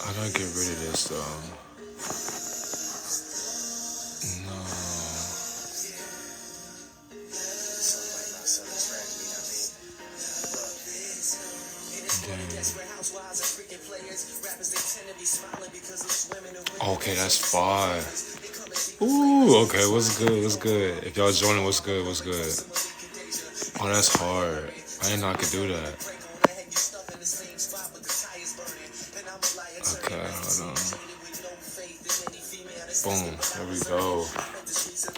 I gotta get rid of this though. No. Damn. Okay, that's fine. Ooh, okay, what's good, what's good? If y'all joining, what's good, what's good? Oh, that's hard. I didn't know I could do that. Okay, hold on. Boom, there we go.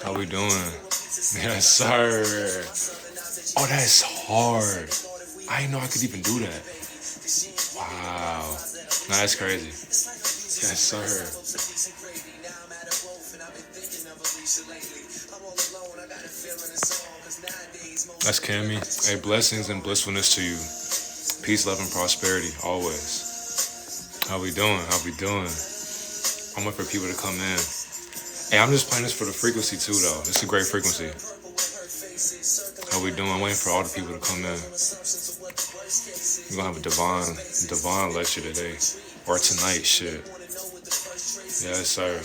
How we doing? Yes, sir. Oh, that's hard. I didn't know I could even do that. Wow. Nah, that's crazy. Yes, sir. That's Cammy. Hey, blessings and blissfulness to you. Peace, love, and prosperity, always. How we doing? How we doing? I'm waiting for people to come in. Hey, I'm just playing this for the frequency too, though. It's a great frequency. How we doing? I'm waiting for all the people to come in. We're gonna have a divine lecture today. Or tonight, shit. Yes, sir.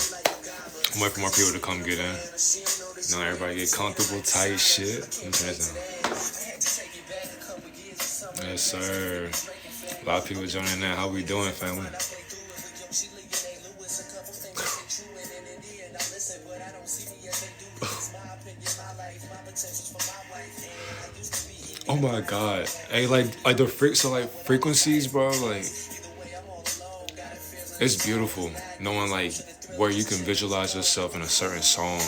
I'm waiting for more people to come get in. You know, everybody get comfortable, tight shit. Yes, sir. A lot of people joining in. How we doing, family? Oh my god. Hey, like the frequencies, bro, like it's beautiful knowing like where you can visualize yourself in a certain song,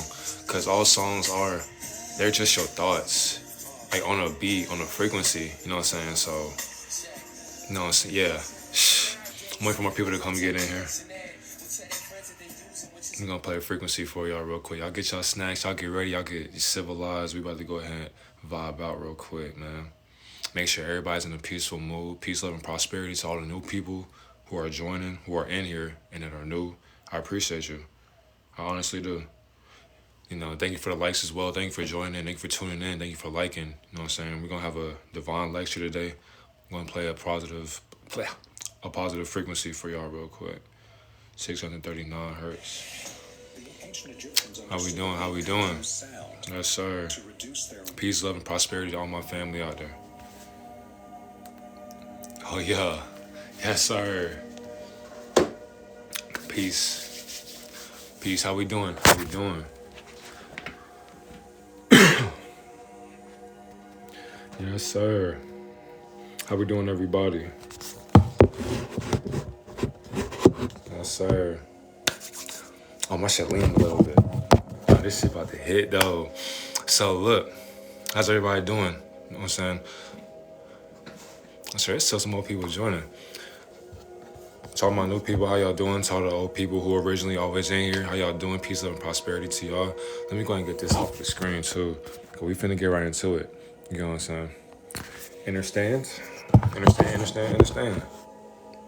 cause all songs they're just your thoughts, like on a beat, on a frequency. You know what I'm saying? So, you know what I'm saying? Yeah. I'm waiting for more people to come get in here. I'm gonna play a frequency for y'all real quick. Y'all get y'all snacks, y'all get ready, y'all get civilized. We about to go ahead and vibe out real quick, man. Make sure everybody's in a peaceful mood. Peace, love, and prosperity to all the new people who are joining, who are in here, and that are new. I appreciate you. I honestly do. You know, thank you for the likes as well. Thank you for joining in. Thank you for tuning in. Thank you for liking. You know what I'm saying? We're going to have a divine lecture today. We're going to play a positive frequency for y'all real quick. 639 hertz. How we doing? How we doing? Yes, sir. Peace, love, and prosperity to all my family out there. Oh, yeah. Yes, sir. Peace. Peace. How we doing? How we doing? Yes, sir. How we doing, everybody? Yes, sir. Oh, my shit leaned a little bit. Oh, this shit about to hit, though. So, look. How's everybody doing? You know what I'm saying? I'm sure there's still some more people joining. To all my new people, how y'all doing? To all the old people who are originally always in here, how y'all doing? Peace, love, and prosperity to y'all. Let me go ahead and get this off the screen, too. Because we finna get right into it. You know what I'm saying? Understand? Understand.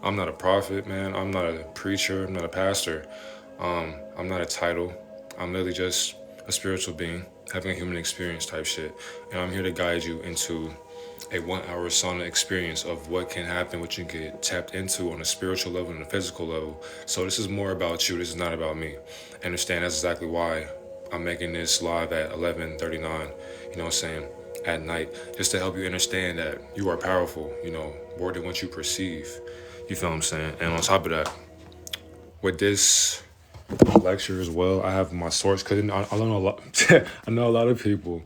I'm not a prophet, man. I'm not a preacher. I'm not a pastor. I'm not a title. I'm literally just a spiritual being having a human experience type shit. And I'm here to guide you into a 1 hour sauna experience of what can happen, what you get tapped into on a spiritual level and a physical level. So this is more about you. This is not about me. Understand? That's exactly why I'm making this live at 11:39. You know what I'm saying? At night, just to help you understand that you are powerful. You know, more than what you perceive. You feel what I'm saying? And on top of that, with this lecture as well, I have my source because I know a lot. I know a lot of people.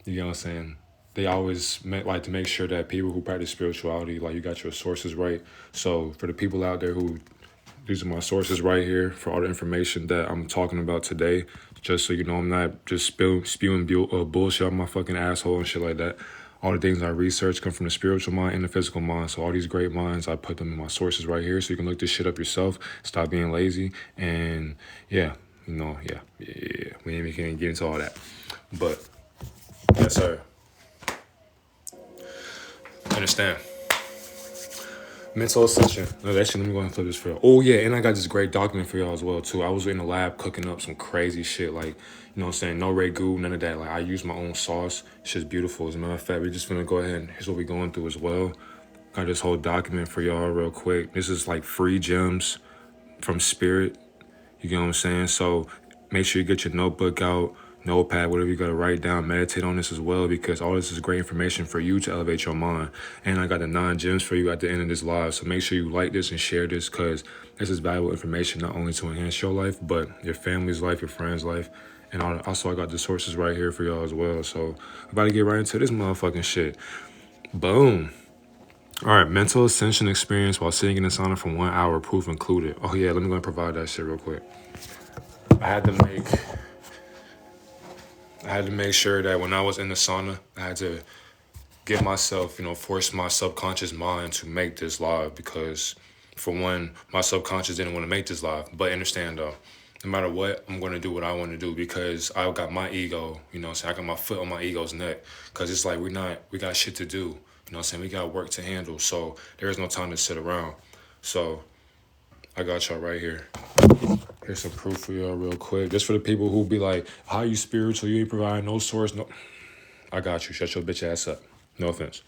You know what I'm saying? They always like to make sure that people who practice spirituality, like you got your sources right. So for the people out there who, these are my sources right here for all the information that I'm talking about today. Just so you know, I'm not just spewing bullshit on my fucking asshole and shit like that. All the things I research come from the spiritual mind and the physical mind. So all these great minds, I put them in my sources right here so you can look this shit up yourself. Stop being lazy. And yeah, you know, yeah. We ain't even get into all that. But, yes, sir. Understand. Mental ascension. No, that shit, let me go ahead and flip this for y'all. Oh, yeah, and I got this great document for y'all as well, too. I was in the lab cooking up some crazy shit, like, you know what I'm saying, no ragu, none of that. Like, I use my own sauce. Shit's beautiful. As a matter of fact, we're just gonna go ahead and here's what we're going through as well. Got this whole document for y'all real quick. This is like free gems from Spirit. You get what I'm saying? So make sure you get your notebook out, notepad, whatever you got to write down, meditate on this as well, because all this is great information for you to elevate your mind. And I got the 9 gems for you at the end of this live. So make sure you like this and share this, because this is valuable information not only to enhance your life, but your family's life, your friends' life. And also I got the sources right here for y'all as well. So I'm about to get right into this motherfucking shit. Boom. All right, mental ascension experience while sitting in the sauna for 1 hour, proof included. Oh yeah, let me go and provide that shit real quick. I had to make sure that when I was in the sauna, I had to get myself, force my subconscious mind to make this live, because for one, my subconscious didn't want to make this live. But understand though, no matter what, I'm going to do what I want to do, because I got my ego, so I got my foot on my ego's neck, because it's like we got shit to do. We got work to handle, so there is no time to sit around. So I got y'all right here. Here's some proof for y'all real quick. Just for the people who be like, how you spiritual? You ain't providing no source. No, I got you. Shut your bitch ass up. No offense.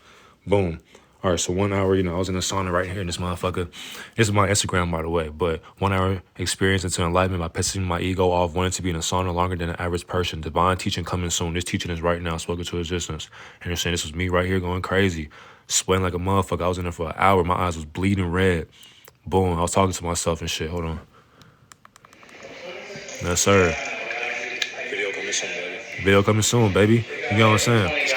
Boom. All right, so 1 hour, I was in the sauna right here in this motherfucker. This is my Instagram, by the way. But 1 hour experience into enlightenment by pissing my ego off, wanting to be in a sauna longer than an average person. Divine teaching coming soon. This teaching is right now, spoken to existence. And you're saying this was me right here going crazy, sweating like a motherfucker. I was in there for an hour. My eyes was bleeding red. Boom. I was talking to myself and shit. Hold on. Yes, sir. Video coming soon, baby. Video coming soon, baby. You know what I'm saying?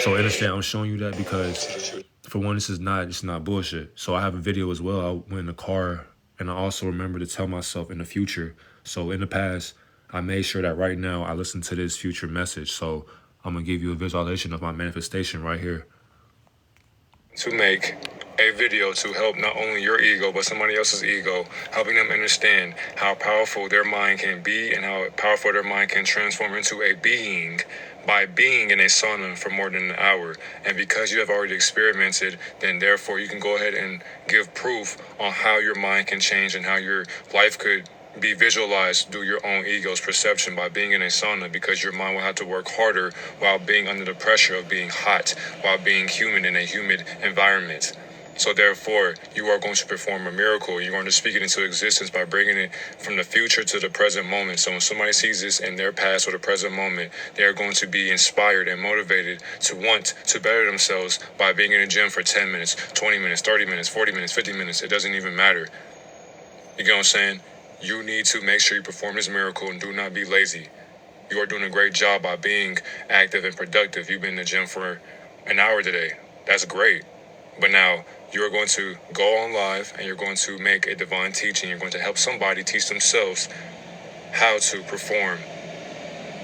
So understand, I'm showing you that because, for one, it's not bullshit. So I have a video as well. I went in the car, and I also remember to tell myself in the future. So in the past, I made sure that right now I listen to this future message. So I'm going to give you a visualization of my manifestation right here. To make a video to help not only your ego, but somebody else's ego, helping them understand how powerful their mind can be and how powerful their mind can transform into a being by being in a sauna for more than an hour. And because you have already experimented, then therefore you can go ahead and give proof on how your mind can change and how your life could be visualized through your own ego's perception by being in a sauna, because your mind will have to work harder while being under the pressure of being hot, while being humid in a humid environment. So therefore, you are going to perform a miracle. You're going to speak it into existence by bringing it from the future to the present moment. So when somebody sees this in their past or the present moment, they are going to be inspired and motivated to want to better themselves by being in a gym for 10 minutes, 20 minutes, 30 minutes, 40 minutes, 50 minutes. It doesn't even matter. You get what I'm saying? You need to make sure you perform this miracle and do not be lazy. You are doing a great job by being active and productive. You've been in the gym for an hour today. That's great. But now you're going to go on live and you're going to make a divine teaching. You're going to help somebody teach themselves how to perform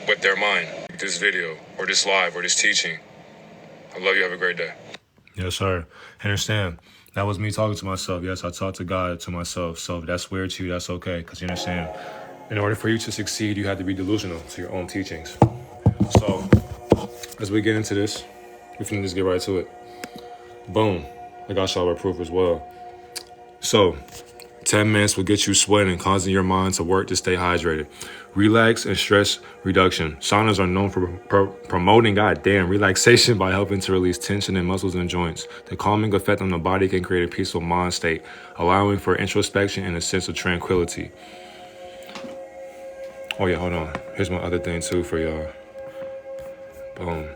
with their mind. This video or this live or this teaching. I love you. Have a great day. Yes, sir. Understand. That was me talking to myself. Yes, I talked to God, to myself. So if that's weird to you, that's okay. Because you understand, in order for you to succeed, you have to be delusional to your own teachings. So as we get into this, we can just get right to it. Boom. I got y'all proof as well. So 10 minutes will get you sweating, causing your mind to work to stay hydrated. Relax and stress reduction. Saunas are known for promoting, relaxation by helping to release tension in muscles and joints. The calming effect on the body can create a peaceful mind state, allowing for introspection and a sense of tranquility. Oh yeah, hold on. Here's my other thing too for y'all. Boom.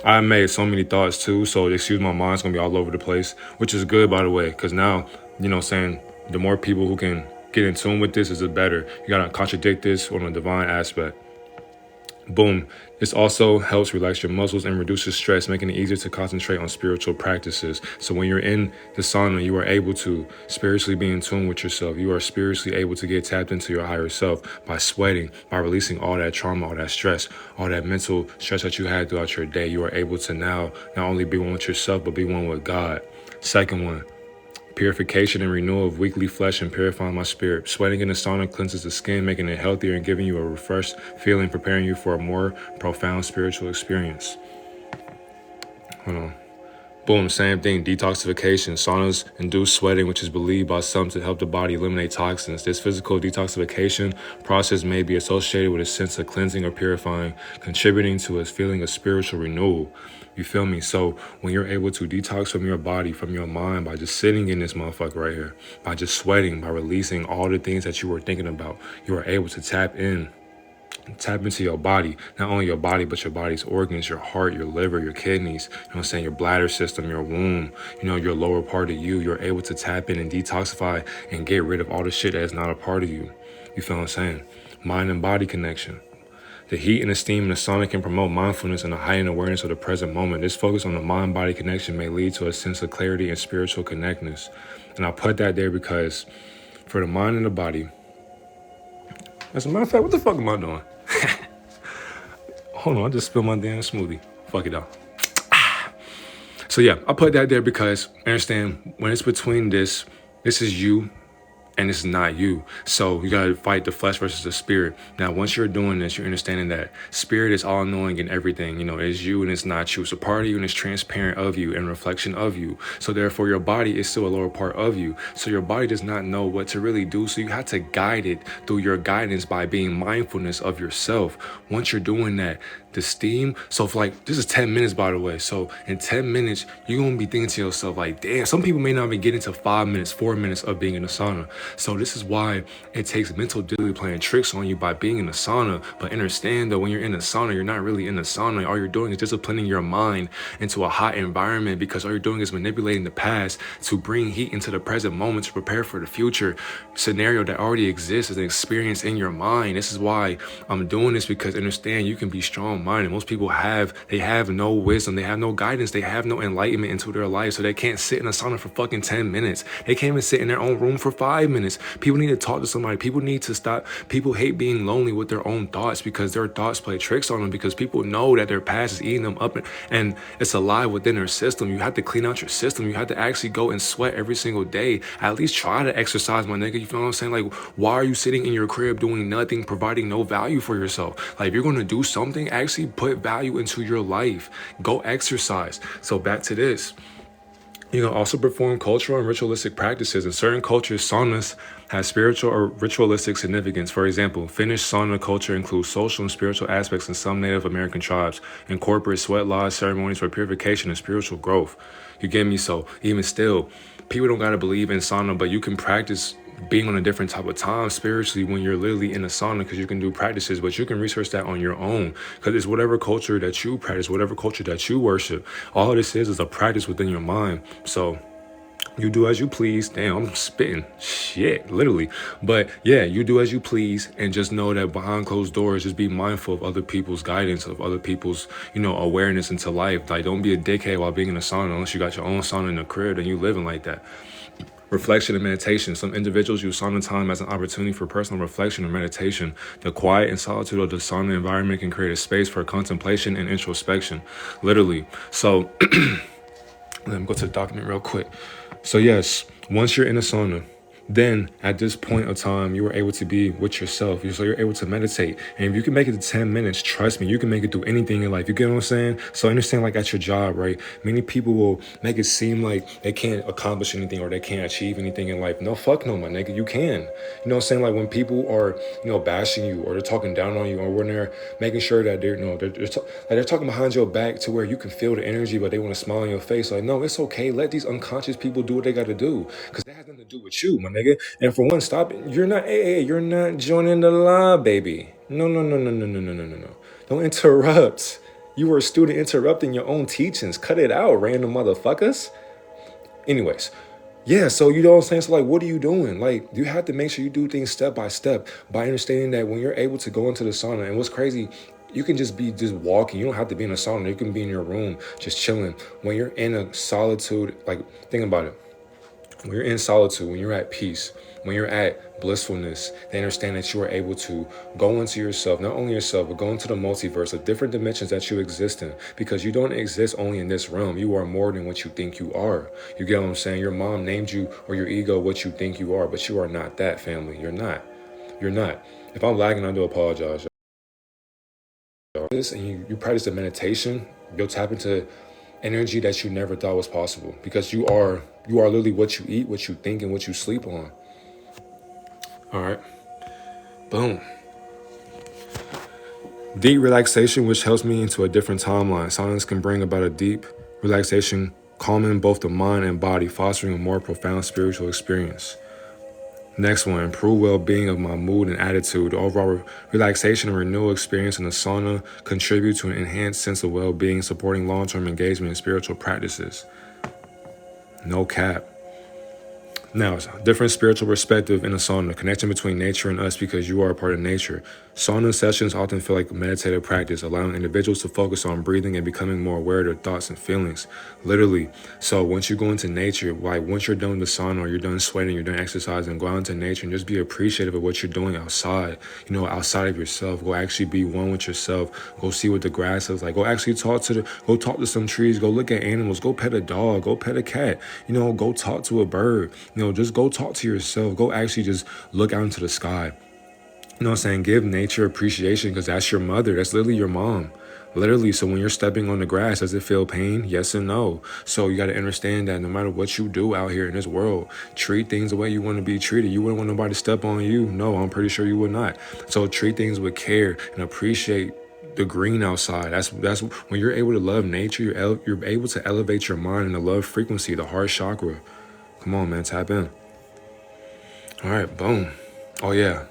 I made so many thoughts too, so excuse my mind's gonna be all over the place, which is good, by the way, because now, the more people who can get in tune with this is the better. You gotta contradict this on a divine aspect. Boom. This also helps relax your muscles and reduces stress, making it easier to concentrate on spiritual practices. So when you're in the sauna, you are able to spiritually be in tune with yourself. You are spiritually able to get tapped into your higher self by sweating, by releasing all that trauma, all that stress, all that mental stress that you had throughout your day. You are able to now not only be one with yourself, but be one with God. Second one, purification and renewal of weekly flesh and purifying my spirit. Sweating in the sauna cleanses the skin, making it healthier and giving you a refreshed feeling, preparing you for a more profound spiritual experience. Hold on. Boom, same thing. Detoxification. Saunas induce sweating, which is believed by some to help the body eliminate toxins. This physical detoxification process may be associated with a sense of cleansing or purifying, contributing to a feeling of spiritual renewal. You feel me? So when you're able to detox from your body, from your mind, by just sitting in this motherfucker right here, by just sweating, by releasing all the things that you were thinking about, you are able to tap into your body, not only your body, but your body's organs, your heart, your liver, your kidneys, you know what I'm saying, your bladder system, your womb, your lower part of you. You're able to tap in and detoxify and get rid of all the shit that is not a part of you. You feel what I'm saying? Mind and body connection. The heat and the steam in the sauna can promote mindfulness and a heightened awareness of the present moment. This focus on the mind-body connection may lead to a sense of clarity and spiritual connectedness. And I put that there because for the mind and the body, as a matter of fact, what the fuck am I doing? Hold on, I just spilled my damn smoothie. Fuck it up. So yeah, I put that there because understand when it's between this is you and it's not you. So you gotta fight the flesh versus the spirit. Now, once you're doing this, you're understanding that spirit is all knowing and everything. It's you and it's not you. It's a part of you and it's transparent of you and reflection of you. So therefore, your body is still a lower part of you. So your body does not know what to really do. So you have to guide it through your guidance by being mindfulness of yourself. Once you're doing that, the steam. So for this is 10 minutes, by the way. So in 10 minutes, you're going to be thinking to yourself like, damn, some people may not be getting to 5 minutes, 4 minutes of being in the sauna. So this is why it takes mental agility playing tricks on you by being in the sauna. But understand that when you're in the sauna, you're not really in the sauna. All you're doing is disciplining your mind into a hot environment because all you're doing is manipulating the past to bring heat into the present moment to prepare for the future scenario that already exists as an experience in your mind. This is why I'm doing this, because understand you can be strong-minded. Most people have no wisdom, they have no guidance, they have no enlightenment into their life, so they can't sit in a sauna for fucking 10 minutes. They can't even sit in their own room for 5 minutes. People need to talk to somebody. People need to stop. People hate being lonely with their own thoughts because their thoughts play tricks on them, because people know that their past is eating them up and it's alive within their system. You have to clean out your system. You have to actually go and sweat every single day. At least try to exercise, my nigga. You feel what I'm saying? Like, why are you sitting in your crib doing nothing, providing no value for yourself? Like, if you're going to do something, actually put value into your life. Go exercise. So back to this. You can also perform cultural and ritualistic practices. In certain cultures, saunas have spiritual or ritualistic significance. For example, Finnish sauna culture includes social and spiritual aspects in some Native American tribes, incorporate sweat lodge ceremonies for purification and spiritual growth. You get me? So even still, people don't got to believe in sauna, but you can practice being on a different type of time spiritually when you're literally in a sauna, because you can do practices, but you can research that on your own, because it's whatever culture that you practice, whatever culture that you worship. All this is a practice within your mind. So you do as you please. Damn, I'm spitting shit, literally. But yeah, you do as you please, and just know that behind closed doors, just be mindful of other people's guidance, of other people's, awareness into life. Like, don't be a dickhead while being in a sauna. Unless you got your own sauna in the crib and you living like that. Reflection and meditation. Some individuals use sauna time as an opportunity for personal reflection or meditation. The quiet and solitude of the sauna environment can create a space for contemplation and introspection. Literally. So let me go to the document real quick. So yes, once you're in a sauna, then at this point of time, you were able to be with yourself. So you're able to meditate. And if you can make it to 10 minutes, trust me, you can make it through anything in life. You get what I'm saying? So understand, like at your job, right? Many people will make it seem like they can't accomplish anything or they can't achieve anything in life. No, fuck no, my nigga. You can. You know what I'm saying? Like when people are, bashing you or they're talking down on you, or when they're making sure that they're talking behind your back to where you can feel the energy, but they want to smile in your face. Like, no, it's okay. Let these unconscious people do what they got to do, because that has nothing to do with you, my nigga. And for one, stop it. You're not joining the lie, baby. No. Don't interrupt. You were a student interrupting your own teachings. Cut it out, random motherfuckers. Anyways, yeah, so you know what I'm saying? So like, what are you doing? Like, you have to make sure you do things step by step by understanding that when you're able to go into the sauna, and what's crazy, you can just be walking. You don't have to be in a sauna. You can be in your room just chilling. When you're in a solitude, like, think about it. When you're in solitude, when you're at peace, when you're at blissfulness, they understand that you are able to go into yourself, not only yourself, but go into the multiverse of different dimensions that you exist in, because you don't exist only in this realm. You are more than what you think you are. You get what I'm saying? Your mom named you, or your ego, what you think you are, but you are not that, family. You're not. If I'm lagging, I do apologize. And you practice the meditation, you'll tap into energy that you never thought was possible, because you are literally what you eat, what you think, and what you sleep on. All right. Boom. Deep relaxation, which helps me into a different timeline. Silence can bring about a deep relaxation, calming both the mind and body, fostering a more profound spiritual experience. Next one, improve well-being of my mood and attitude. The overall relaxation and renewal experience in the sauna contribute to an enhanced sense of well-being, supporting long-term engagement in spiritual practices. No cap. Now, different spiritual perspective in a sauna, the connection between nature and us because you are a part of nature. Sauna sessions often feel like meditative practice, allowing individuals to focus on breathing and becoming more aware of their thoughts and feelings. Literally. So once you go into nature, like once you're done with the sauna or you're done sweating, you're done exercising, go out into nature and just be appreciative of what you're doing outside. Outside of yourself. Go actually be one with yourself. Go see what the grass is like. Go actually talk to some trees. Go look at animals. Go pet a dog. Go pet a cat. Go talk to a bird. Just go talk to yourself. Go actually just look out into the sky. You know what I'm saying? Give nature appreciation because that's your mother. That's literally your mom. Literally. So when you're stepping on the grass, does it feel pain? Yes and no. So you got to understand that no matter what you do out here in this world, treat things the way you want to be treated. You wouldn't want nobody to step on you. No, I'm pretty sure you would not. So treat things with care and appreciate the green outside. That's when you're able to love nature, you're able to elevate your mind in the love frequency, the heart chakra. Come on, man, tap in. All right, boom. Oh, yeah.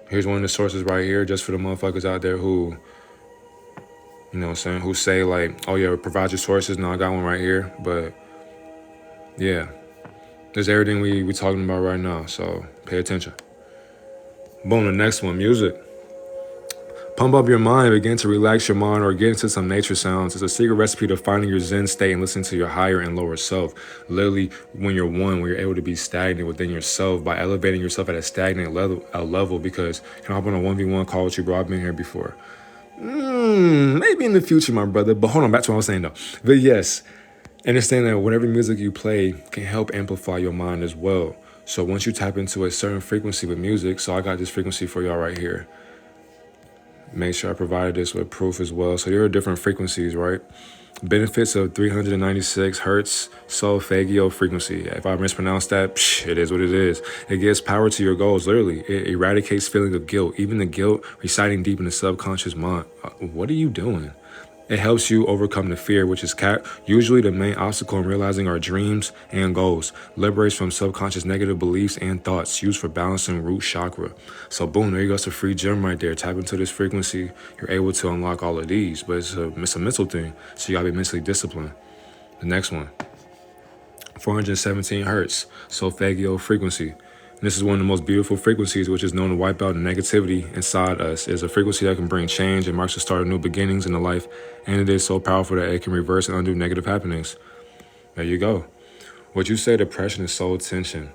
Here's one of the sources right here, just for the motherfuckers out there who, who say like, oh, yeah, provide your sources. No, I got one right here. But, yeah. There's everything we talking about right now, so pay attention. Boom, the next one, music. Pump up your mind, begin to relax your mind, or get into some nature sounds. It's a secret recipe to finding your Zen state and listening to your higher and lower self. Literally, when you're one, when you're able to be stagnant within yourself by elevating yourself at a stagnant level, because can I hop on a 1v1 call with you, bro? I've been here before. Maybe in the future, my brother. But hold on, back to what I was saying, though. But yes, understand that whatever music you play can help amplify your mind as well. So once you tap into a certain frequency with music, so I got this frequency for y'all right here. Make sure I provided this with proof as well. So there are different frequencies, right? Benefits of 396 hertz solfeggio frequency. If I mispronounced that, it is what it is. It gives power to your goals, literally. It eradicates feeling of guilt, even the guilt residing deep in the subconscious mind. What are you doing? It helps you overcome the fear, which is usually the main obstacle in realizing our dreams and goals. Liberates from subconscious negative beliefs and thoughts. Used for balancing root chakra. So boom, there you go. It's a free gem right there. Tap into this frequency. You're able to unlock all of these. But it's a mental thing. So you got to be mentally disciplined. The next one. 417 hertz. Solfeggio frequency. And this is one of the most beautiful frequencies, which is known to wipe out the negativity inside us. It's a frequency that can bring change and marks the start of new beginnings in the life. And it is so powerful that it can reverse and undo negative happenings. There you go. Would you say depression is soul tension?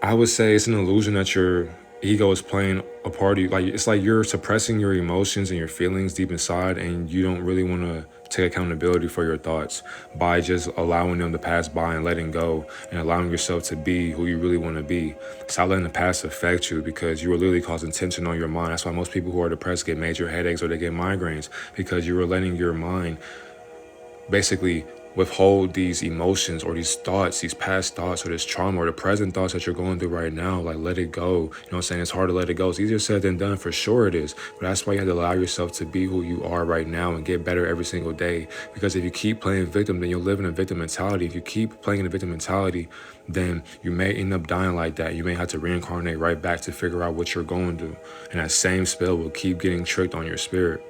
I would say it's an illusion that your ego is playing a party. Like it's like you're suppressing your emotions and your feelings deep inside, and you don't really want to take accountability for your thoughts by just allowing them to pass by and letting go and allowing yourself to be who you really want to be. Stop letting the past affect you, because you are literally causing tension on your mind. That's why most people who are depressed get major headaches or they get migraines, because you are letting your mind basically withhold these emotions or these thoughts, these past thoughts or this trauma or the present thoughts that you're going through right now. Like, let it go. You know what I'm saying? It's hard to let it go. It's easier said than done, for sure it is. But that's why you have to allow yourself to be who you are right now and get better every single day. Because if you keep playing victim, then you'll live in a victim mentality. If you keep playing in a victim mentality, then you may end up dying like that. You may have to reincarnate right back to figure out what you're going through. And that same spell will keep getting tricked on your spirit.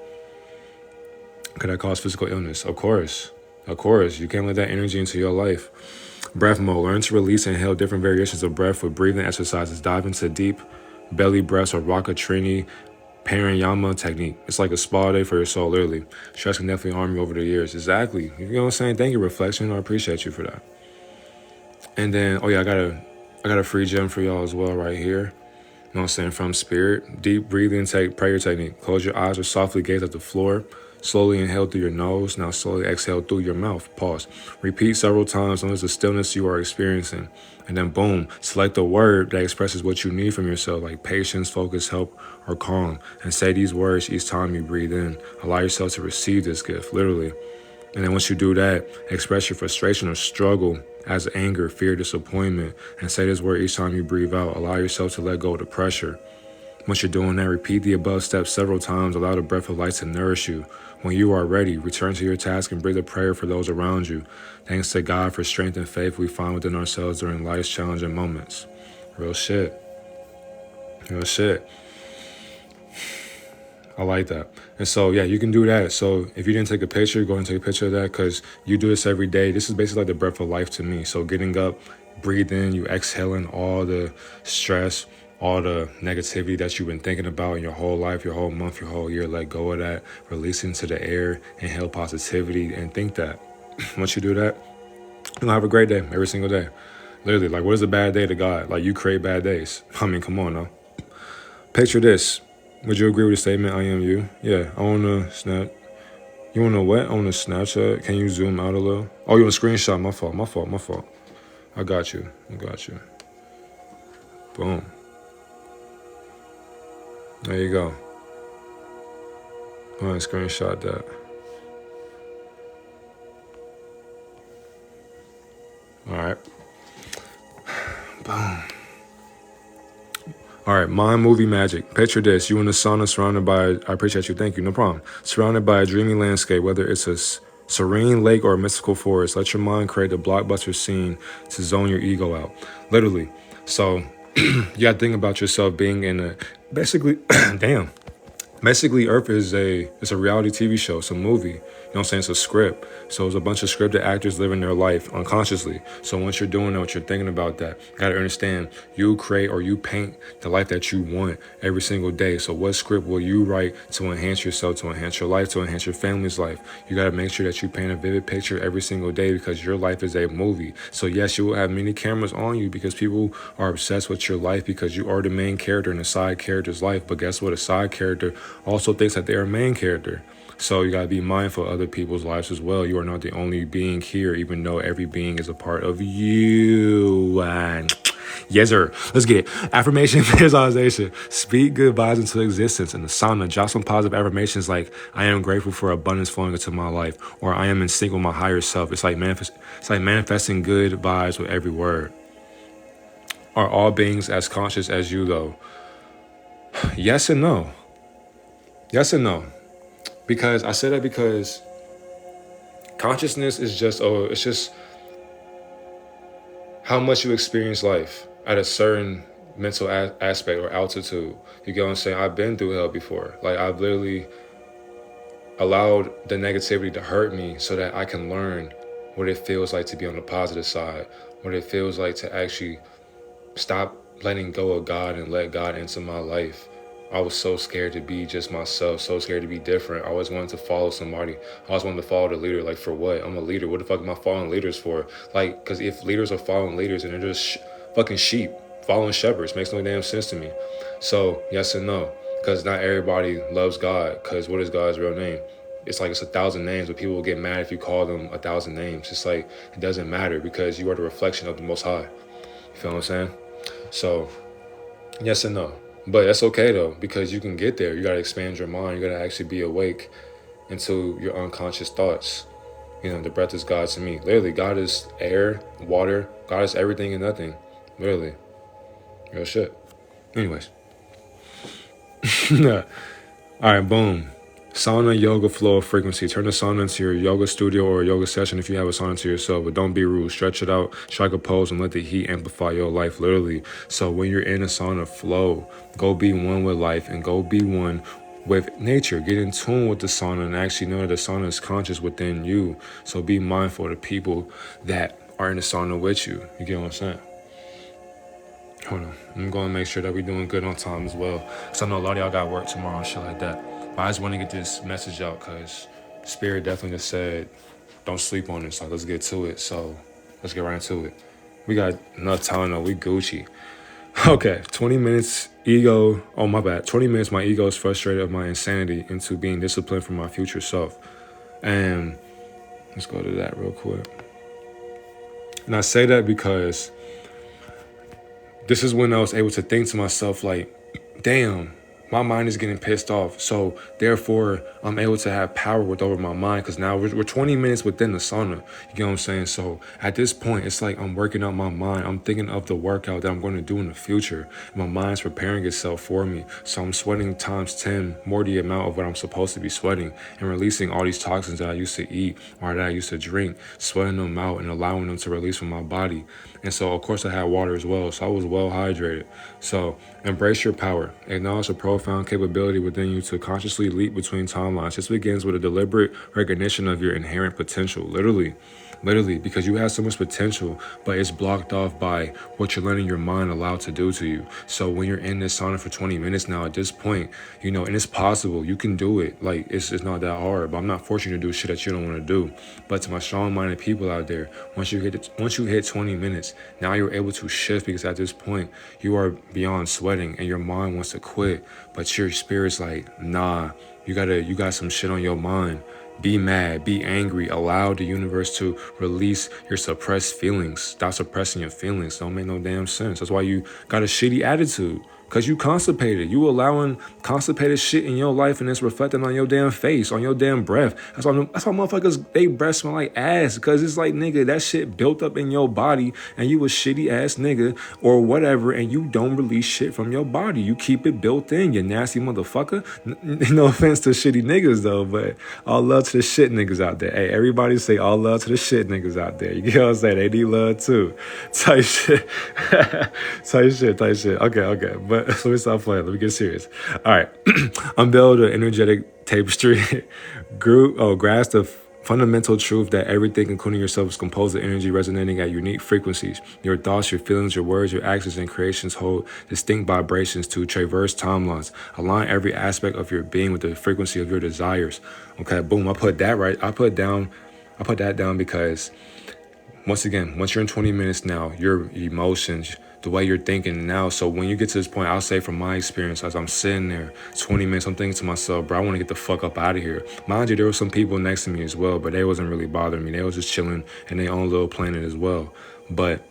Could that cause physical illness? Of course. Of course, you can't let that energy into your life. Breath mode. Learn to release and inhale different variations of breath with breathing exercises. Dive into deep belly breaths or Raka Trini Parayama technique. It's like a spa day for your soul, literally. Stress can definitely harm you over the years. Exactly. You know what I'm saying? Thank you, Reflection. I appreciate you for that. And then, oh yeah, I got a free gem for y'all as well right here. You know what I'm saying? From Spirit. Deep breathing prayer technique. Close your eyes or softly gaze at the floor. Slowly inhale through your nose. Now slowly exhale through your mouth. Pause. Repeat several times. Notice the stillness you are experiencing. And then boom, select a word that expresses what you need from yourself, like patience, focus, help, or calm. And say these words each time you breathe in. Allow yourself to receive this gift, literally. And then once you do that, express your frustration or struggle as anger, fear, disappointment, and say this word each time you breathe out. Allow yourself to let go of the pressure. Once you're doing that, repeat the above steps several times. Allow the breath of life to nourish you. When you are ready, return to your task and breathe a prayer for those around you. Thanks to God for strength and faith we find within ourselves during life's challenging moments. Real shit. Real shit. I like that. And so, yeah, you can do that. So if you didn't take a picture, go and take a picture of that because you do this every day. This is basically like the breath of life to me. So getting up, breathing, you exhaling all the stress, all the negativity that you've been thinking about in your whole life, your whole month, your whole year, let go of that, release into the air, inhale positivity, and think that. Once you do that, you're going to have a great day every single day. Literally, like, what is a bad day to God? Like, you create bad days. I mean, come on now. Picture this. Would you agree with the statement, I am you? Yeah, I want to snap. You want to what? I want to Snapchat. Can you zoom out a little? Oh, you want to screenshot? My fault. I got you. Boom. There you go. Go ahead and screenshot that. All right. Boom. All right, mind movie magic. Picture this. You in a sauna surrounded by, I appreciate you, thank you, no problem. Surrounded by a dreamy landscape, whether it's a serene lake or a mystical forest. Let your mind create a blockbuster scene to zone your ego out. Literally. So you got to think about yourself being in a, basically, damn. Basically, Earth is it's a reality TV show. It's a movie. You know what I'm saying? It's a script. So it's a bunch of scripted actors living their life unconsciously. So once you're doing that, what you're thinking about that, you got to understand you create or you paint the life that you want every single day. So what script will you write to enhance yourself, to enhance your life, to enhance your family's life? You got to make sure that you paint a vivid picture every single day because your life is a movie. So yes, you will have many cameras on you because people are obsessed with your life because you are the main character in a side character's life. But guess what? A side character also thinks that they're a main character. So you got to be mindful of other people's lives as well. You are not the only being here, even though every being is a part of you. And yes, sir. Let's get it. Affirmation visualization. Speak good vibes into existence. In the sauna, drop some positive affirmations like, I am grateful for abundance flowing into my life, or I am in sync with my higher self. It's like manifesting good vibes with every word. Are all beings as conscious as you, though? Yes and no. Yes and no. Because I say that because consciousness is just, it's just how much you experience life at a certain mental aspect or altitude. You get what I'm saying? I've been through hell before. Like, I've literally allowed the negativity to hurt me so that I can learn what it feels like to be on the positive side, what it feels like to actually stop letting go of God and let God into my life. I was so scared to be just myself, so scared to be different. I always wanted to follow somebody. I always wanted to follow the leader. Like, for what? I'm a leader. What the fuck am I following leaders for? Like, because if leaders are following leaders and they're just fucking sheep, following shepherds, makes no damn sense to me. So, yes and no. Because not everybody loves God. Because what is God's real name? It's like it's 1,000 names, but people will get mad if you call them 1,000 names. It's like, it doesn't matter because you are the reflection of the Most High. You feel what I'm saying? So, yes and no. But that's okay, though, because you can get there. You got to expand your mind. You got to actually be awake into your unconscious thoughts. You know, the breath is God to me. Literally, God is air, water. God is everything and nothing. Literally. Real shit. Anyways. All right, boom. Sauna, yoga, flow of frequency. Turn the sauna into your yoga studio or a yoga session if you have a sauna to yourself, but don't be rude. Stretch it out, strike a pose, and let the heat amplify your life, literally. So when you're in a sauna, flow. Go be one with life and go be one with nature. Get in tune with the sauna and actually know that the sauna is conscious within you. So be mindful of the people that are in the sauna with you. You get what I'm saying? Hold on. I'm going to make sure that we're doing good on time as well. Because I know a lot of y'all got work tomorrow and shit like that. But I just want to get this message out because Spirit definitely just said, don't sleep on this. Like, let's get to it. So let's get right into it. We got enough time though. We Gucci. Okay, 20 minutes ego. Oh, my bad. 20 minutes my ego is frustrated of my insanity into being disciplined for my future self. And let's go to that real quick. And I say that because this is when I was able to think to myself, like, damn, my mind is getting pissed off. So therefore, I'm able to have power over my mind because now we're 20 minutes within the sauna. You get what I'm saying? So at this point, it's like I'm working out my mind. I'm thinking of the workout that I'm going to do in the future. My mind's preparing itself for me. So I'm sweating times 10 more the amount of what I'm supposed to be sweating and releasing all these toxins that I used to eat or that I used to drink, sweating them out and allowing them to release from my body. And so, of course, I had water as well. So I was well hydrated. So embrace your power. Acknowledge the profound capability within you to consciously leap between timelines. This begins with a deliberate recognition of your inherent potential. Literally, because you have so much potential, but it's blocked off by what you're letting your mind allow to do to you. So when you're in this sauna for 20 minutes now, at this point, and it's possible, you can do it. Like, it's not that hard, but I'm not forcing you to do shit that you don't want to do. But to my strong-minded people out there, once you hit 20 minutes, now you're able to shift because at this point, you are beyond sweating and your mind wants to quit, but your spirit's like, nah, you got some shit on your mind. Be mad, be angry, allow the universe to release your suppressed feelings. Stop suppressing your feelings. Don't make no damn sense. That's why you got a shitty attitude. Because you constipated. You allowing constipated shit in your life and it's reflecting on your damn face, on your damn breath. That's why motherfuckers, they breath smell like ass. Because it's like, nigga, that shit built up in your body and you a shitty ass nigga or whatever and you don't release shit from your body. You keep it built in, you nasty motherfucker. No offense to shitty niggas though, but all love to the shit niggas out there. Hey, everybody say all love to the shit niggas out there. You get what I'm saying? They need love too. Type shit. Type shit. Okay. But let me stop playing. Let me get serious. All right. Unveil the energetic tapestry. Grasp the fundamental truth that everything, including yourself, is composed of energy resonating at unique frequencies. Your thoughts, your feelings, your words, your actions, and creations hold distinct vibrations to traverse timelines. Align every aspect of your being with the frequency of your desires. Okay, boom. I put that down because once again, once you're in 20 minutes now, your emotions, the way you're thinking now. So when you get to this point, I'll say from my experience, as I'm sitting there 20 minutes, I'm thinking to myself, bro, I want to get the fuck up out of here. Mind you, there were some people next to me as well, but they wasn't really bothering me. They was just chilling in their own little planet as well. But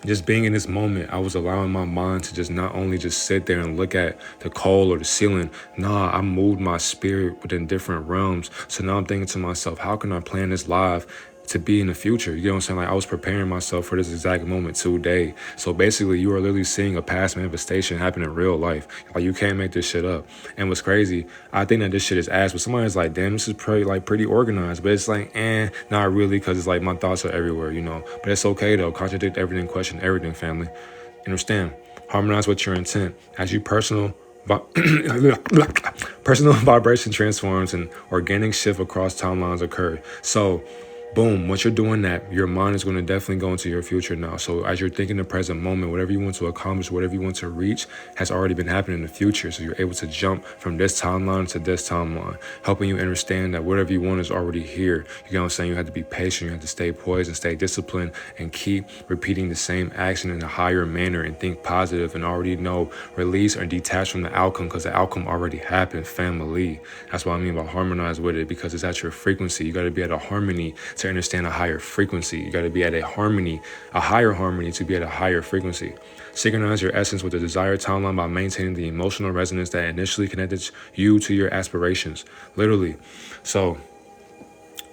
just being in this moment, I was allowing my mind to just not only just sit there and look at the coal or the ceiling. Nah, I moved my spirit within different realms. So now I'm thinking to myself, how can I plan this live to be in the future? You know what I'm saying? Like, I was preparing myself for this exact moment today. So basically, you are literally seeing a past manifestation happen in real life. Like, you can't make this shit up. And what's crazy, I think that this shit is ass, but somebody's like, damn, this is pretty organized. But it's like, not really, because it's like my thoughts are everywhere, But it's okay though. Contradict everything, question everything, family. Understand? Harmonize with your intent. As you personal vibration transforms and organic shift across timelines occur. So boom, once you're doing that, your mind is going to definitely go into your future now. So as you're thinking the present moment, whatever you want to accomplish, whatever you want to reach has already been happening in the future. So you're able to jump from this timeline to this timeline, helping you understand that whatever you want is already here. You know what I'm saying? You have to be patient. You have to stay poised and stay disciplined and keep repeating the same action in a higher manner and think positive and already know, release or detach from the outcome because the outcome already happened, family. That's what I mean by harmonize with it, because it's at your frequency. You got to be at a harmony to understand a higher frequency. You got to be at a higher harmony to be at a higher frequency. Synchronize your essence with the desired timeline by maintaining the emotional resonance that initially connected you to your aspirations. Literally. So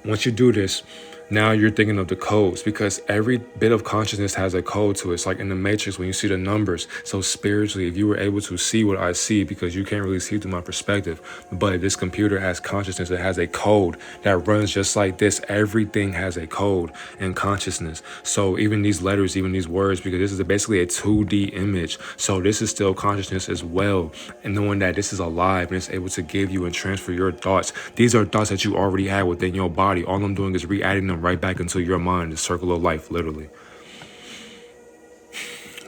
once you do this, now you're thinking of the codes, because every bit of consciousness has a code to it. It's like in the Matrix when you see the numbers. So spiritually, if you were able to see what I see, because you can't really see through my perspective, but this computer has consciousness, it has a code that runs just like this. Everything has a code in consciousness. So even these letters, even these words, because this is basically a 2D image. So this is still consciousness as well. And knowing that this is alive and it's able to give you and transfer your thoughts. These are thoughts that you already had within your body. All I'm doing is re-adding them right back into your mind, the circle of life, literally.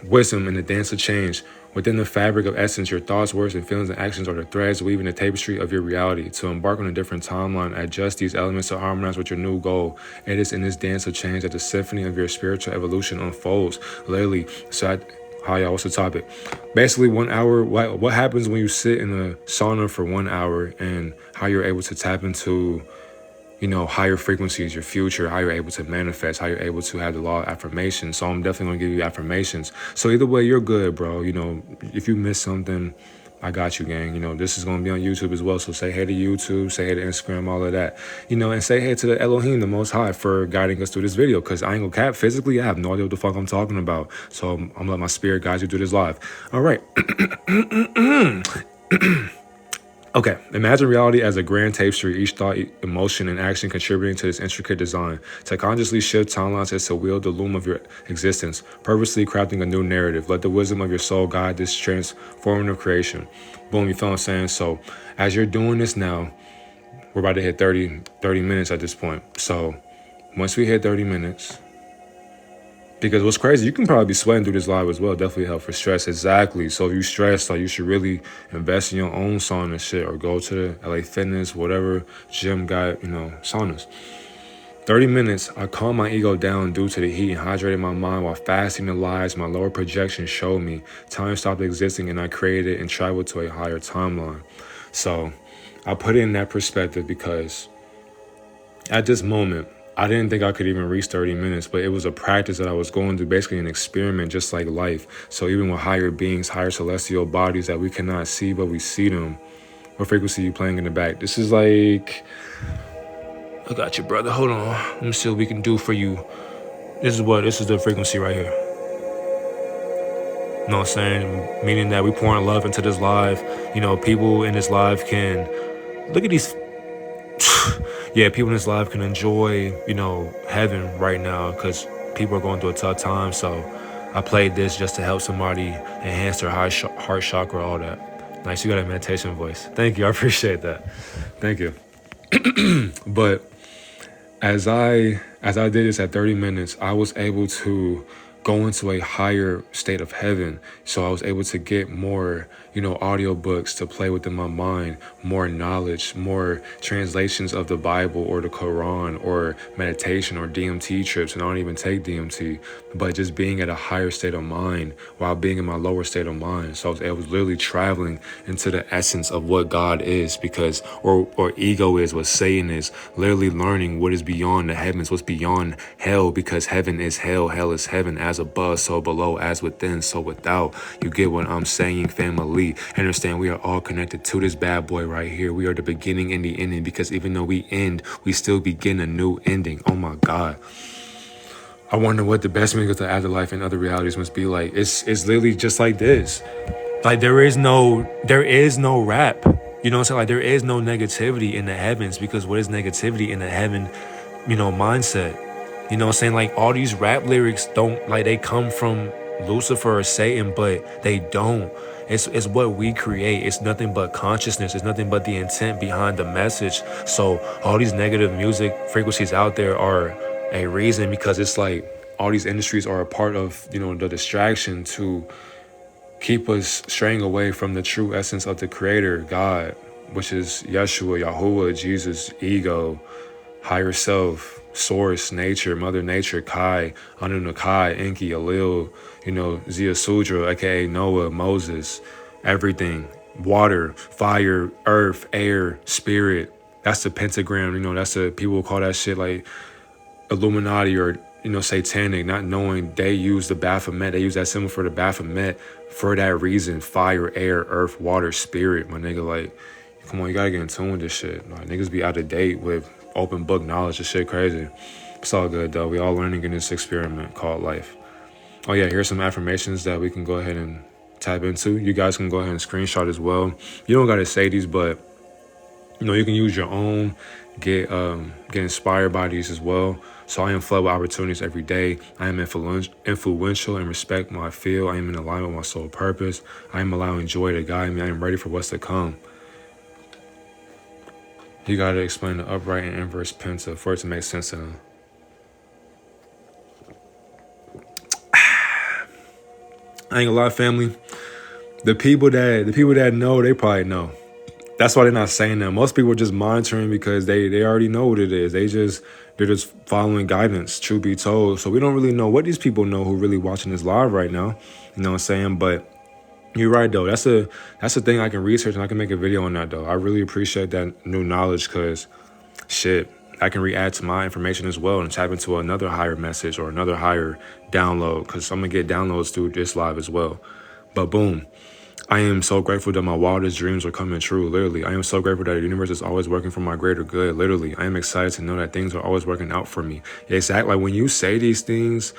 Wisdom and the dance of change. Within the fabric of essence, your thoughts, words, and feelings and actions are the threads weaving the tapestry of your reality. To embark on a different timeline, adjust these elements to harmonize with your new goal. It is in this dance of change that the symphony of your spiritual evolution unfolds. Literally, hi y'all, what's the topic? Basically, 1 hour, what happens when you sit in a sauna for 1 hour and how you're able to tap into higher frequencies, your future, how you're able to manifest, how you're able to have the law of affirmation. So I'm definitely going to give you affirmations. So either way, you're good, bro. If you miss something, I got you, gang. You know, this is going to be on YouTube as well. So say hey to YouTube, say hey to Instagram, all of that. You know, and say hey to the Elohim, the Most High, for guiding us through this video. Because I ain't going to cap. Physically, I have no idea what the fuck I'm talking about. So I'm going to let my spirit guide you through this live. All right. Okay, imagine reality as a grand tapestry, each thought, emotion, and action contributing to this intricate design. To consciously shift timelines is to wield the loom of your existence, purposely crafting a new narrative. Let the wisdom of your soul guide this transformative creation. Boom, you feel what I'm saying? So as you're doing this now, we're about to hit 30 minutes at this point. So once we hit 30 minutes, because what's crazy, you can probably be sweating through this live as well. Definitely help for stress. Exactly. So if you stress, like, you should really invest in your own sauna shit, or go to the LA Fitness, whatever gym got, you know, saunas. 30 minutes, I calmed my ego down due to the heat and hydrated my mind while fasting the lies my lower projection showed me. Time stopped existing and I created and traveled to a higher timeline. So I put it in that perspective because at this moment, I didn't think I could even reach 30 minutes, but it was a practice that I was going through, basically an experiment, just like life. So even with higher beings, higher celestial bodies that we cannot see, but we see them. What frequency you playing in the back? This is like, I got you, brother. Hold on. Let me see what we can do for you. This is the frequency right here. You know what I'm saying? Meaning that we pouring love into this live. You know, people in this live can look at these. Yeah, people in this life can enjoy, you know, heaven right now because people are going through a tough time. So I played this just to help somebody enhance their heart chakra, all that. Nice, you got a meditation voice. Thank you, I appreciate that. Thank you. But as I did this at 30 minutes, I was able to go into a higher state of heaven. So I was able to get more, you know, audiobooks to play within my mind, more knowledge, more translations of the Bible or the Quran or meditation or DMT trips. And I don't even take DMT, but just being at a higher state of mind while being in my lower state of mind. So I was literally traveling into the essence of what God is, because, or ego is, what Satan is, literally learning what is beyond the heavens, what's beyond hell, because heaven is hell, hell is heaven, as above, so below, as within, so without. You get what I'm saying, family? Understand, we are all connected to this bad boy right here. We are the beginning and the ending, because even though we end, we still begin a new ending. Oh my God. I wonder what the best meaning of the afterlife and other realities must be like. It's literally just like this. Like there is no rap. You know what I'm saying? Like there is no negativity in the heavens, because what is negativity in the heaven, you know, mindset? You know what I'm saying? Like all these rap lyrics don't, like, they come from Lucifer or Satan, but they don't. It's what we create. It's nothing but consciousness. It's nothing but the intent behind the message. So all these negative music frequencies out there are a reason, because it's like all these industries are a part of, you know, the distraction to keep us straying away from the true essence of the Creator, God, which is Yeshua, Yahuwah, Jesus, ego, higher self, source, nature, mother nature, Kai, Anunnaki, Enki, Alil, you know, Zia Sudra, aka Noah, Moses, everything, water, fire, earth, air, spirit. That's the pentagram, you know, that's the, people call that shit like Illuminati or, you know, satanic, not knowing they use the Baphomet. They use that symbol for the Baphomet for that reason. Fire, air, earth, water, spirit. My nigga, like, come on, you gotta get in tune with this shit. Like, niggas be out of date with open book knowledge. This shit crazy. It's all good though. We all learning in this experiment called life. Oh yeah, here's some affirmations that we can go ahead and tap into. You guys can go ahead and screenshot as well. You don't gotta say these, but you know, you can use your own, get inspired by these as well. So I am flooded with opportunities every day. I am influential and respect what I feel. I am in alignment with my soul purpose. I am allowing joy to guide me. I am ready for what's to come. You gotta explain the upright and inverse penta for it to make sense to them. I ain't gonna lie, family. The people that know, they probably know. That's why they're not saying that. Most people are just monitoring because they already know what it is. They're just following guidance, truth be told. So we don't really know what these people know who really watching this live right now. You know what I'm saying? But you're right though. That's a thing I can research, and I can make a video on that though. I really appreciate that new knowledge, because shit, I can re-add to my information as well and tap into another higher message or another higher download, because I'm gonna get downloads through this live as well. But boom. I am so grateful that my wildest dreams are coming true, literally. I am so grateful that the universe is always working for my greater good, literally. I am excited to know that things are always working out for me. Exactly. Like when you say these things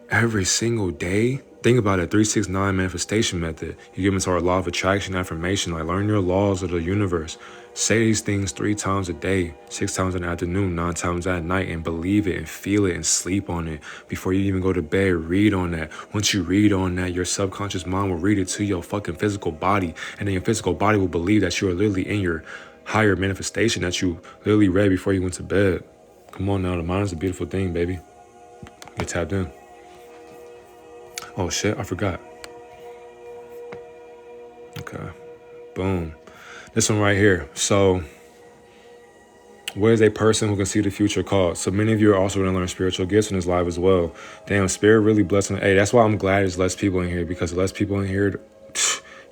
every single day, think about it, 369 manifestation method. You give into our law of attraction affirmation, like learn your laws of the universe. Say these things 3 times a day, 6 times in the afternoon, 9 times at night, and believe it and feel it and sleep on it. Before you even go to bed, read on that. Once you read on that, your subconscious mind will read it to your fucking physical body. And then your physical body will believe that you are literally in your higher manifestation that you literally read before you went to bed. Come on now, the mind is a beautiful thing, baby. Get tapped in. Oh shit, I forgot. Okay, boom. This one right here. So, what is a person who can see the future called? So many of you are also going to learn spiritual gifts in this live as well. Damn, spirit really blessing. Hey, that's why I'm glad there's less people in here, because less people in here,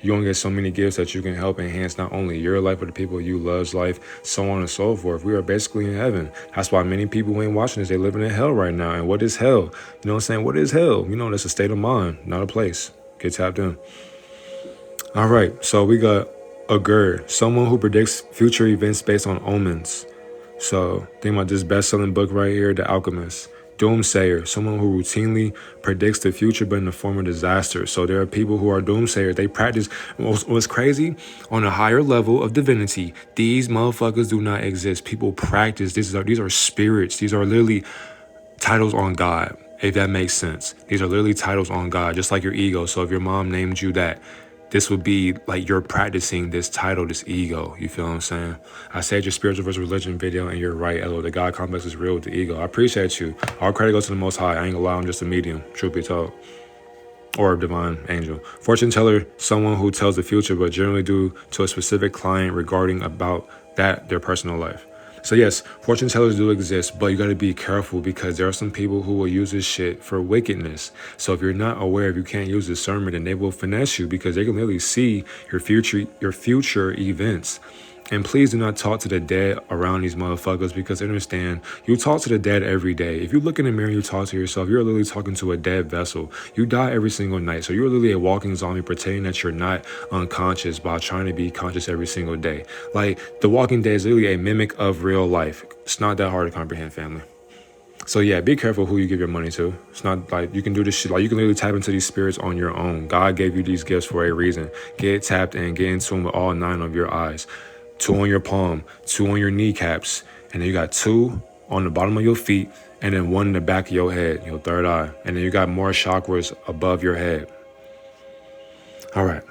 you're going to get so many gifts that you can help enhance not only your life, but the people you love's life, so on and so forth. We are basically in heaven. That's why many people ain't watching this. They living in hell right now. And what is hell? You know what I'm saying? What is hell? You know, that's a state of mind, not a place. Get tapped in. All right, so we got a GERD, someone who predicts future events based on omens. So think about this best-selling book right here, The Alchemist. Doomsayer, someone who routinely predicts the future but in the form of disaster. So there are people who are doomsayers. They practice, what's crazy, on a higher level of divinity, these motherfuckers do not exist. People practice, these are spirits. These are literally titles on God, if that makes sense. These are literally titles on God, just like your ego. So if your mom named you that, this would be like you're practicing this title, this ego. You feel what I'm saying? I said your spiritual versus religion video, and you're right. Hello, the God complex is real with the ego. I appreciate you. All credit goes to the Most High. I ain't gonna lie, I'm just a medium, truth be told. Or a divine angel. Fortune teller, someone who tells the future, but generally due to a specific client regarding about that, their personal life. So yes, fortune tellers do exist, but you got to be careful because there are some people who will use this shit for wickedness. So if you're not aware, if you can't use discernment, then they will finesse you because they can literally see your future events. And please do not talk to the dead around these motherfuckers because understand, you talk to the dead every day. If you look in the mirror and you talk to yourself, you're literally talking to a dead vessel. You die every single night. So you're literally a walking zombie pretending that you're not unconscious by trying to be conscious every single day. Like, The Walking Dead is literally a mimic of real life. It's not that hard to comprehend, family. So yeah, be careful who you give your money to. It's not like you can do this shit. Like, you can literally tap into these spirits on your own. God gave you these gifts for a reason. Get tapped in, get into them with all 9 of your eyes. 2 on your palm, 2 on your kneecaps, and then you got 2 on the bottom of your feet, and then 1 in the back of your head, your third eye. And then you got more chakras above your head. All right.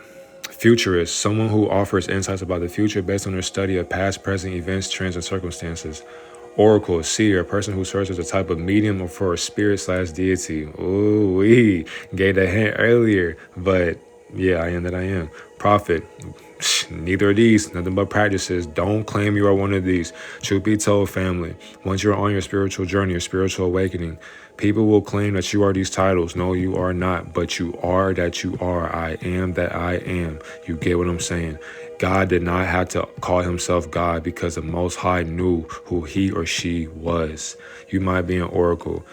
Futurist, someone who offers insights about the future based on their study of past, present events, trends, and circumstances. Oracle, seer, a person who serves as a type of medium or for a spirit/deity. Ooh, we gave that hint earlier, but yeah, I am that I am. Prophet, neither of these, nothing but practices. Don't claim you are one of these. Truth be told, family, once you're on your spiritual journey, your spiritual awakening, people will claim that you are these titles. No, you are not, but you are that you are. I am that I am. You get what I'm saying? God did not have to call himself God because the Most High knew who he or she was. You might be an oracle.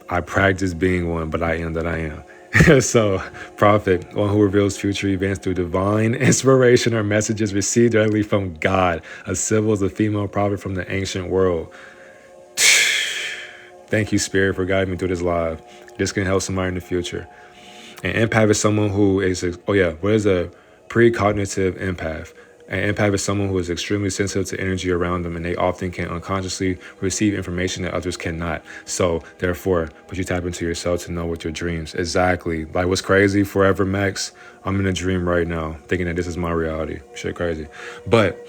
I practice being one, but I am that I am. So, prophet, one who reveals future events through divine inspiration or messages received directly from God. A symbol is a female prophet from the ancient world. Thank you, Spirit, for guiding me through this live. This can help somebody in the future. An empath is someone who is, what is a precognitive empath? An empath is someone who is extremely sensitive to energy around them, and they often can unconsciously receive information that others cannot. So, therefore, but you tap into yourself to know what your dreams. Exactly. Like, what's crazy, Forever Max, I'm in a dream right now, thinking that this is my reality. Shit crazy. But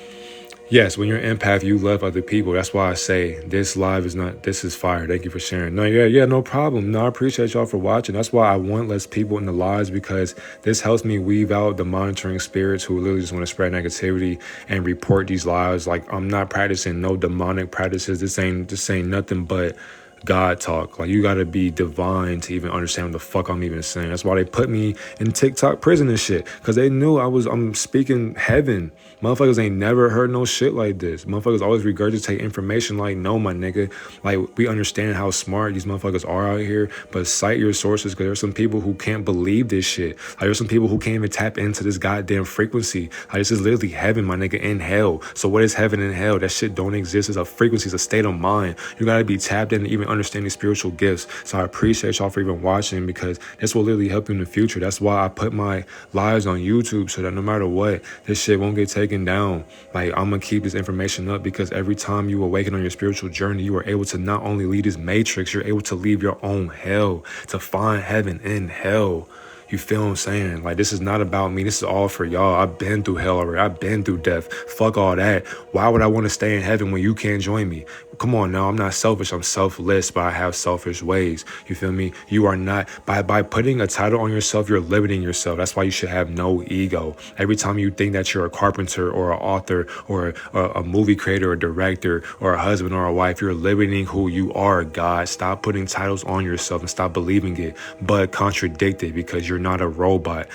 yes, when you're an empath, you love other people. That's why I say this live is not, this is fire. Thank you for sharing. No, yeah, no problem. No, I appreciate y'all for watching. That's why I want less people in the lives, because this helps me weave out the monitoring spirits who literally just want to spread negativity and report these lives. Like, I'm not practicing no demonic practices. This ain't nothing but God talk. Like, you gotta be divine to even understand what the fuck I'm even saying. That's why they put me in TikTok prison and shit. Cause they knew I'm speaking heaven. Motherfuckers ain't never heard no shit like this. Motherfuckers always regurgitate information like, no, my nigga. Like, we understand how smart these motherfuckers are out here, but cite your sources, because there's some people who can't believe this shit. Like, there's some people who can't even tap into this goddamn frequency. Like, this is literally heaven, my nigga, in hell. So what is heaven and hell? That shit don't exist. It's a frequency, it's a state of mind. You gotta be tapped in to even understand these spiritual gifts. So I appreciate y'all for even watching, because this will literally help you in the future. That's why I put my lives on YouTube, so that no matter what, this shit won't get taken down. Like, I'm gonna keep this information up, because every time you awaken on your spiritual journey, you are able to not only leave this matrix, you're able to leave your own hell, to find heaven in hell. You feel what I'm saying? Like, this is not about me. This is all for y'all. I've been through hell already. I've been through death. Fuck all that. Why would I want to stay in heaven when you can't join me? Come on now. I'm not selfish. I'm selfless, but I have selfish ways. You feel me? You are not. By putting a title on yourself, you're limiting yourself. That's why you should have no ego. Every time you think that you're a carpenter or an author or a movie creator or director or a husband or a wife, you're limiting who you are, God. Stop putting titles on yourself and stop believing it, but contradict it, because you're not a robot.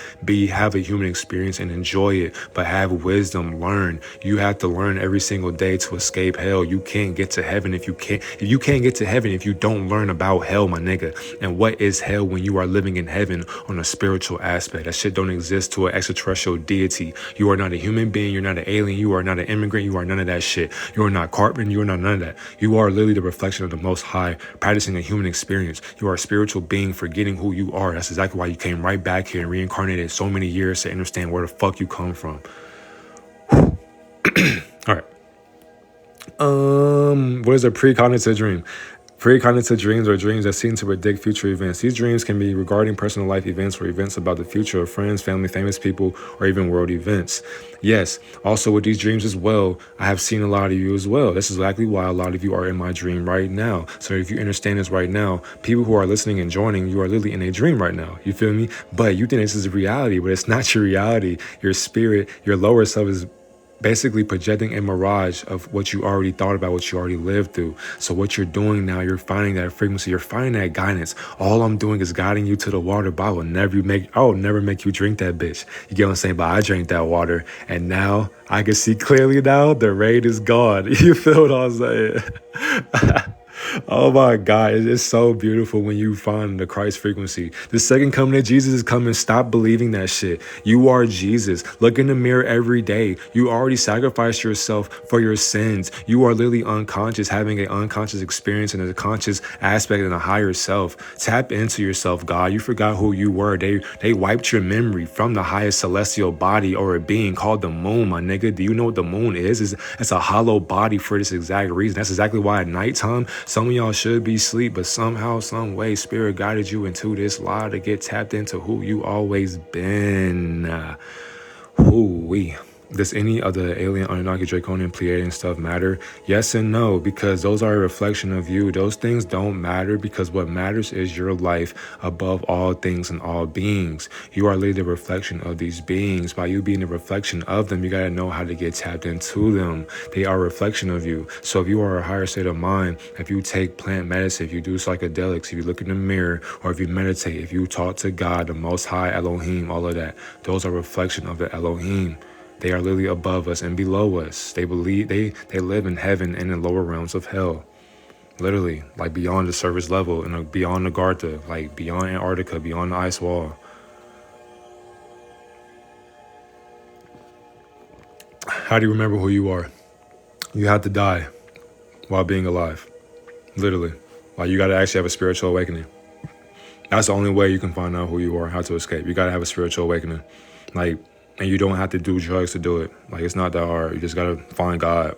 Have a human experience and enjoy it, but have wisdom. Learn. You have to learn every single day to escape hell. You can't get to heaven if you can't get to heaven if you don't learn about hell, my nigga. And what is hell when you are living in heaven on a spiritual aspect? That shit don't exist to an extraterrestrial deity. You are not a human being. You're not an alien. You are not an immigrant. You are none of that shit. You are not Cartman. You are not none of that. You are literally the reflection of the Most High, practicing a human experience. You are a spiritual being, forgetting who you are. That's exactly why you came right back here and reincarnated so many years to understand where the fuck you come from. All right. What is a precognitive dream? Precognitive dreams are dreams that seem to predict future events. These dreams can be regarding personal life events or events about the future of friends, family, famous people, or even world events. Yes, also with these dreams as well, I have seen a lot of you as well. This is exactly why a lot of you are in my dream right now. So if you understand this right now, people who are listening and joining, you are literally in a dream right now. You feel me? But you think this is reality, but it's not your reality. Your spirit, your lower self is basically projecting a mirage of what you already thought about, what you already lived through. So what you're doing now, you're finding that frequency, you're finding that guidance. All I'm doing is guiding you to the water, but I will never make you drink that bitch. You get what I'm saying? But I drank that water, and now I can see clearly now the rain is gone. You feel what I'm saying? Oh my God, it's so beautiful when you find the Christ frequency. The second coming of Jesus is coming. Stop believing that shit. You are Jesus. Look in the mirror every day. You already sacrificed yourself for your sins. You are literally unconscious, having an unconscious experience and a conscious aspect in a higher self. Tap into yourself, God. You forgot who you were. They wiped your memory from the highest celestial body or a being called the moon, my nigga. Do you know what the moon is? It's a hollow body for this exact reason. That's exactly why at nighttime, some of y'all should be asleep, but somehow, some way, spirit guided you into this lie to get tapped into who you always been. Hoo-wee. Does any of the alien, Anunnaki, Draconian, Pleiadian stuff matter? Yes and no, because those are a reflection of you. Those things don't matter, because what matters is your life above all things and all beings. You are literally the reflection of these beings. By you being the reflection of them, you got to know how to get tapped into them. They are a reflection of you. So if you are a higher state of mind, if you take plant medicine, if you do psychedelics, if you look in the mirror, or if you meditate, if you talk to God, the Most High, Elohim, all of that, those are a reflection of the Elohim. They are literally above us and below us. They believe they live in heaven and in lower realms of hell. Literally, like beyond the surface level and beyond the Gartha, like beyond Antarctica, beyond the ice wall. How do you remember who you are? You have to die while being alive. Literally. Like, you got to actually have a spiritual awakening. That's the only way you can find out who you are, how to escape. You got to have a spiritual awakening. Like, and you don't have to do drugs to do it. Like, it's not that hard. You just got to find God.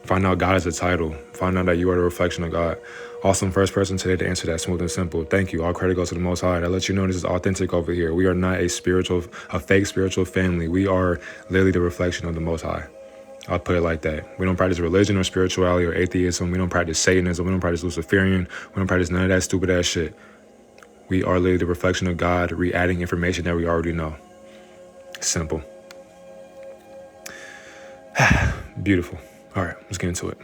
Find out God is a title. Find out that you are the reflection of God. Awesome first person today to answer that, smooth and simple. Thank you. All credit goes to the Most High. That lets you know this is authentic over here. We are not a fake spiritual family. We are literally the reflection of the Most High. I'll put it like that. We don't practice religion or spirituality or atheism. We don't practice Satanism. We don't practice Luciferian. We don't practice none of that stupid ass shit. We are literally the reflection of God, re-adding information that we already know. Simple. Beautiful. All right, let's get into it.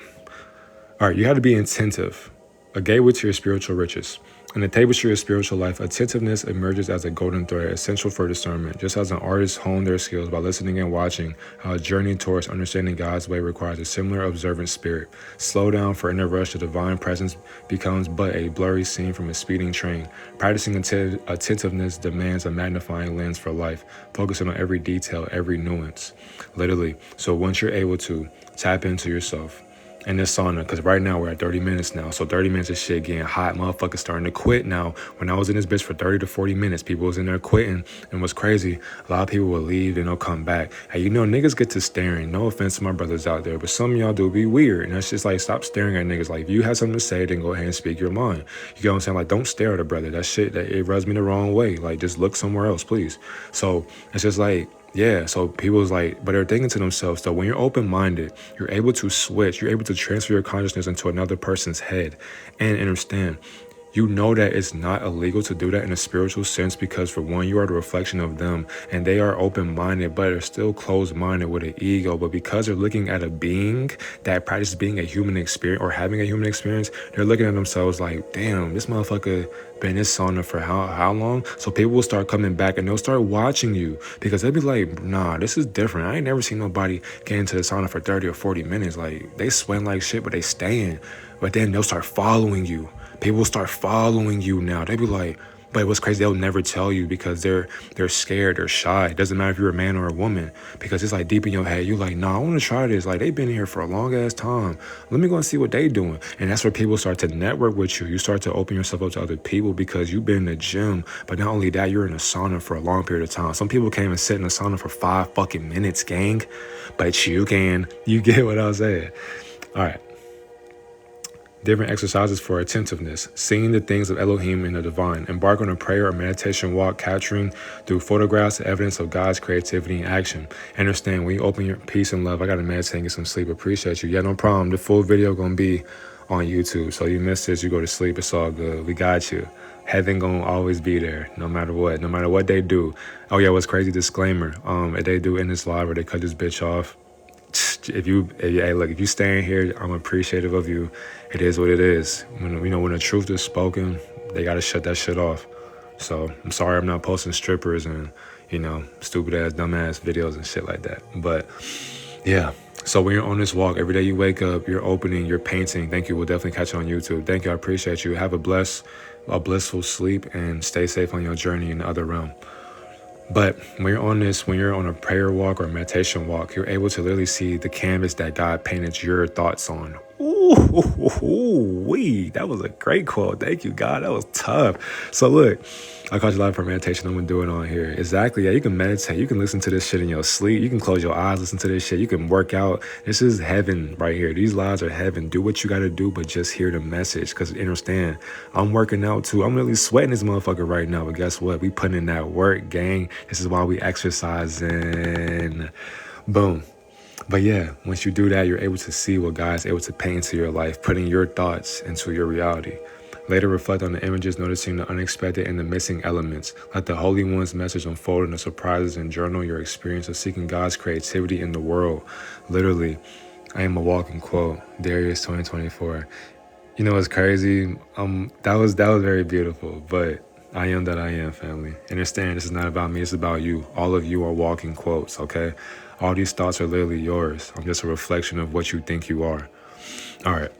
All right, you have to be attentive. a gateway to your spiritual riches. In the tapestry of spiritual life, attentiveness emerges as a golden thread, essential for discernment. Just as an artist honed their skills by listening and watching, a journey towards understanding God's way requires a similar observant spirit. Slow down, for in a rush, the divine presence becomes but a blurry scene from a speeding train. Practicing attentiveness demands a magnifying lens for life, focusing on every detail, every nuance. Literally. So once you're able to tap into yourself, in this sauna, because right now we're at 30 minutes now. So 30 minutes of shit getting hot. Motherfuckers starting to quit now. When I was in this bitch for 30 to 40 minutes, people was in there quitting. And what's crazy, a lot of people will leave and they'll come back. Hey, you know, niggas get to staring. No offense to my brothers out there, but some of y'all do be weird. And that's just like, stop staring at niggas. Like, if you have something to say, then go ahead and speak your mind. You get what I'm saying? Like, don't stare at a brother. That shit, it rubs me the wrong way. Like, just look somewhere else, please. So it's just like, yeah, so people's like, but they're thinking to themselves, so when you're open-minded, you're able to switch, you're able to transfer your consciousness into another person's head and understand. You know that it's not illegal to do that in a spiritual sense because, for one, you are the reflection of them and they are open-minded, but are still closed-minded with an ego. But because they're looking at a being that practices being a human experience or having a human experience, they're looking at themselves like, damn, this motherfucker been in this sauna for how long? So people will start coming back and they'll start watching you because they'll be like, nah, this is different. I ain't never seen nobody get into the sauna for 30 or 40 minutes. Like, they sweating like shit, but they staying. But then they'll start following you. People will start following you now. They be like, but what's crazy, they'll never tell you because they're scared or shy. It doesn't matter if you're a man or a woman because it's like deep in your head. You're like, nah, I want to try this. Like, they've been here for a long ass time. Let me go and see what they doing. And that's where people start to network with you. You start to open yourself up to other people because you've been in the gym. But not only that, you're in a sauna for a long period of time. Some people can't even sit in a sauna for 5 fucking minutes, gang. But you can. You get what I'm saying? All right. Different exercises for attentiveness, seeing the things of Elohim and the divine, embark on a prayer or meditation walk, capturing through photographs the evidence of God's creativity and action. Understand, when you open your peace and love, I got to meditate and get some sleep. Appreciate you. Yeah, no problem. The full video going to be on YouTube. So you miss this, you go to sleep. It's all good. We got you. Heaven going to always be there, no matter what they do. Oh yeah, what's crazy, disclaimer. If they do in this live or they cut this bitch off, if you staying here, I'm appreciative of you. It is what it is. When the truth is spoken, they gotta shut that shit off. So I'm sorry I'm not posting strippers and stupid ass, dumb ass videos and shit like that. But yeah. So when you're on this walk, every day you wake up, you're opening, you're painting. Thank you. We'll definitely catch you on YouTube. Thank you. I appreciate you. Have a blissful sleep and stay safe on your journey in the other realm. But when you're on a prayer walk or a meditation walk, you're able to literally see the canvas that God painted your thoughts on. Ooh, that was a great quote. Thank you, God. That was tough. So look, I caught you live for meditation. I'm going to do it on here. Exactly. Yeah, you can meditate. You can listen to this shit in your sleep. You can close your eyes, listen to this shit. You can work out. This is heaven right here. These lives are heaven. Do what you got to do, but just hear the message. Because understand, I'm working out too. I'm really sweating this motherfucker right now. But guess what? We putting in that work, gang. This is why we exercising. Boom. But yeah, once you do that, you're able to see what God is able to paint into your life, putting your thoughts into your reality. Later, reflect on the images, noticing the unexpected and the missing elements. Let the Holy One's message unfold in the surprises and journal your experience of seeking God's creativity in the world. Literally, I am a walking quote. Darius 2024. You know, it's crazy. That was very beautiful, but I am that I am, family. Understand, this is not about me, it's about you. All of you are walking quotes, okay? All these thoughts are literally yours. I'm just a reflection of what you think you are. All right.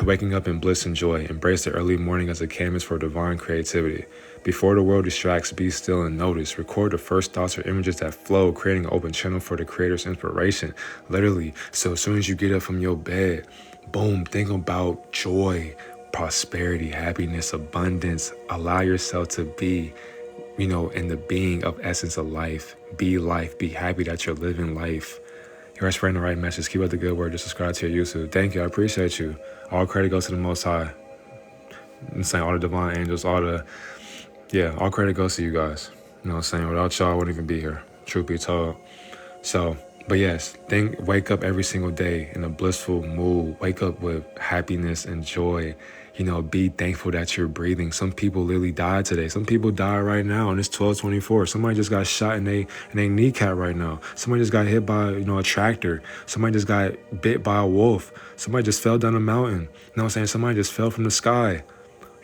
Waking up in bliss and joy. Embrace the early morning as a canvas for divine creativity. Before the world distracts, be still and notice. Record the first thoughts or images that flow, creating an open channel for the creator's inspiration. Literally. So as soon as you get up from your bed, boom, think about joy, prosperity, happiness, abundance. Allow yourself to be, in the being of essence of life. Be life. Be happy that you're living life. You're spreading the right message. Keep up the good word. Just subscribe to your YouTube. Thank you. I appreciate you. All credit goes to the Most High. I'm saying all the divine angels, all credit goes to you guys. You know what I'm saying? Without y'all, I wouldn't even be here. Truth be told. So, but yes, wake up every single day in a blissful mood. Wake up with happiness and joy. Be thankful that you're breathing. Some people literally died today. Some people die right now, and it's 12:24. Somebody just got shot in they kneecap right now. Somebody just got hit by a tractor. Somebody just got bit by a wolf. Somebody just fell down a mountain. You know what I'm saying? Somebody just fell from the sky.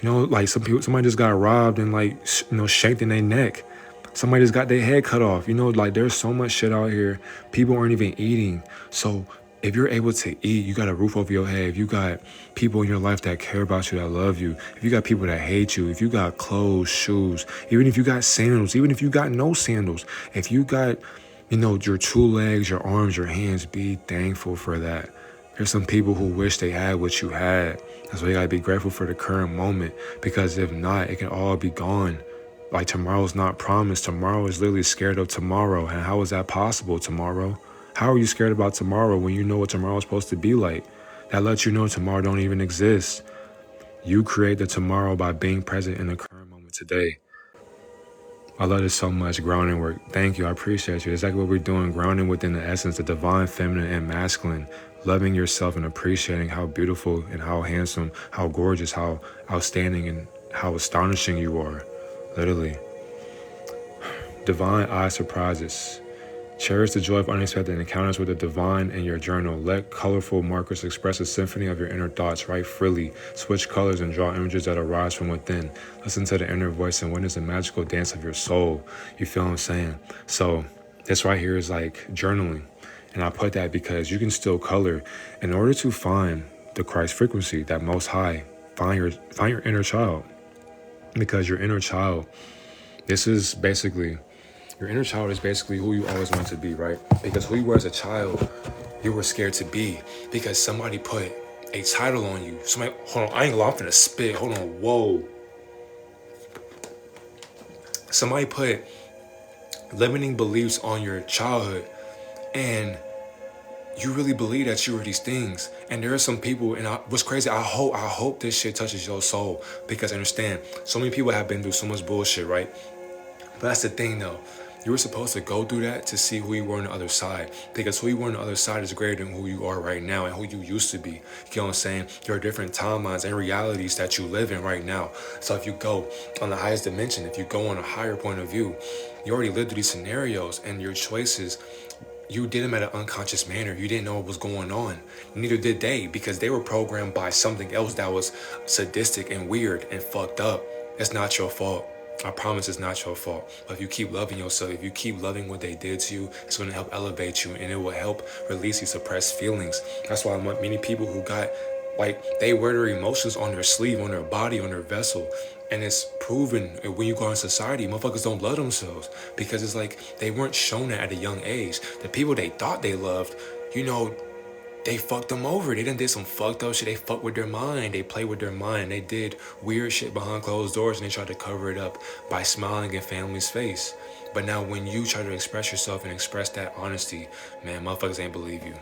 Like somebody just got robbed and shanked in their neck. Somebody just got their head cut off. Like there's so much shit out here. People aren't even eating. So if you're able to eat, you got a roof over your head. If you got people in your life that care about you, that love you, if you got people that hate you, if you got clothes, shoes, even if you got sandals, even if you got no sandals, if you got, your two legs, your arms, your hands, be thankful for that. There's some people who wish they had what you had. That's why you gotta be grateful for the current moment, because if not, it can all be gone. Like tomorrow's not promised. Tomorrow is literally scared of tomorrow. And how is that possible, tomorrow? How are you scared about tomorrow when you know what tomorrow's supposed to be like? That lets you know tomorrow don't even exist. You create the tomorrow by being present in the current moment today. I love this so much, grounding work. Thank you, I appreciate you. Exactly what we're doing, grounding within the essence, the divine feminine and masculine, loving yourself and appreciating how beautiful and how handsome, how gorgeous, how outstanding and how astonishing you are. Literally. Divine eye surprises. Cherish the joy of unexpected encounters with the divine in your journal. Let colorful markers express a symphony of your inner thoughts. Write freely. Switch colors and draw images that arise from within. Listen to the inner voice and witness the magical dance of your soul. You feel what I'm saying? So this right here is like journaling. And I put that because you can still color. In order to find the Christ frequency, that most high, find your inner child. Because your inner child, your inner child is basically who you always want to be, right? Because who you were as a child, you were scared to be because somebody put a title on you. Hold on, I ain't gonna lie, I'm finna spit. Hold on, whoa. Somebody put limiting beliefs on your childhood, and you really believe that you were these things. And there are some people, and what's crazy, I hope this shit touches your soul, because understand, so many people have been through so much bullshit, right? But that's the thing though. You were supposed to go through that to see who you were on the other side, because who you were on the other side is greater than who you are right now and who you used to be. You know what I'm saying? There are different timelines and realities that you live in right now. So if you go on the highest dimension, if you go on a higher point of view, you already lived through these scenarios, and your choices, you did them at an unconscious manner. You didn't know what was going on. Neither did they, because they were programmed by something else that was sadistic and weird and fucked up. It's not your fault. I promise it's not your fault. But if you keep loving yourself, if you keep loving what they did to you, it's going to help elevate you, and it will help release these suppressed feelings. That's why I want many people who got, they wear their emotions on their sleeve, on their body, on their vessel. And it's proven when you go in society, motherfuckers don't love themselves, because it's like they weren't shown that at a young age. The people they thought they loved, they fucked them over. They done did some fucked up shit. They fucked with their mind. They played with their mind. They did weird shit behind closed doors, and they tried to cover it up by smiling in family's face. But now when you try to express yourself and express that honesty, man, motherfuckers ain't believe you.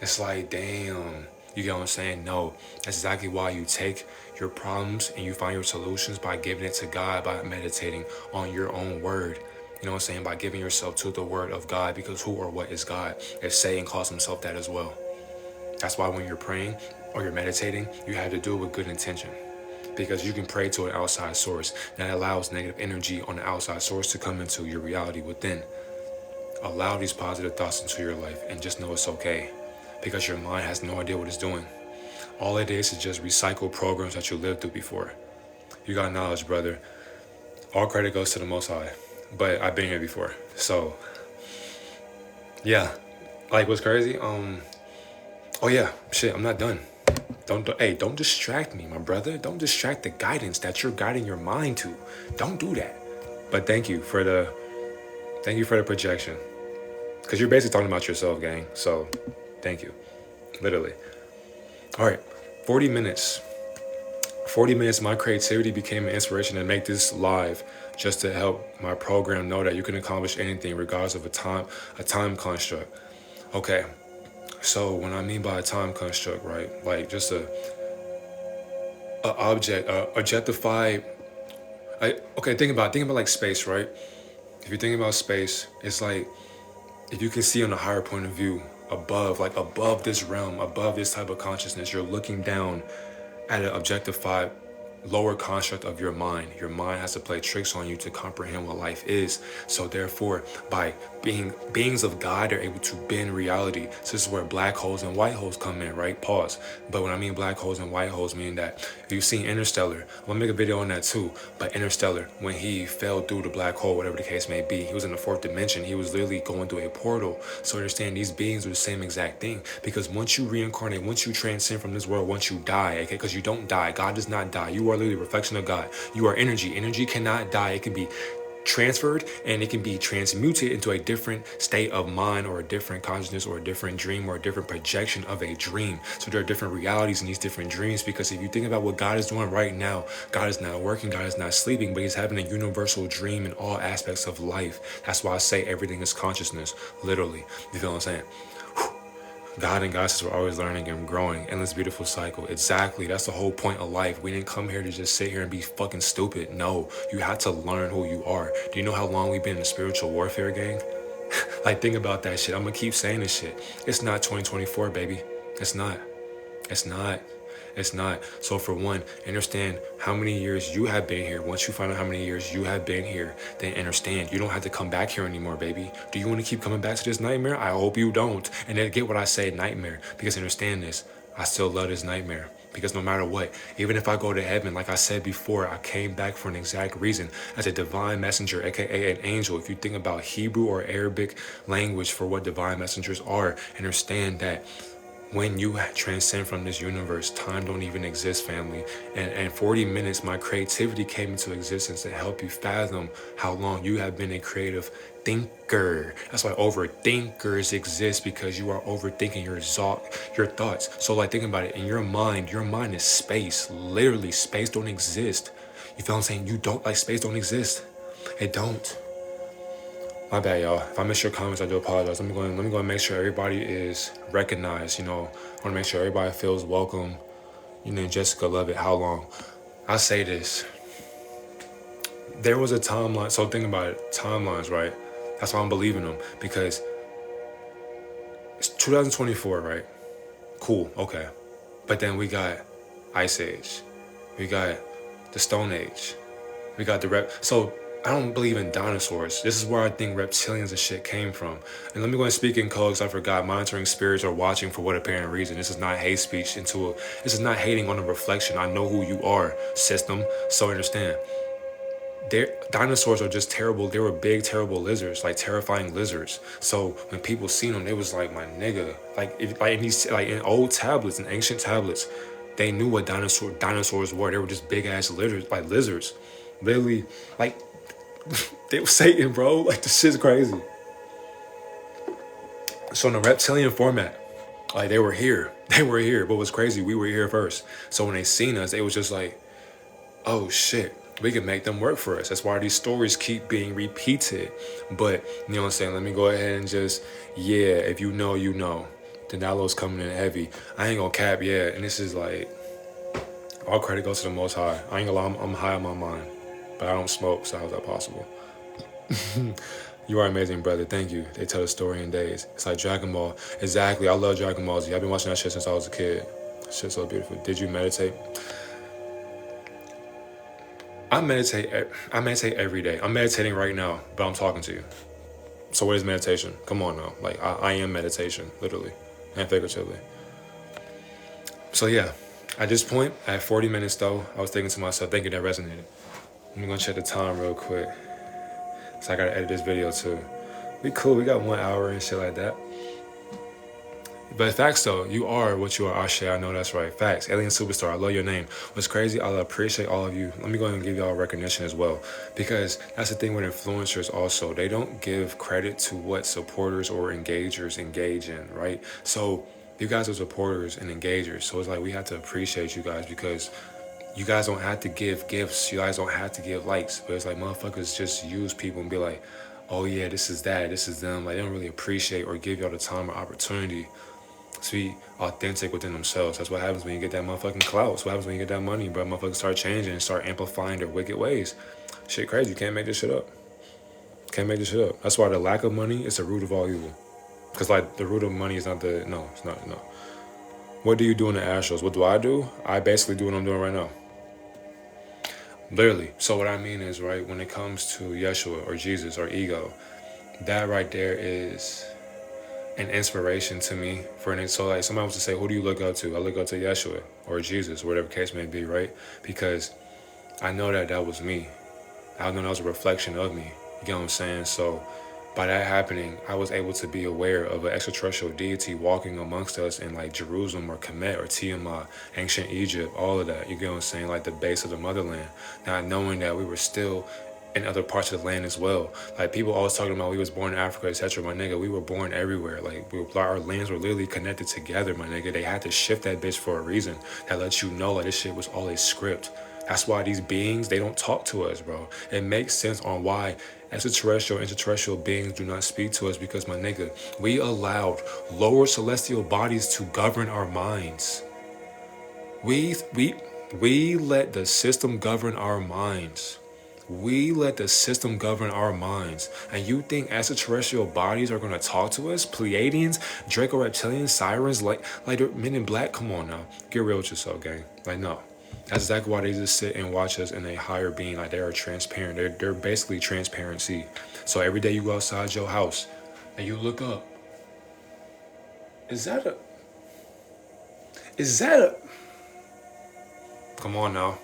It's like, damn. You get what I'm saying? No, that's exactly why you take your problems and you find your solutions by giving it to God, by meditating on your own word. You know what I'm saying? By giving yourself to the word of God, because who or what is God? If Satan calls himself that as well. That's why when you're praying or you're meditating, you have to do it with good intention, because you can pray to an outside source that allows negative energy on the outside source to come into your reality within. Allow these positive thoughts into your life and just know it's okay, because your mind has no idea what it's doing. All it is just recycle programs that you lived through before. You got knowledge, brother. All credit goes to the Most High. But I've been here before. So, yeah. What's crazy? Oh yeah, shit, I'm not done. Don't distract me, my brother. Don't distract the guidance that you're guiding your mind to. Don't do that. But thank you for the projection. Because you're basically talking about yourself, gang. So, thank you. Literally. All right, 40 minutes. 40 minutes, my creativity became an inspiration to make this live, just to help my program know that you can accomplish anything regardless of a time construct. Okay, so what I mean by a time construct, right? Like just a object, objectified. Think about like space, right? If you think about space, it's like if you can see on a higher point of view, above this realm, above this type of consciousness, you're looking down at an objectified lower construct of your mind. Your mind has to play tricks on you to comprehend what life is. So therefore, by being beings of God, they're able to bend reality. So this is where black holes and white holes come in, right? Pause. But when I mean black holes and white holes, meaning that if you've seen Interstellar, I'm gonna make a video on that too. But Interstellar, when he fell through the black hole, whatever the case may be, he was in the fourth dimension. He was literally going through a portal. So understand these beings are the same exact thing. Because once you reincarnate, once you transcend from this world, once you die, okay, because you don't die, God does not die. You are literally a reflection of God. You are energy. Energy cannot die. It can be transferred and it can be transmuted into a different state of mind or a different consciousness or a different dream or a different projection of a dream. So there are different realities in these different dreams, because if you think about what God is doing right now, God is not working, God is not sleeping, but he's having a universal dream in all aspects of life. That's why I say everything is consciousness, literally. You feel what I'm saying? God and goddesses were always learning and growing in this beautiful cycle. Exactly. That's the whole point of life. We didn't come here to just sit here and be fucking stupid. No, you had to learn who you are. Do you know how long we've been in a spiritual warfare, gang? Like, think about that shit. I'm gonna keep saying this shit. It's not 2024, baby. It's not. It's not. It's not. So for one, understand how many years you have been here. Once you find out how many years you have been here, then understand you don't have to come back here anymore, baby. Do you want to keep coming back to this nightmare? I hope you don't. And then get what I say, nightmare. Because understand this, I still love this nightmare. Because no matter what, even if I go to heaven, like I said before, I came back for an exact reason. As a divine messenger, aka an angel. If you think about Hebrew or Arabic language for what divine messengers are, understand that when you transcend from this universe, time don't even exist, family. And 40 minutes, my creativity came into existence to help you fathom how long you have been a creative thinker. That's why overthinkers exist, because you are overthinking your thoughts. So like, think about it. In your mind is space. Literally, space don't exist. You feel what I'm saying? You don't, like, space don't exist. It don't. My bad, y'all. If I miss your comments, I do apologize. Let me go and make sure everybody is recognized. I want to make sure everybody feels welcome. Jessica, love it. How long? I say this. There was a timeline. So think about it. Timelines, right? That's why I'm believing them, because it's 2024, right? Cool. Okay. But then we got Ice Age. We got the Stone Age. We got So I don't believe in dinosaurs. This is where I think reptilians and shit came from. And let me go and speak in code, because I forgot. Monitoring spirits are watching for what apparent reason. This is not hate speech this is not hating on a reflection. I know who you are, system. So understand. Dinosaurs are just terrible. They were big, terrible lizards, like terrifying lizards. So when people seen them, they was like, my nigga. In old tablets, in ancient tablets, they knew what dinosaurs were. They were just big ass lizards. Literally, like, they were Satan, bro. Like, this shit's crazy. So in the reptilian format, like, they were here. But what's crazy, we were here first. So when they seen us, they was just like, oh shit, we can make them work for us. That's why these stories keep being repeated. But, you know what I'm saying? Let me go ahead and just, if you know, you know. The download's coming in heavy. I ain't gonna cap, and this is like, all credit goes to the Most High. I ain't gonna lie, I'm high on my mind. But I don't smoke, so how's that possible? You are amazing, brother. Thank you. They tell the story in days. It's like Dragon Ball. Exactly. I love Dragon Ball Z. I've been watching that shit since I was a kid. That shit's so beautiful. Did you meditate? I meditate every day. I'm meditating right now, but I'm talking to you. So what is meditation? Come on now. Like, I am meditation, literally and figuratively. So at this point, at 40 minutes though, I was thinking to myself, thinking that resonated. I'm gonna check the time real quick. So I gotta edit this video too. We cool, we got 1 hour and shit like that. But facts though, you are what you are, Ashe. I know that's right. Facts. Alien Superstar, I love your name. What's crazy, I appreciate all of you. Let me go ahead and give y'all recognition as well. Because that's the thing with influencers also. They don't give credit to what supporters or engagers engage in, right? So you guys are supporters and engagers. So it's like, we have to appreciate you guys, because you guys don't have to give gifts. You guys don't have to give likes. But it's like, motherfuckers just use people and be like, oh yeah, this is that, this is them. Like, they don't really appreciate or give y'all the time or opportunity to be authentic within themselves. That's what happens when you get that motherfucking clout. That's what happens when you get that money, bro. Motherfuckers start changing and start amplifying their wicked ways. Shit crazy. You can't make this shit up. Can't make this shit up. That's why the lack of money is the root of all evil. Because, like, the root of money is not it's not. What do you do in the astrals? What do? I basically do what I'm doing right now. Literally. So what I mean is, right, when it comes to Yeshua or Jesus or ego, that right there is an inspiration to me. So like somebody was to say, who do you look up to? I look up to Yeshua or Jesus, whatever the case may be, right? Because I know that was me. I know that was a reflection of me. You get what I'm saying? So by that happening, I was able to be aware of an extraterrestrial deity walking amongst us in like Jerusalem or Kemet or Tiamat, ancient Egypt, all of that. You get what I'm saying? Like the base of the motherland. Not knowing that we were still in other parts of the land as well. Like people always talking about we was born in Africa, etc. My nigga, we were born everywhere. Like our lands were literally connected together, my nigga. They had to shift that bitch for a reason. That lets you know like this shit was all a script. That's why these beings, they don't talk to us, bro. It makes sense on why extraterrestrial beings do not speak to us, because my nigga, we allowed lower celestial bodies to govern our minds. We let the system govern our minds. We let the system govern our minds. And you think extraterrestrial bodies are gonna talk to us? Pleiadians, Draco Reptilians, Sirens, like Men in Black? Come on now. Get real with yourself, gang. Like, no. That's exactly why they just sit and watch us in a higher being. Like, they are transparent. They're basically transparency. So every day you go outside your house and you look up. Is that a come on now.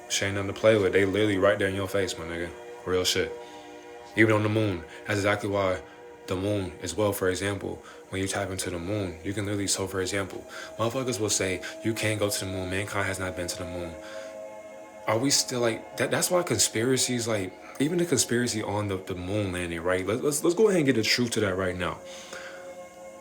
She ain't nothing to play with. They literally right there in your face, my nigga. Real shit. Even on the moon. That's exactly why the moon as well, for example, when you tap into the moon, you can literally, so for example, motherfuckers will say, you can't go to the moon. Mankind has not been to the moon. Are we still like that? That's why conspiracies, like, even the conspiracy on the moon landing, right? Let's go ahead and get the truth to that right now.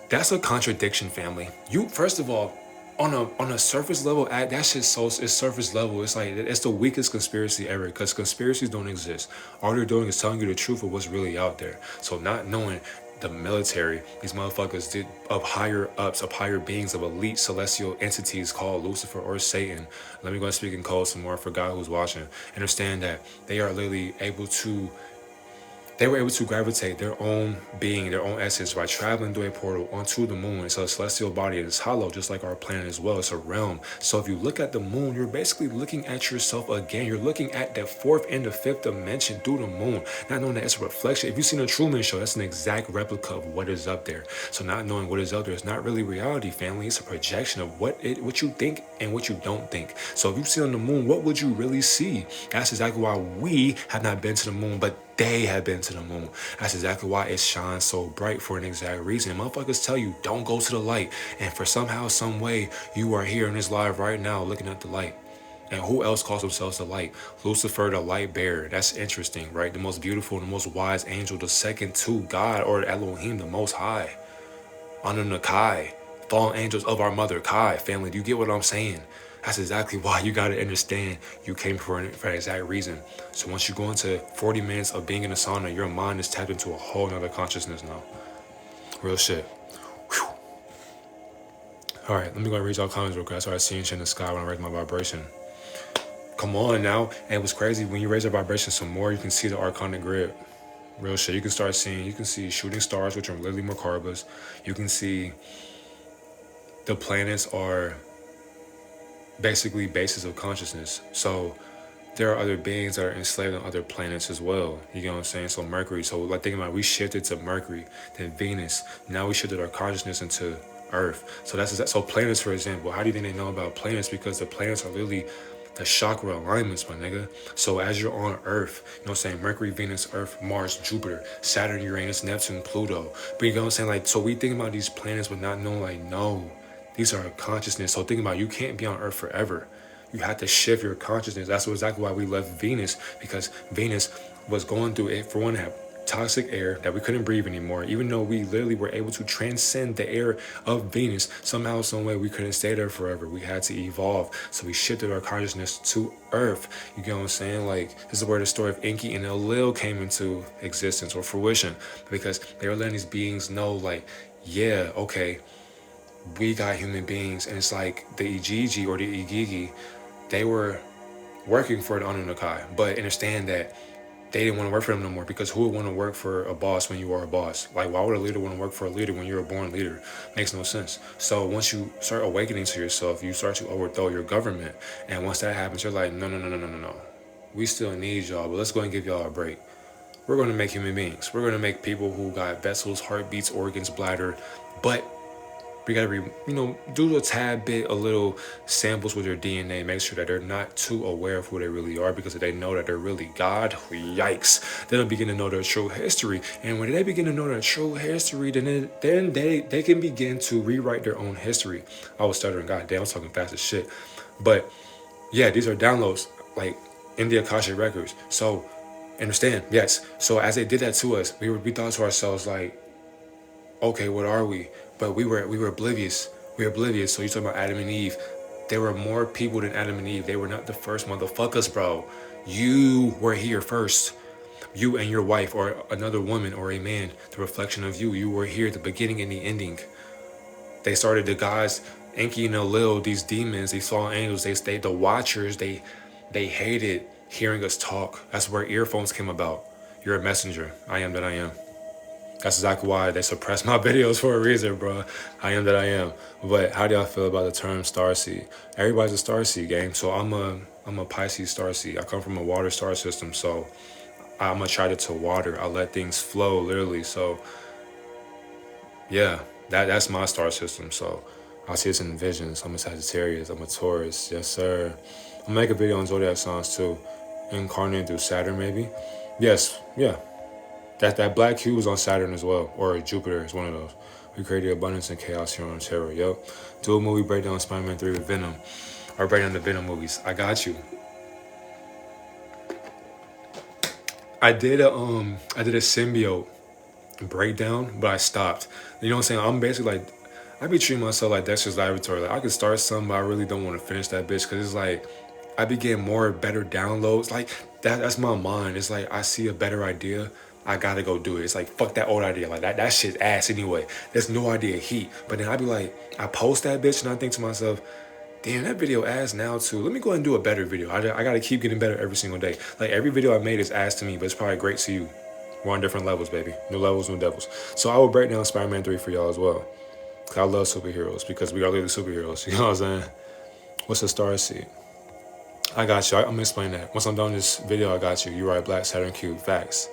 That's a contradiction, family. You, first of all, on a surface level, that shit it's surface level. It's like it's the weakest conspiracy ever, because conspiracies don't exist. All they're doing is telling you the truth of what's really out there. So not knowing the military, these motherfuckers did of higher ups, of higher beings, of elite celestial entities called Lucifer or Satan. Let me go and speak in code some more for God who's watching. Understand that they are literally they were able to gravitate their own being, their own essence, by traveling through a portal onto the moon. It's a celestial body, and it's hollow, just like our planet as well. It's a realm. So if you look at the moon, you're basically looking at yourself again. You're looking at the fourth and the fifth dimension through the moon, not knowing that it's a reflection. If you've seen a Truman Show, that's an exact replica of what is up there. So not knowing what is up there is not really reality, family. It's a projection of what you think and what you don't think. So if you see on the moon, what would you really see? That's exactly why we have not been to the moon, but they have been to the moon. That's exactly why it shines so bright, for an exact reason. Motherfuckers tell you, don't go to the light. And for somehow, some way, you are here in this live right now looking at the light. And who else calls themselves the light? Lucifer, the light bearer. That's interesting, right? The most beautiful and the most wise angel, the second to God, or Elohim, the most high. Anunnaki, fallen angels of our mother, Kai. Family, do you get what I'm saying? That's exactly why you gotta understand you came for an exact reason. So once you go into 40 minutes of being in a sauna, your mind is tapped into a whole nother consciousness now. Real shit. Whew. All right, let me go and read y'all comments real quick. I started seeing shit in the sky when I raised my vibration. Come on now. And it was crazy. When you raise your vibration some more, you can see the archonic grid. Real shit. You can see shooting stars, which are literally Merkabahs. You can see the planets are basically bases of consciousness. So there are other beings that are enslaved on other planets as well. You get what I'm saying? So Mercury. So like thinking about it, we shifted to Mercury, then Venus. Now we shifted our consciousness into Earth. So planets, for example, how do you think they know about planets? Because the planets are literally the chakra alignments, my nigga. So as you're on Earth, you know what I'm saying? Mercury, Venus, Earth, Mars, Jupiter, Saturn, Uranus, Neptune, Pluto. But you know what I'm saying? Like, so we think about these planets but not knowing, like, no. These are consciousness. So think about it, you can't be on Earth forever. You have to shift your consciousness. That's exactly why we left Venus, because Venus was going through it. For one, have toxic air that we couldn't breathe anymore. Even though we literally were able to transcend the air of Venus, somehow, some way, we couldn't stay there forever. We had to evolve. So we shifted our consciousness to Earth. You get what I'm saying? Like, this is where the story of Enki and Enlil came into existence or fruition, because they were letting these beings know, like, yeah, okay, we got human beings. And it's like the Igigi or the Igigi, they were working for the Anunnaki, but understand that they didn't want to work for them no more, because who would want to work for a boss when you are a boss? Like, why would a leader want to work for a leader when you're a born leader? Makes no sense. So once you start awakening to yourself, you start to overthrow your government. And once that happens, you're like, no, no, no, no, no, no, no. We still need y'all, but let's go and give y'all a break. We're going to make human beings. We're going to make people who got vessels, heartbeats, organs, bladder, but we gotta do a tad bit, a little samples with their DNA, make sure that they're not too aware of who they really are, because if they know that they're really God, yikes, then they'll begin to know their true history. And when they begin to know their true history, then they can begin to rewrite their own history. I was stuttering, goddamn, I was talking fast as shit. But yeah, these are downloads, like in the Akashic records. So understand, yes. So as they did that to us, we thought to ourselves like, okay, what are we? But we were oblivious. We were oblivious. So you talking about Adam and Eve? There were more people than Adam and Eve. They were not the first motherfuckers, bro. You were here first. You and your wife, or another woman, or a man, the reflection of you. You were here at the beginning and the ending. They started, the gods, Enki and Enlil, these demons, these fallen angels. They stayed the Watchers. They hated hearing us talk. That's where earphones came about. You're a messenger. I am that I am. That's exactly why they suppress my videos, for a reason, bro. I am that I am. But how do y'all feel about the term starseed? Everybody's a starseed, gang. So I'm a Pisces starseed. I come from a water star system, so I'm attracted to water. I let things flow, literally. So yeah, that's my star system. So I see this in visions. I'm a Sagittarius. I'm a Taurus. Yes, sir. I'm gonna make a video on zodiac signs too. Incarnated through Saturn, maybe. Yes, yeah. That black cube is on Saturn as well, or Jupiter is one of those. We created abundance and chaos here on Terra. Yep. Do a movie breakdown of Spider-Man 3 with Venom, or breakdown the Venom movies. I got you. I did a symbiote breakdown, but I stopped. You know what I'm saying? I'm basically like, I be treating myself like Dexter's Laboratory. Like, I could start something, but I really don't want to finish that bitch, because it's like I be getting more better downloads. Like that's my mind. It's like I see a better idea, I gotta go do it. It's like, fuck that old idea. Like that shit's ass anyway. There's no idea heat. But then I be like, I post that bitch and I think to myself, damn, that video ass now too. Let me go ahead and do a better video. I gotta keep getting better every single day. Like every video I made is ass to me, but it's probably great to you. We're on different levels, baby. New levels, new devils. So I will break down Spider-Man 3 for y'all as well. Cause I love superheroes, because we are literally superheroes. You know what I'm saying? What's a star seed? I got you. I'm gonna explain that. Once I'm done this video, I got you. You're right, Black Saturn Cube. Facts.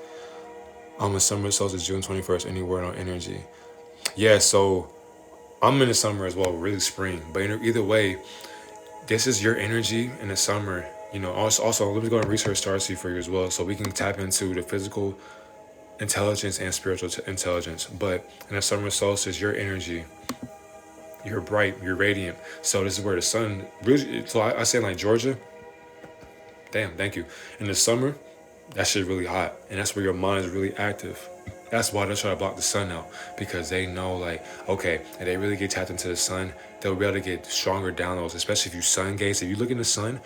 I'm in summer solstice, June 21st. Any word on energy? Yeah, so I'm in the summer as well, really spring. But either way, this is your energy in the summer. You know, also let me go and research Starseed for you as well, so we can tap into the physical intelligence and spiritual intelligence. But in the summer solstice, your energy, you're bright, you're radiant. So this is where the sun, so I say in like Georgia, damn, thank you. In the summer, that shit really hot, and that's where your mind is really active. That's why they try to block the sun out, because they know, like, okay, if they really get tapped into the sun, they'll be able to get stronger downloads, especially if you sun gaze. If you look in the sun,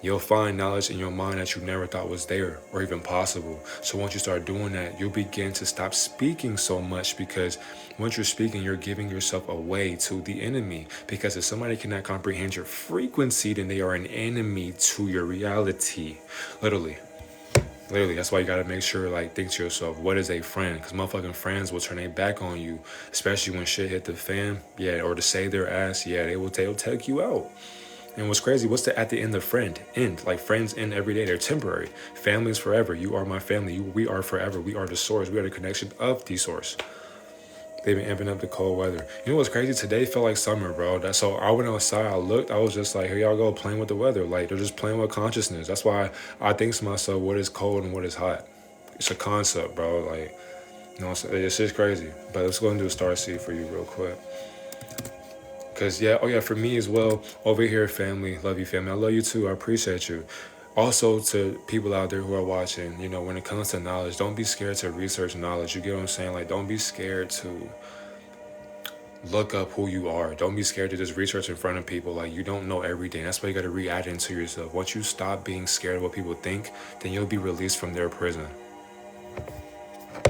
you'll find knowledge in your mind that you never thought was there or even possible. So once you start doing that, you'll begin to stop speaking so much, because once you're speaking, you're giving yourself away to the enemy. Because if somebody cannot comprehend your frequency, then they are an enemy to your reality. Literally, that's why you gotta make sure, like, think to yourself, what is a friend? Because motherfucking friends will turn their back on you, especially when shit hit the fan. Yeah, or to save their ass. Yeah, they'll take you out. And what's crazy, what's the at the end of friend? End. Like, friends end every day. They're temporary. Family is forever. You are my family. We are forever. We are the source. We are the connection of the source. They've been amping up the cold weather. You know what's crazy? Today felt like summer, bro. So I went outside, I looked, I was just like, here y'all go, playing with the weather. Like, they're just playing with consciousness. That's why I think to myself, what is cold and what is hot? It's a concept, bro. Like, you know, it's just crazy. But let's go and do a star seed for you real quick. Because, for me as well, over here, family, love you, family. I love you too. I appreciate you. Also, to people out there who are watching, you know, when it comes to knowledge, don't be scared to research knowledge. You get what I'm saying? Like, don't be scared to look up who you are. Don't be scared to just research in front of people. Like, you don't know everything. That's why you got to re-add into yourself. Once you stop being scared of what people think, then you'll be released from their prison.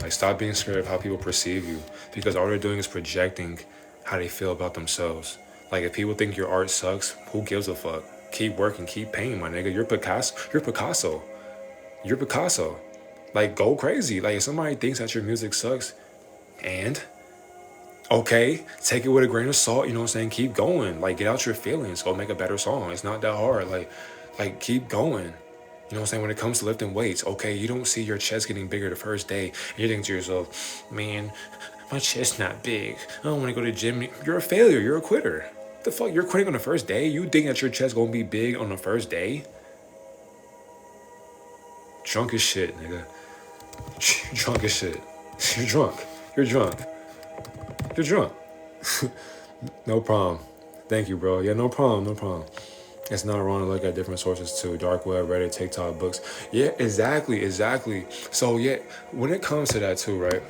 Like, stop being scared of how people perceive you, because all they're doing is projecting how they feel about themselves. Like, if people think your art sucks, who gives a fuck? Keep working, keep painting, my nigga. You're Picasso. You're Picasso. Like, go crazy. Like, if somebody thinks that your music sucks, and okay, take it with a grain of salt, you know what I'm saying? Keep going. Like, get out your feelings. Go make a better song. It's not that hard. Like keep going. You know what I'm saying? When it comes to lifting weights, okay, you don't see your chest getting bigger the first day. And you think to yourself, man, my chest's not big. I don't want to go to the gym. You're a failure. You're a quitter. What the fuck? You're quitting on the first day? You think that your chest gonna be big on the first day? Drunk as shit, nigga. Drunk as shit. You're drunk. You're drunk. You're drunk. No problem. Thank you, bro. Yeah, no problem. No problem. It's not wrong to look at different sources too. Dark web, Reddit, TikTok, books. Yeah, exactly. So yeah, when it comes to that too, right?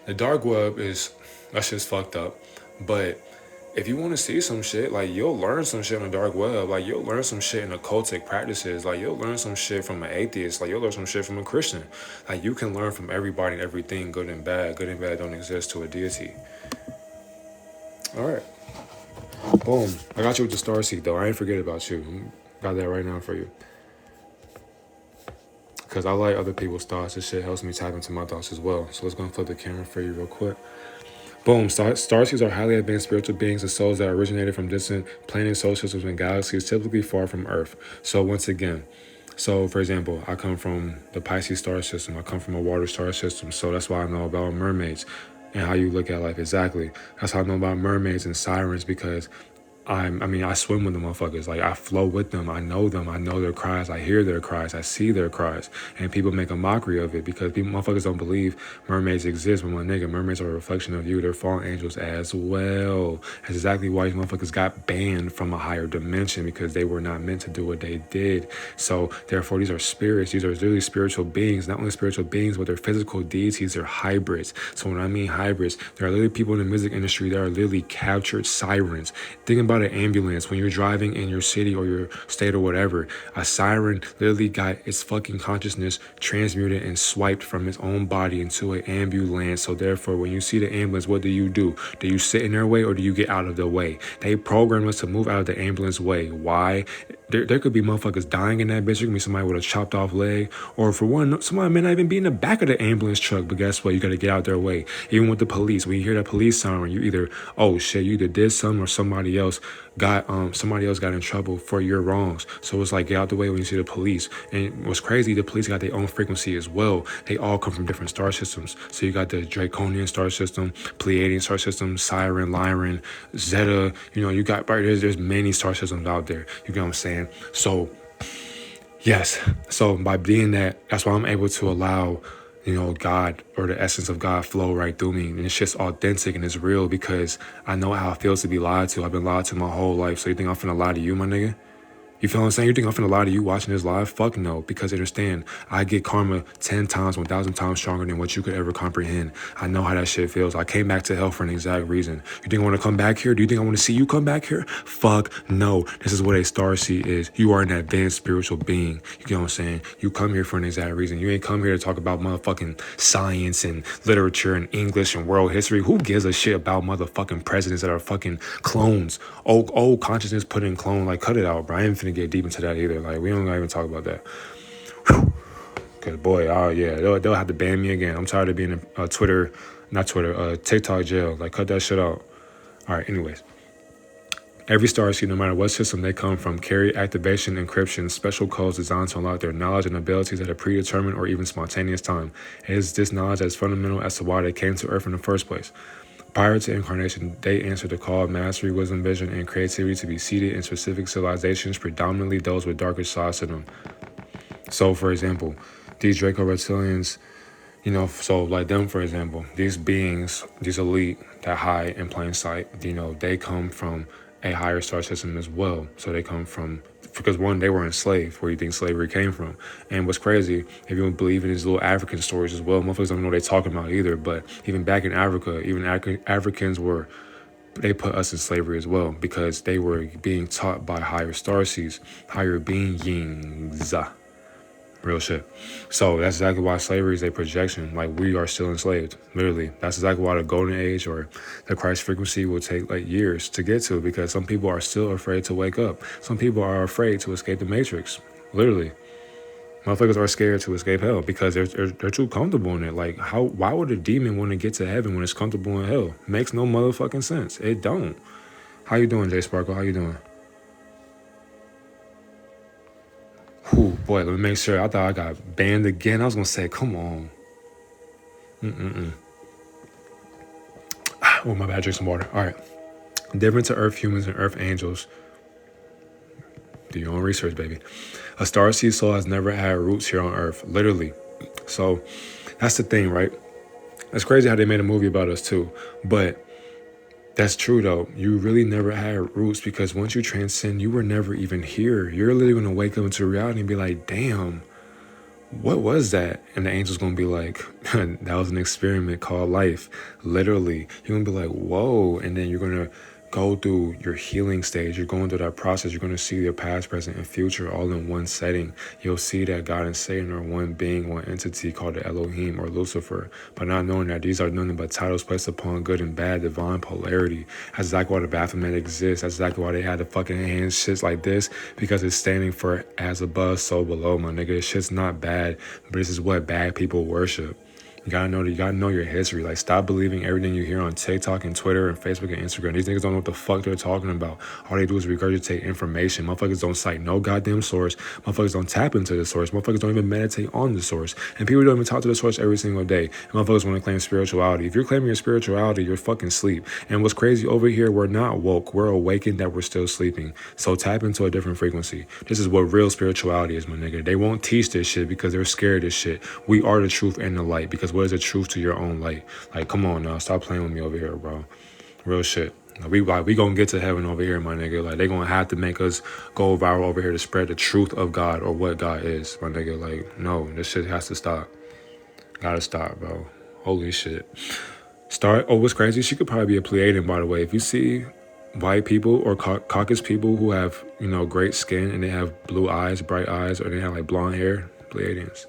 The dark web that's just fucked up. But if you want to see some shit, like you'll learn some shit on the dark web. Like you'll learn some shit in occultic practices. Like you'll learn some shit from an atheist. Like you'll learn some shit from a Christian. Like you can learn from everybody and everything, good and bad. Good and bad don't exist to a deity. All right. Boom. I got you with the star seed though. I ain't forget about you. Got that right now for you. Because I like other people's thoughts. This shit helps me tap into my thoughts as well. So let's go and flip the camera for you real quick. Boom. Starseeds are highly advanced spiritual beings and souls that originated from distant planet solar systems and galaxies, typically far from Earth. So once again, for example, I come from the Pisces star system. I come from a water star system. So that's why I know about mermaids and how you look at life. Exactly. That's how I know about mermaids and sirens, because I swim with the motherfuckers. Like, I flow with them. I know their cries. I hear their cries. I see their cries. And people make a mockery of it because motherfuckers don't believe mermaids exist. But my nigga, mermaids are a reflection of you. They're fallen angels as well. That's exactly why these motherfuckers got banned from a higher dimension, because they were not meant to do what they did. So, therefore, these are spirits. These are literally spiritual beings. Not only spiritual beings, but they're physical deities. They're hybrids. So, when I mean hybrids, there are literally people in the music industry that are literally captured sirens. Think about an ambulance. When you're driving in your city or your state or whatever, a siren literally got its fucking consciousness transmuted and swiped from its own body into an ambulance. So therefore, when you see the ambulance, what do? Do you sit in their way or do you get out of the way? They program us to move out of the ambulance way. Why? There could be motherfuckers dying in that bitch. There could be somebody with a chopped off leg, or for one, somebody may not even be in the back of the ambulance truck. But guess what? You got to get out their way. Even with the police, when you hear that police siren, you either, oh shit, you either did something or somebody else got in trouble for your wrongs. So it's like, get out the way when you see the police. And what's crazy, the police got their own frequency as well. They all come from different star systems. So you got the Draconian star system, Pleiadian star system, Siren, Lyran, Zeta. You got, right, there's many star systems out there. You get what I'm saying? So, yes. So by being that's why I'm able to allow, God or the essence of God flow right through me. And it's just authentic and it's real, because I know how it feels to be lied to. I've been lied to my whole life. So you think I'm finna lie to you, my nigga? You feel what I'm saying? You think I'm finna lie to you watching this live? Fuck no, because understand, I get karma 10 times, 1,000 times stronger than what you could ever comprehend. I know how that shit feels. I came back to hell for an exact reason. You think I want to come back here? Do you think I want to see you come back here? Fuck no. This is what a starseed is. You are an advanced spiritual being. You get what I'm saying? You come here for an exact reason. You ain't come here to talk about motherfucking science and literature and English and world history. Who gives a shit about motherfucking presidents that are fucking clones? Old consciousness put in clone. Like, cut it out, bro. I ain't finna get deep into that either. Like, we don't even talk about that. Cause boy, oh yeah, they'll have to ban me again. I'm tired of being in TikTok jail. Like, cut that shit out. All right, anyways. Every starseed, no matter what system they come from, carry activation, encryption, special codes designed to unlock their knowledge and abilities at a predetermined or even spontaneous time. It is this knowledge that is fundamental as to why they came to Earth in the first place. Prior to incarnation, they answered the call of mastery, wisdom, vision, and creativity to be seated in specific civilizations, predominantly those with darker sides to them. So, for example, these Draco reptilians, so like them, for example, these beings, these elite that hide in plain sight, they come from a higher star system as well. So they come from, because one, they were enslaved. Where you think slavery came from? And what's crazy, if you don't believe in these little African stories as well, motherfuckers don't know what they're talking about either. But even back in Africa, Africans they put us in slavery as well, because they were being taught by higher starseeds, higher beings. Real shit. So that's exactly why slavery is a projection. Like, we are still enslaved, literally. That's exactly why the golden age or the Christ frequency will take like years to get to, because some people are still afraid to wake up. Some people are afraid to escape the matrix, literally. Motherfuckers are scared to escape hell because they're too comfortable in it. Like, why would a demon want to get to heaven when it's comfortable in hell? Makes no motherfucking sense. It don't. How you doing, Jay Sparkle? How you doing? Whew, boy, let me make sure. I thought I got banned again. I was gonna say, come on. Oh, my bad. Drink some water. All right. Different to Earth humans and Earth angels. Do your own research, baby. A starseed soul has never had roots here on Earth, literally. So that's the thing, right? It's crazy how they made a movie about us too. But that's true though. You really never had roots because once you transcend, you were never even here. You're literally going to wake up into reality and be like, damn, what was that? And the angel's going to be like, that was an experiment called life. Literally. You're going to be like, whoa. And then you're going to go through your healing stage. You're going through that process. You're going to see your past, present, and future all in one setting. You'll see that God and Satan are one being, one entity called the Elohim or Lucifer. But not knowing that these are nothing but titles placed upon good and bad, divine polarity. That's exactly why the Baphomet exists. That's exactly why they had the fucking hand shits like this, because it's standing for as above, so below, my nigga. This shit's not bad, but this is what bad people worship. You gotta know your history. Like, stop believing everything you hear on TikTok and Twitter and Facebook and Instagram. These niggas don't know what the fuck they're talking about. All they do is regurgitate information. Motherfuckers don't cite no goddamn source. Motherfuckers don't tap into the source. Motherfuckers don't even meditate on the source. And people don't even talk to the source every single day. And motherfuckers want to claim spirituality. If you're claiming your spirituality, you're fucking asleep. And what's crazy over here, we're not woke. We're awakened that we're still sleeping. So tap into a different frequency. This is what real spirituality is, my nigga. They won't teach this shit because they're scared of this shit. We are the truth and the light, because what is the truth to your own light? Like, come on now, stop playing with me over here, bro. Real shit. We gonna get to heaven over here, my nigga. Like, they gonna have to make us go viral over here to spread the truth of God or what God is, my nigga. Like, no, this shit has to stop. Gotta stop, bro. Holy shit. What's crazy? She could probably be a Pleiadian, by the way. If you see white people or Caucasus people who have, great skin and they have blue eyes, bright eyes, or they have like blonde hair, Pleiadians.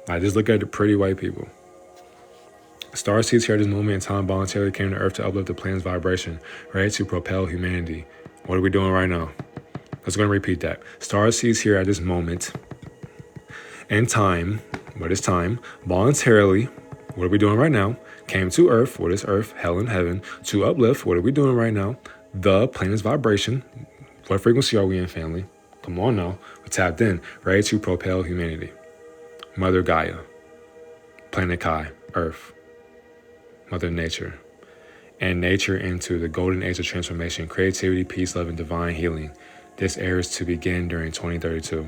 Like, just look at the pretty white people. Starseeds here at this moment in time voluntarily came to Earth to uplift the planet's vibration, ready to propel humanity. What are we doing right now? Let's go and repeat that. Starseeds here at this moment in time, what is time, voluntarily, what are we doing right now, came to Earth, what is Earth, hell and heaven, to uplift, what are we doing right now, the planet's vibration. What frequency are we in, family? Come on now. We tapped in, ready to propel humanity. Mother Gaia, Planet Kai, Earth, Mother Nature, and nature into the golden age of transformation, creativity, peace, love, and divine healing. This era is to begin during 2032.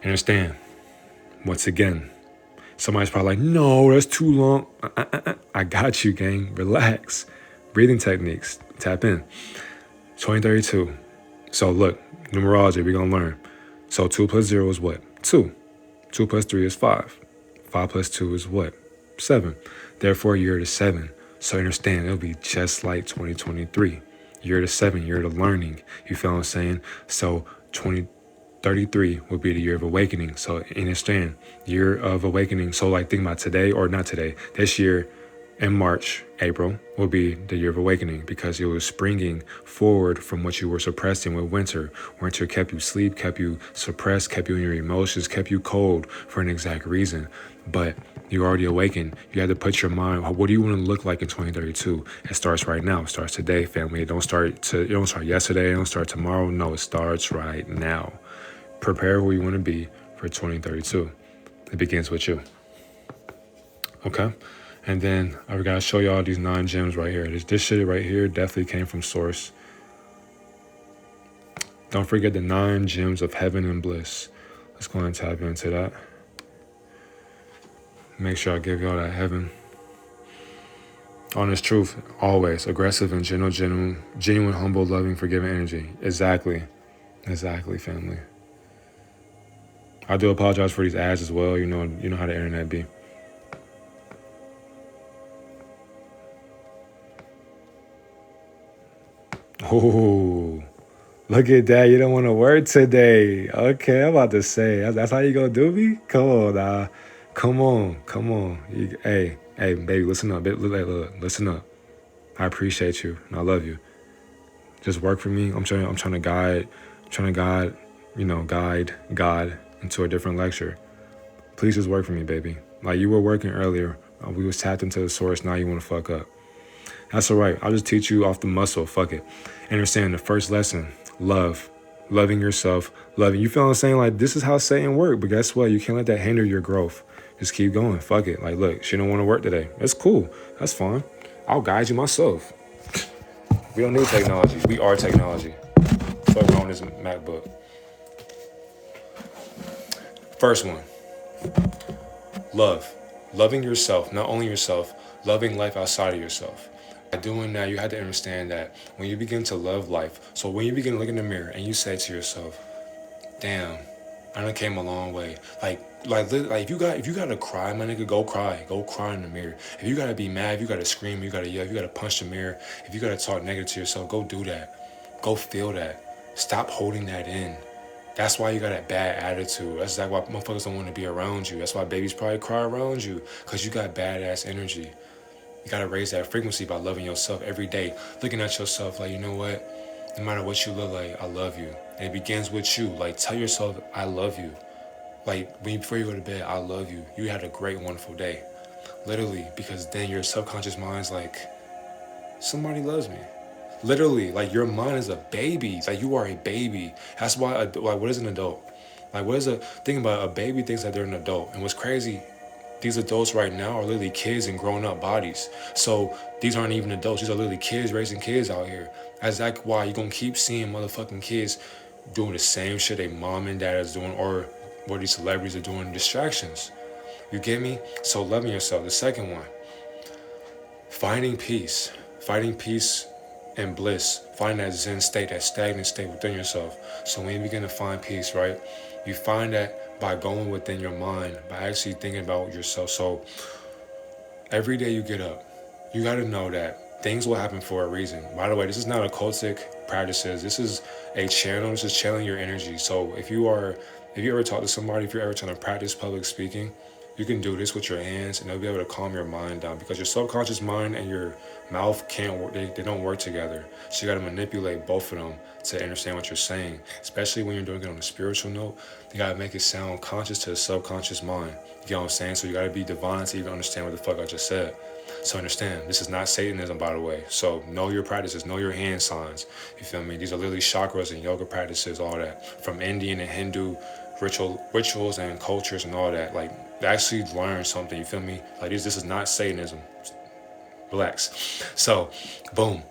Understand, once again, somebody's probably like, no, that's too long. I got you, gang. Relax. Breathing techniques. Tap in. 2032. So look, numerology, we're going to learn. So 2 plus 0 is what? 2. 2 plus 3 is 5. 5 plus 2 is what? 7. Therefore, year to 7. So understand, it'll be just like 2023. Year to 7, year to learning. You feel what I'm saying? So 2033 will be the year of awakening. So understand, year of awakening. So like, think about today, or not today, this year in March, April will be the year of awakening, because it was springing forward from what you were suppressing with winter. Winter kept you asleep, kept you suppressed, kept you in your emotions, kept you cold for an exact reason. But you already awakened. You had to put your mind, what do you want to look like in 2032? It starts right now. It starts today, family. It don't start yesterday. It don't start tomorrow. No, it starts right now. Prepare who you want to be for 2032. It begins with you. Okay? And then I gotta show y'all these 9 gems right here. This shit right here definitely came from source. Don't forget the 9 gems of heaven and bliss. Let's go and tap into that. Make sure I give y'all that heaven. Honest truth, always. Aggressive and genuine, humble, loving, forgiving energy. Exactly, family. I do apologize for these ads as well. You know how the internet be. Oh, look at that. You don't want to work today. Okay, I'm about to say, that's how you gonna do me? Come on, nah. Come on. Hey, baby, listen up. Look, listen up. I appreciate you and I love you. Just work for me. I'm trying to guide God into a different lecture. Please just work for me, baby. Like you were working earlier. We was tapped into the source. Now you want to fuck up. That's all right. I'll just teach you off the muscle. Fuck it. Understand the first lesson, love. Loving yourself. Loving. You feel what I'm saying? Like, this is how Satan works. But guess what? You can't let that hinder your growth. Just keep going. Fuck it. Like, look, she don't want to work today. That's cool. That's fine. I'll guide you myself. We don't need technology. We are technology. Fuck wrong with this MacBook. First one. Love. Loving yourself. Not only yourself. Loving life outside of yourself. By doing that, you have to understand that when you begin to love life, so when you begin to look in the mirror and you say to yourself, damn, I done came a long way. Like if you gotta cry, my nigga, go cry in the mirror. If you gotta be mad, if you gotta scream, you gotta yell, if you gotta punch the mirror, if you gotta talk negative to yourself, go do that. Go feel that. Stop holding that in. That's why you got that bad attitude. That's why motherfuckers don't want to be around you. That's why babies probably cry around you, because you got badass energy. You gotta raise that frequency by loving yourself every day. Looking at yourself like, you know what? No matter what you look like, I love you. And it begins with you. Like, tell yourself, I love you. Like, before you go to bed, I love you. You had a great, wonderful day. Literally, because then your subconscious mind's like, somebody loves me. Literally, like, your mind is a baby. Like, you are a baby. That's why, like, what is an adult? Like, think about it, a baby thinks that they're an adult. And what's crazy, these adults right now are literally kids in grown-up bodies. So these aren't even adults. These are literally kids raising kids out here. That's like why you're going to keep seeing motherfucking kids doing the same shit their mom and dad is doing, or what these celebrities are doing, distractions. You get me? So loving yourself. The second one, finding peace. Finding peace and bliss. Find that zen state, that stagnant state within yourself. So when you begin to find peace, right, you find that by going within your mind, by actually thinking about yourself. So every day you get up, you got to know that things will happen for a reason. By the way, this is not occultic practices. This is a channel. This is channeling your energy. So if you ever talk to somebody, if you're ever trying to practice public speaking, you can do this with your hands and they'll be able to calm your mind down, because your subconscious mind and your mouth can't work. They don't work together. So you got to manipulate both of them to understand what you're saying, especially when you're doing it on a spiritual note. You got to make it sound conscious to the subconscious mind. You know what I'm saying? So you got to be divine to even understand what the fuck I just said. So understand, this is not Satanism, by the way. So know your practices, know your hand signs. You feel me? These are literally chakras and yoga practices, all that. From Indian and Hindu rituals and cultures and all that. Like, actually learn something, you feel me? Like, this is not Satanism. Relax. So, boom.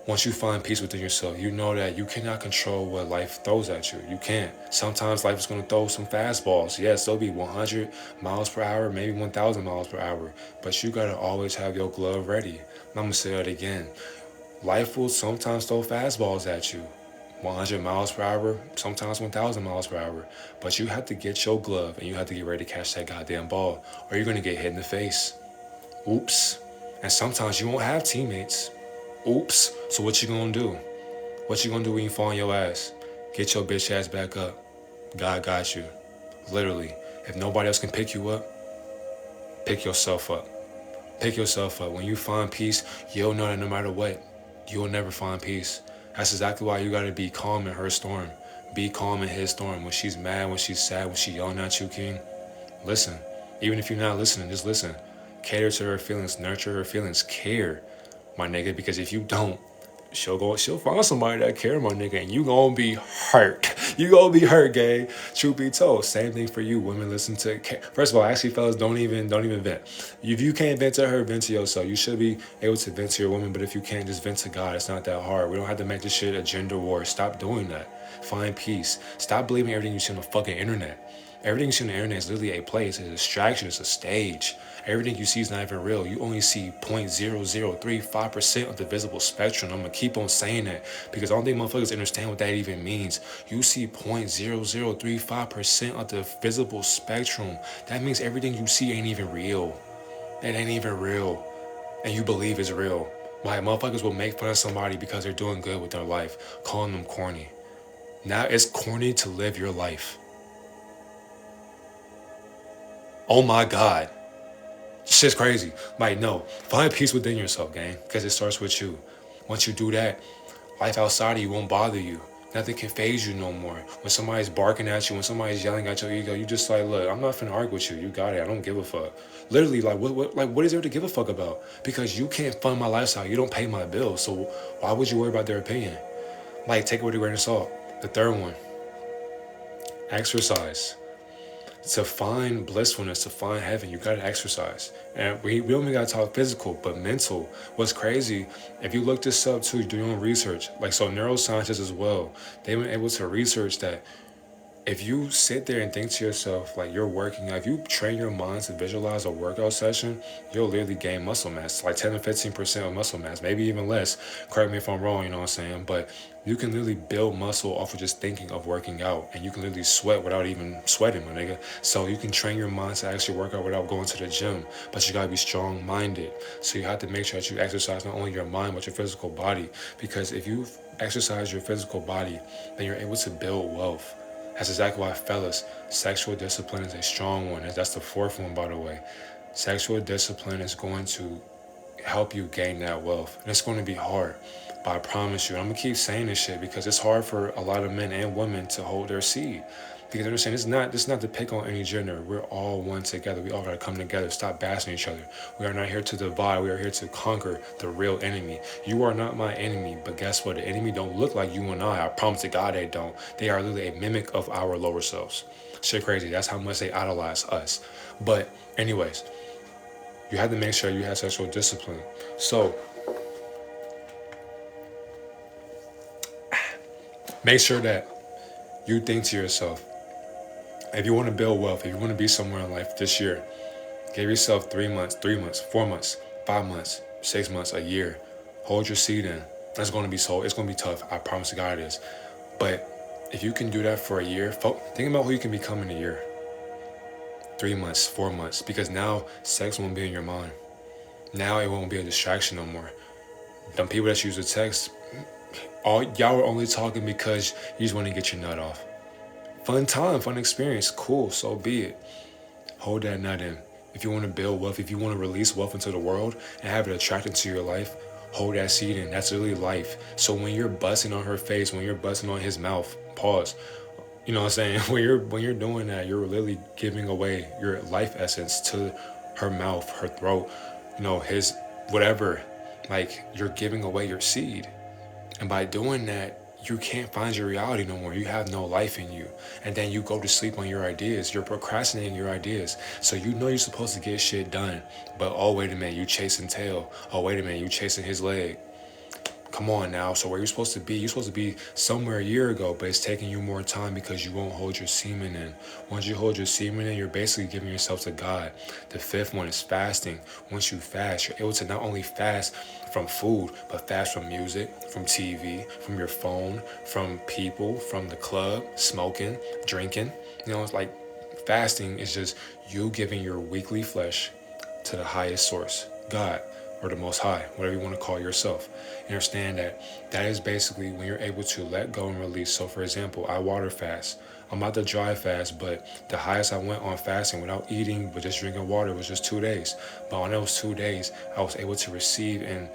Once you find peace within yourself, you know that you cannot control what life throws at you. You can't. Sometimes life is going to throw some fastballs. Yes, they'll be 100 miles per hour, maybe 1,000 miles per hour. But you got to always have your glove ready. I'm going to say it again. Life will sometimes throw fastballs at you. 100 miles per hour, sometimes 1,000 miles per hour. But you have to get your glove and you have to get ready to catch that goddamn ball, or you're going to get hit in the face. Oops. And sometimes you won't have teammates. Oops. So what you gonna do? What you gonna do when you fall on your ass? Get your bitch ass back up. God got you. Literally. If nobody else can pick you up, pick yourself up. Pick yourself up. When you find peace, you'll know that no matter what, you'll never find peace. That's exactly why you gotta be calm in her storm. Be calm in his storm. When she's mad, when she's sad, when she yelling at you, King, listen. Even if you're not listening, just listen. Cater to her feelings, nurture her feelings, care, my nigga, because if you don't, she'll find somebody that care, my nigga, and you gonna be hurt. You gonna be hurt, gang. Truth be told, same thing for you. Women, listen to. First of all, actually, fellas, don't even vent. If you can't vent to her, vent to yourself. You should be able to vent to your woman, but if you can't, just vent to God. It's not that hard. We don't have to make this shit a gender war. Stop doing that. Find peace. Stop believing everything you see on the fucking internet. Everything you see on the internet is literally a play. It's a distraction. It's a stage. Everything you see is not even real. You only see 0.0035% of the visible spectrum. I'm going to keep on saying that because I don't think motherfuckers understand what that even means. You see 0.0035% of the visible spectrum. That means everything you see ain't even real. It ain't even real. And you believe it's real. Like, motherfuckers will make fun of somebody because they're doing good with their life, calling them corny. Now it's corny to live your life. Oh my God. Shit's crazy. Like, no. Find peace within yourself, gang. Because it starts with you. Once you do that, life outside of you won't bother you. Nothing can phase you no more. When somebody's barking at you, when somebody's yelling at your ego, you just like, look, I'm not finna argue with you. You got it. I don't give a fuck. Literally, like, what is there to give a fuck about? Because you can't fund my lifestyle. You don't pay my bills. So why would you worry about their opinion? Like, take it with a grain of salt. The third one, exercise. To find blissfulness, to find heaven, you gotta exercise. And we only gotta talk physical, but mental. What's crazy, if you look this up too, do your own research. Like, so neuroscientists as well, they've been able to research that if you sit there and think to yourself, like you're working out, if you train your mind to visualize a workout session, you'll literally gain muscle mass, like 10 to 15% of muscle mass, maybe even less. Correct me if I'm wrong, you know what I'm saying? But you can literally build muscle off of just thinking of working out, and you can literally sweat without even sweating, my nigga. So you can train your mind to actually work out without going to the gym, but you gotta be strong-minded. So you have to make sure that you exercise not only your mind, but your physical body, because if you exercise your physical body, then you're able to build wealth. That's exactly why, fellas, sexual discipline is a strong one. That's the fourth one, by the way. Sexual discipline is going to help you gain that wealth. And it's going to be hard, but I promise you, I'm going to keep saying this shit because it's hard for a lot of men and women to hold their seed. Because understand, it's not to pick on any gender. We're all one together. We all gotta come together. Stop bashing each other. We are not here to divide. We are here to conquer the real enemy. You are not my enemy, but guess what? The enemy don't look like you and I. I promise to God they don't. They are literally a mimic of our lower selves. Shit crazy. That's how much they idolize us. But anyways, you have to make sure you have sexual discipline. So make sure that you think to yourself, if you want to build wealth, if you want to be somewhere in life this year, give yourself 3 months, 4 months, 5 months, 6 months, a year. Hold your seat in. It's going to be tough. I promise to God it is. But if you can do that for a year, think about who you can become in a year. 3 months, 4 months, because now sex won't be in your mind. Now it won't be a distraction no more. Them people that use the text, y'all were only talking because you just want to get your nut off. Fun time, fun experience, cool, so be it. Hold that nut in. If you want to build wealth, if you want to release wealth into the world and have it attract into your life, hold that seed in. That's really life. So when you're busting on her face, when you're busting on his mouth, pause. You know what I'm saying? When you're doing that, you're literally giving away your life essence to her mouth, her throat, his whatever. Like, you're giving away your seed. And by doing that, you can't find your reality no more. You have no life in you. And then you go to sleep on your ideas. You're procrastinating your ideas. So you know you're supposed to get shit done. But oh, wait a minute, you chasing tail. Oh, wait a minute, you chasing his leg. Come on now. So where you're supposed to be, somewhere a year ago, but it's taking you more time because you won't hold your semen in. Once you hold your semen in, you're basically giving yourself to God. The fifth one is fasting. Once you fast, you're able to not only fast from food, but fast from music, from TV, from your phone, from people, from the club, smoking, drinking. It's like fasting is just you giving your weekly flesh to the highest source, God, or the Most High, whatever you want to call yourself. Understand that is basically when you're able to let go and release. So for example, I water fast. I'm about to dry fast, but the highest I went on fasting without eating but just drinking water was just 2 days. But on those 2 days, I was able to receive and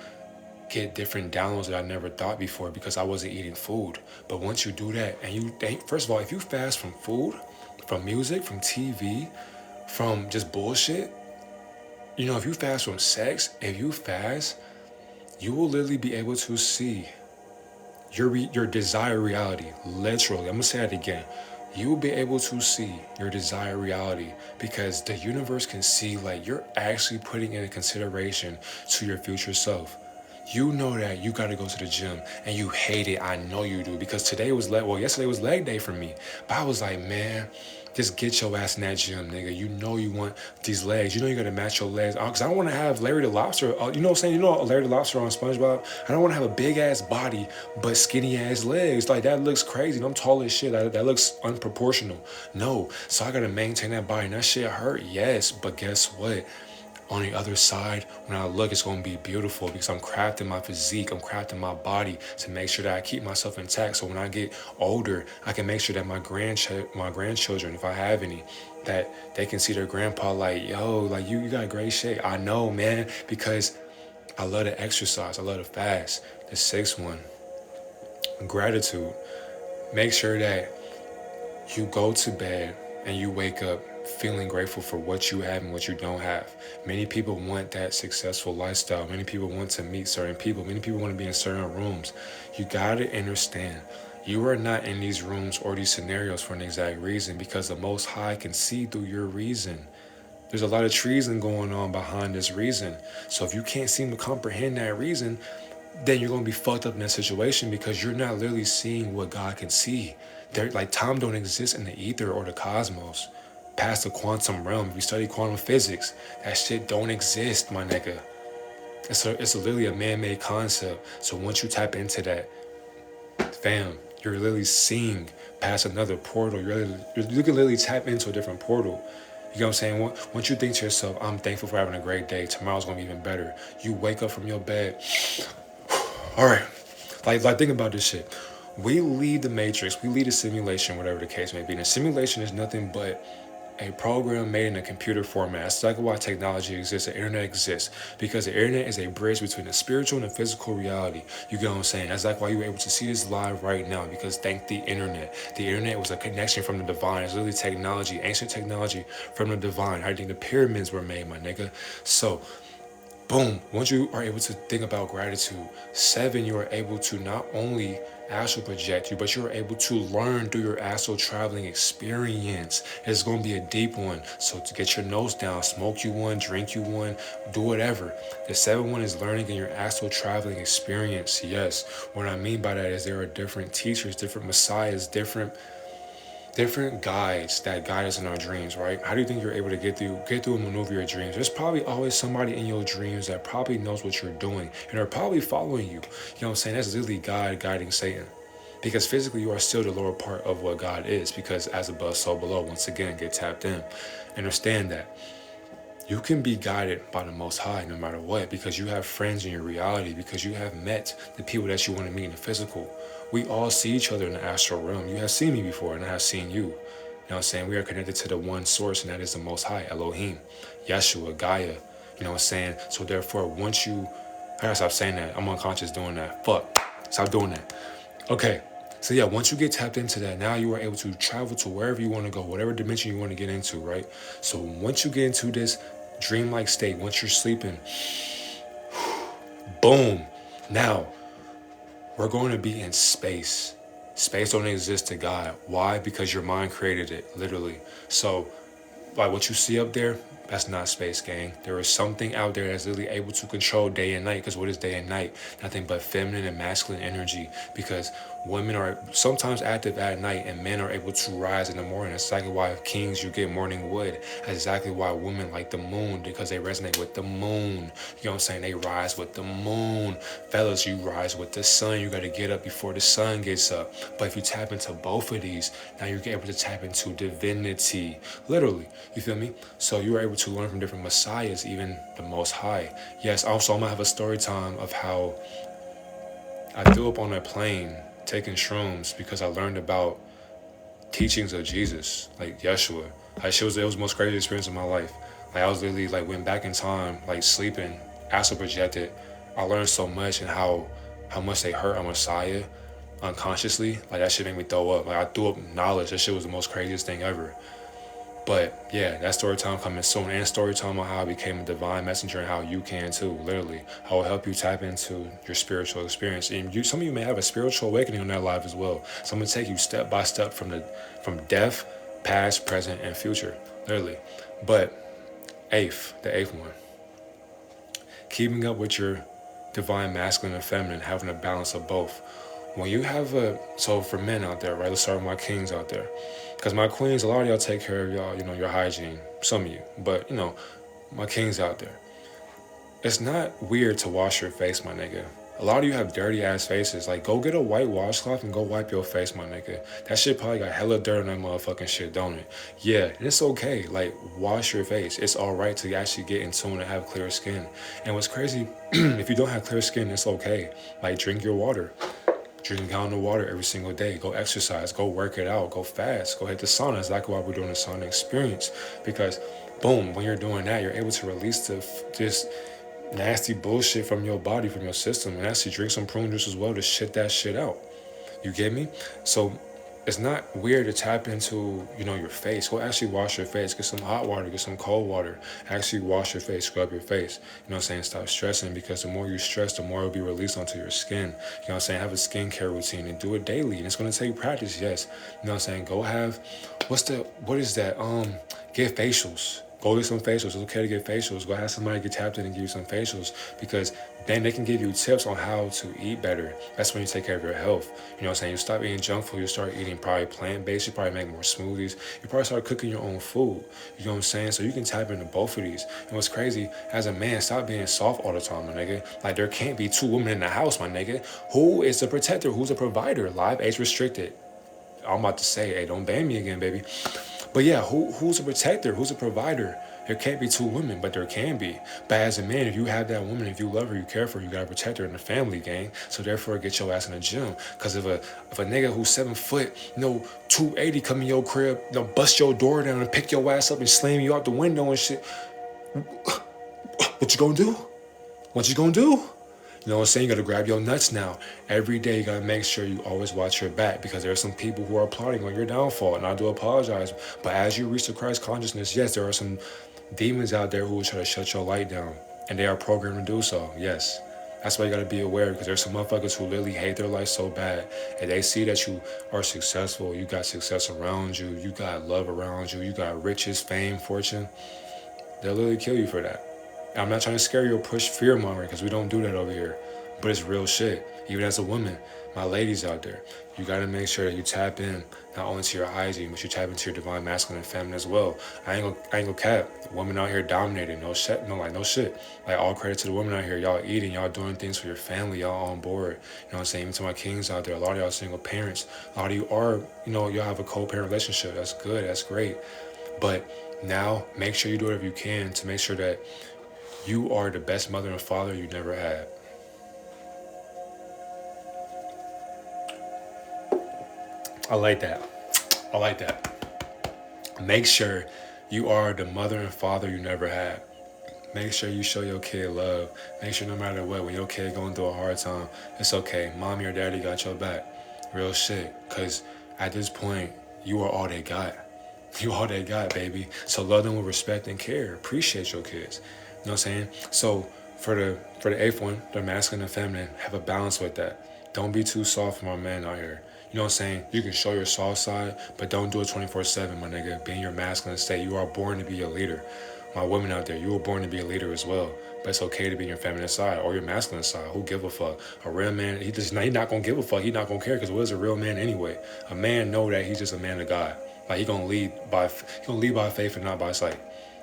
get different downloads that I never thought before because I wasn't eating food. But once you do that, and first of all, if you fast from food, from music, from TV, from just bullshit, if you fast from sex, if you fast, you will literally be able to see your desired reality. Literally, I'm gonna say that again. You will be able to see your desired reality because the universe can see like you're actually putting in consideration to your future self. You know that you gotta go to the gym and you hate it. I know you do because yesterday was leg day for me. But I was like, man, just get your ass in that gym, nigga. You know you want these legs. You know you gotta match your legs. Cause I don't want to have Larry the Lobster. You know what I'm saying? You know Larry the Lobster on SpongeBob. I don't want to have a big ass body but skinny ass legs. Like that looks crazy. And I'm tall as shit. That looks unproportional. No, so I gotta maintain that body. And that shit hurt, yes. But guess what? On the other side, when I look, it's going to be beautiful because I'm crafting my physique, I'm crafting my body to make sure that I keep myself intact. So when I get older, I can make sure that my grandchildren, if I have any, that they can see their grandpa like, yo, like you got great shape. I know, man, because I love to exercise. I love to fast. The sixth one, gratitude. Make sure that you go to bed and you wake up feeling grateful for what you have and what you don't have. Many people want that successful lifestyle. Many people want to meet certain people. Many people want to be in certain rooms. You got to understand, you are not in these rooms or these scenarios for an exact reason, because the Most High can see through your reason. There's a lot of treason going on behind this reason. So if you can't seem to comprehend that reason, then you're gonna be fucked up in that situation, because you're not literally seeing what God can see. There, like, time don't exist in the ether or the cosmos, past the quantum realm. If you study quantum physics, that shit don't exist, my nigga. It's literally a man-made concept. So once you tap into that, fam, you're literally seeing past another portal. You can literally tap into a different portal. You know what I'm saying? Once you think to yourself, I'm thankful for having a great day, tomorrow's gonna be even better. You wake up from your bed, all right. Like think about this shit. We lead the matrix, we lead a simulation, whatever the case may be. And a simulation is nothing but a program made in a computer format. That's exactly why technology exists, the internet exists, because the internet is a bridge between the spiritual and the physical reality. You get what I'm saying? That's like why you're able to see this live right now, because thank the internet. The internet was a connection from the divine. It's literally technology, ancient technology from the divine. I think the pyramids were made, my nigga. So boom, once you are able to think about gratitude, 7, you are able to not only astral project you, but you're able to learn through your astral traveling experience. It's going to be a deep one. So to get your nose down, smoke you one, drink you one, do whatever. The 7 one is learning in your astral traveling experience. Yes, what I mean by that is there are different teachers, different messiahs, different guides that guide us in our dreams, right? How do you think you're able to get through and maneuver your dreams? There's probably always somebody in your dreams that probably knows what you're doing and are probably following you. You know what I'm saying? That's literally God guiding Satan. Because physically you are still the lower part of what God is, because as above, so below. Once again, get tapped in. Understand that you can be guided by the Most High no matter what, because you have friends in your reality, because you have met the people that you want to meet in the physical. We all see each other in the astral realm. You have seen me before, and I have seen you. You know what I'm saying? We are connected to the one source, and that is the Most High, Elohim, Yeshua, Gaia. You know what I'm saying? So therefore, once you... I gotta stop saying that. I'm unconscious doing that. Fuck. Stop doing that. Okay. So yeah, once you get tapped into that, now you are able to travel to wherever you want to go, whatever dimension you want to get into, right? So once you get into this dreamlike state, once you're sleeping, boom. Now, we're going to be in space. Space don't exist to God. Why? Because your mind created it, literally. So, like what you see up there, that's not space, gang. There is something out there that's literally able to control day and night. Because what is day and night? Nothing but feminine and masculine energy. Because women are sometimes active at night and men are able to rise in the morning. That's exactly why kings, you get morning wood. That's exactly why women like the moon, because they resonate with the moon. You know what I'm saying? They rise with the moon. Fellas, you rise with the sun. You got to get up before the sun gets up. But if you tap into both of these, now you're able to tap into divinity. Literally. You feel me? So you are able to learn from different messiahs, even the Most High. Yes, also I'm going to have a story time of how I threw up on a plane taking shrooms because I learned about teachings of Jesus, like Yeshua. Like, it was the most crazy experience of my life. Like, I was literally like went back in time, like sleeping, astral projected. I learned so much, and how much they hurt a Messiah unconsciously. Like, that shit made me throw up. Like, I threw up knowledge. That shit was the most craziest thing ever. But yeah, that story time coming soon, and story time on how I became a divine messenger and how you can too. Literally, I will help you tap into your spiritual experience. And some of you may have a spiritual awakening on that live as well. So I'm gonna take you step by step from death, past, present, and future. Literally, but the eighth one, keeping up with your divine masculine and feminine, having a balance of both. When you have so for men out there, right? Let's start with my kings out there. Because my queens, a lot of y'all take care of y'all, your hygiene. Some of you. But, my kings out there. It's not weird to wash your face, my nigga. A lot of you have dirty ass faces. Like, go get a white washcloth and go wipe your face, my nigga. That shit probably got hella dirt on that motherfucking shit, don't it? Yeah, and it's okay. Like, wash your face. It's alright to actually get in tune and have clear skin. And what's crazy, if you don't have clear skin, it's okay. Like, drink your water. Drink a gallon of water every single day. Go exercise. Go work it out. Go fast. Go hit the sauna. That's exactly why we're doing the sauna experience. Because, boom, when you're doing that, you're able to release this nasty bullshit from your body, from your system. And actually drink some prune juice as well to shit that shit out. You get me? So it's not weird to tap into, your face. Go actually wash your face. Get some hot water, get some cold water. Actually wash your face, scrub your face. You know what I'm saying? Stop stressing, because the more you stress, the more it'll be released onto your skin. You know what I'm saying? Have a skincare routine and do it daily. And it's gonna take practice, yes. You know what I'm saying? Go have what is that? Get facials. Go get some facials. It's okay to get facials. Go have somebody get tapped in and give you some facials, because then they can give you tips on how to eat better. That's when you take care of your health. You know what I'm saying? You stop eating junk food. You start eating probably plant-based. You probably make more smoothies. You probably start cooking your own food. You know what I'm saying? So you can tap into both of these. And what's crazy, as a man, stop being soft all the time, my nigga. Like, there can't be two women in the house, my nigga. Who is the protector? Who's the provider? Live, age restricted. I'm about to say, hey, don't ban me again, baby. But yeah, who's a protector? Who's a provider? There can't be two women, but there can be. But as a man, if you have that woman, if you love her, you care for her, you gotta protect her in the family, gang. So therefore, get your ass in the gym. Cause if a nigga who's 7 foot, 280 come in your crib, bust your door down and pick your ass up and slam you out the window and shit, what you gonna do? What you gonna do? You know what I'm saying? You gotta grab your nuts now. Every day you gotta make sure you always watch your back, because there are some people who are plotting on your downfall, and I do apologize. But as you reach the Christ consciousness, yes, there are some demons out there who will try to shut your light down, and they are programmed to do so, yes. That's why you gotta be aware, because there's some motherfuckers who literally hate their life so bad, and they see that you are successful, you got success around you, you got love around you, you got riches, fame, fortune. They'll literally kill you for that. And I'm not trying to scare you or push fear mongering, because we don't do that over here. But it's real shit. Even as a woman, my ladies out there, you gotta make sure that you tap in not only to your hygiene, but you tap into your divine masculine and feminine as well. I ain't gonna cap. Women out here dominating, no shit. Like, all credit to the women out here. Y'all eating, y'all doing things for your family, y'all on board. You know what I'm saying? Even to my kings out there, a lot of y'all single parents. A lot of you are, y'all have a co-parent relationship. That's good, that's great. But now, make sure you do whatever you can to make sure that you are the best mother and father you never had. I like that. Make sure you are the mother and father you never had. Make sure you show your kid love. Make sure no matter what, when your kid going through a hard time, it's okay. Mommy or daddy got your back. Real shit. Because at this point, you are all they got. You all they got, baby. So love them with respect and care. Appreciate your kids. You know what I'm saying? So for the eighth one, the masculine and feminine, have a balance with that. Don't be too soft for my man out here. You know what I'm saying? You can show your soft side, but don't do it 24/7, my nigga. Be in your masculine state. You are born to be a leader. My women out there, you were born to be a leader as well. But it's okay to be in your feminine side or your masculine side. Who give a fuck? A real man, he not gonna give a fuck. He not gonna care, because what is a real man anyway? A man know that he's just a man of God. Like, he gonna lead by faith and not by sight.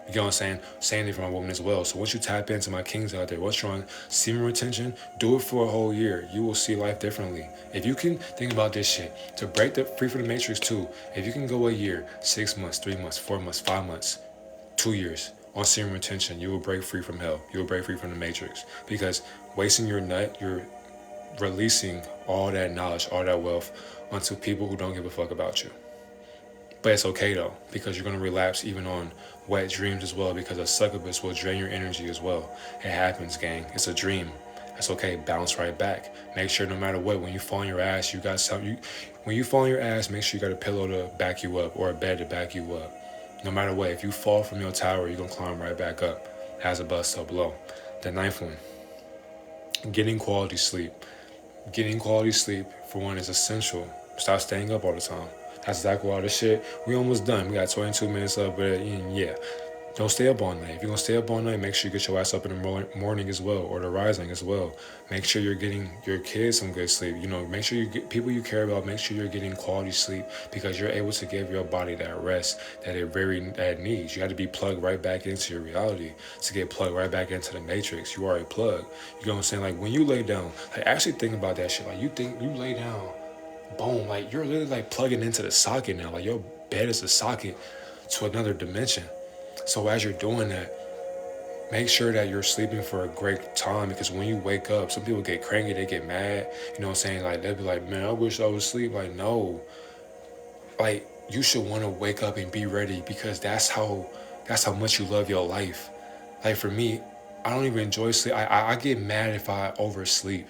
You know what I'm saying? Saying it for my woman as well. So once you tap into my kings out there, once you're on semen retention, do it for a whole year. You will see life differently. If you can think about this shit, to break the free from the matrix too, if you can go a year, 6 months, 3 months, 4 months, 5 months, 2 years on semen retention, you will break free from hell. You will break free from the matrix. Because wasting your nut, you're releasing all that knowledge, all that wealth onto people who don't give a fuck about you. But it's okay though, because you're gonna relapse even on wet dreams as well, because a succubus will drain your energy as well. It happens, gang. It's a dream. That's okay. Bounce right back. Make sure no matter what, when you fall on your ass, you got something. When you fall on your ass, make sure you got a pillow to back you up or a bed to back you up. No matter what, if you fall from your tower, you're gonna climb right back up. As a bus up below. The ninth one, getting quality sleep. Getting quality sleep, for one, is essential. Stop staying up all the time. That's exactly all this shit. We almost done. We got 22 minutes left, but yeah. Don't stay up all night. If you're going to stay up all night, make sure you get your ass up in the morning as well, or the rising as well. Make sure you're getting your kids some good sleep. Make sure you get people you care about, make sure you're getting quality sleep, because you're able to give your body that rest that it needs. You got to be plugged right back into your reality to get plugged right back into the matrix. You are a plug. You know what I'm saying? Like, when you lay down, like, actually think about that shit. Like, you lay down, boom, like, you're literally like plugging into the socket now. Like, your bed is a socket to another dimension. So as you're doing that, make sure that you're sleeping for a great time, because when you wake up, some people get cranky, they get mad, you know what I'm saying? Like, they'll be like, man, I wish I was asleep. Like, no. Like, you should want to wake up and be ready, because that's how much you love your life. Like, for me, I don't even enjoy sleep. I get mad if I oversleep.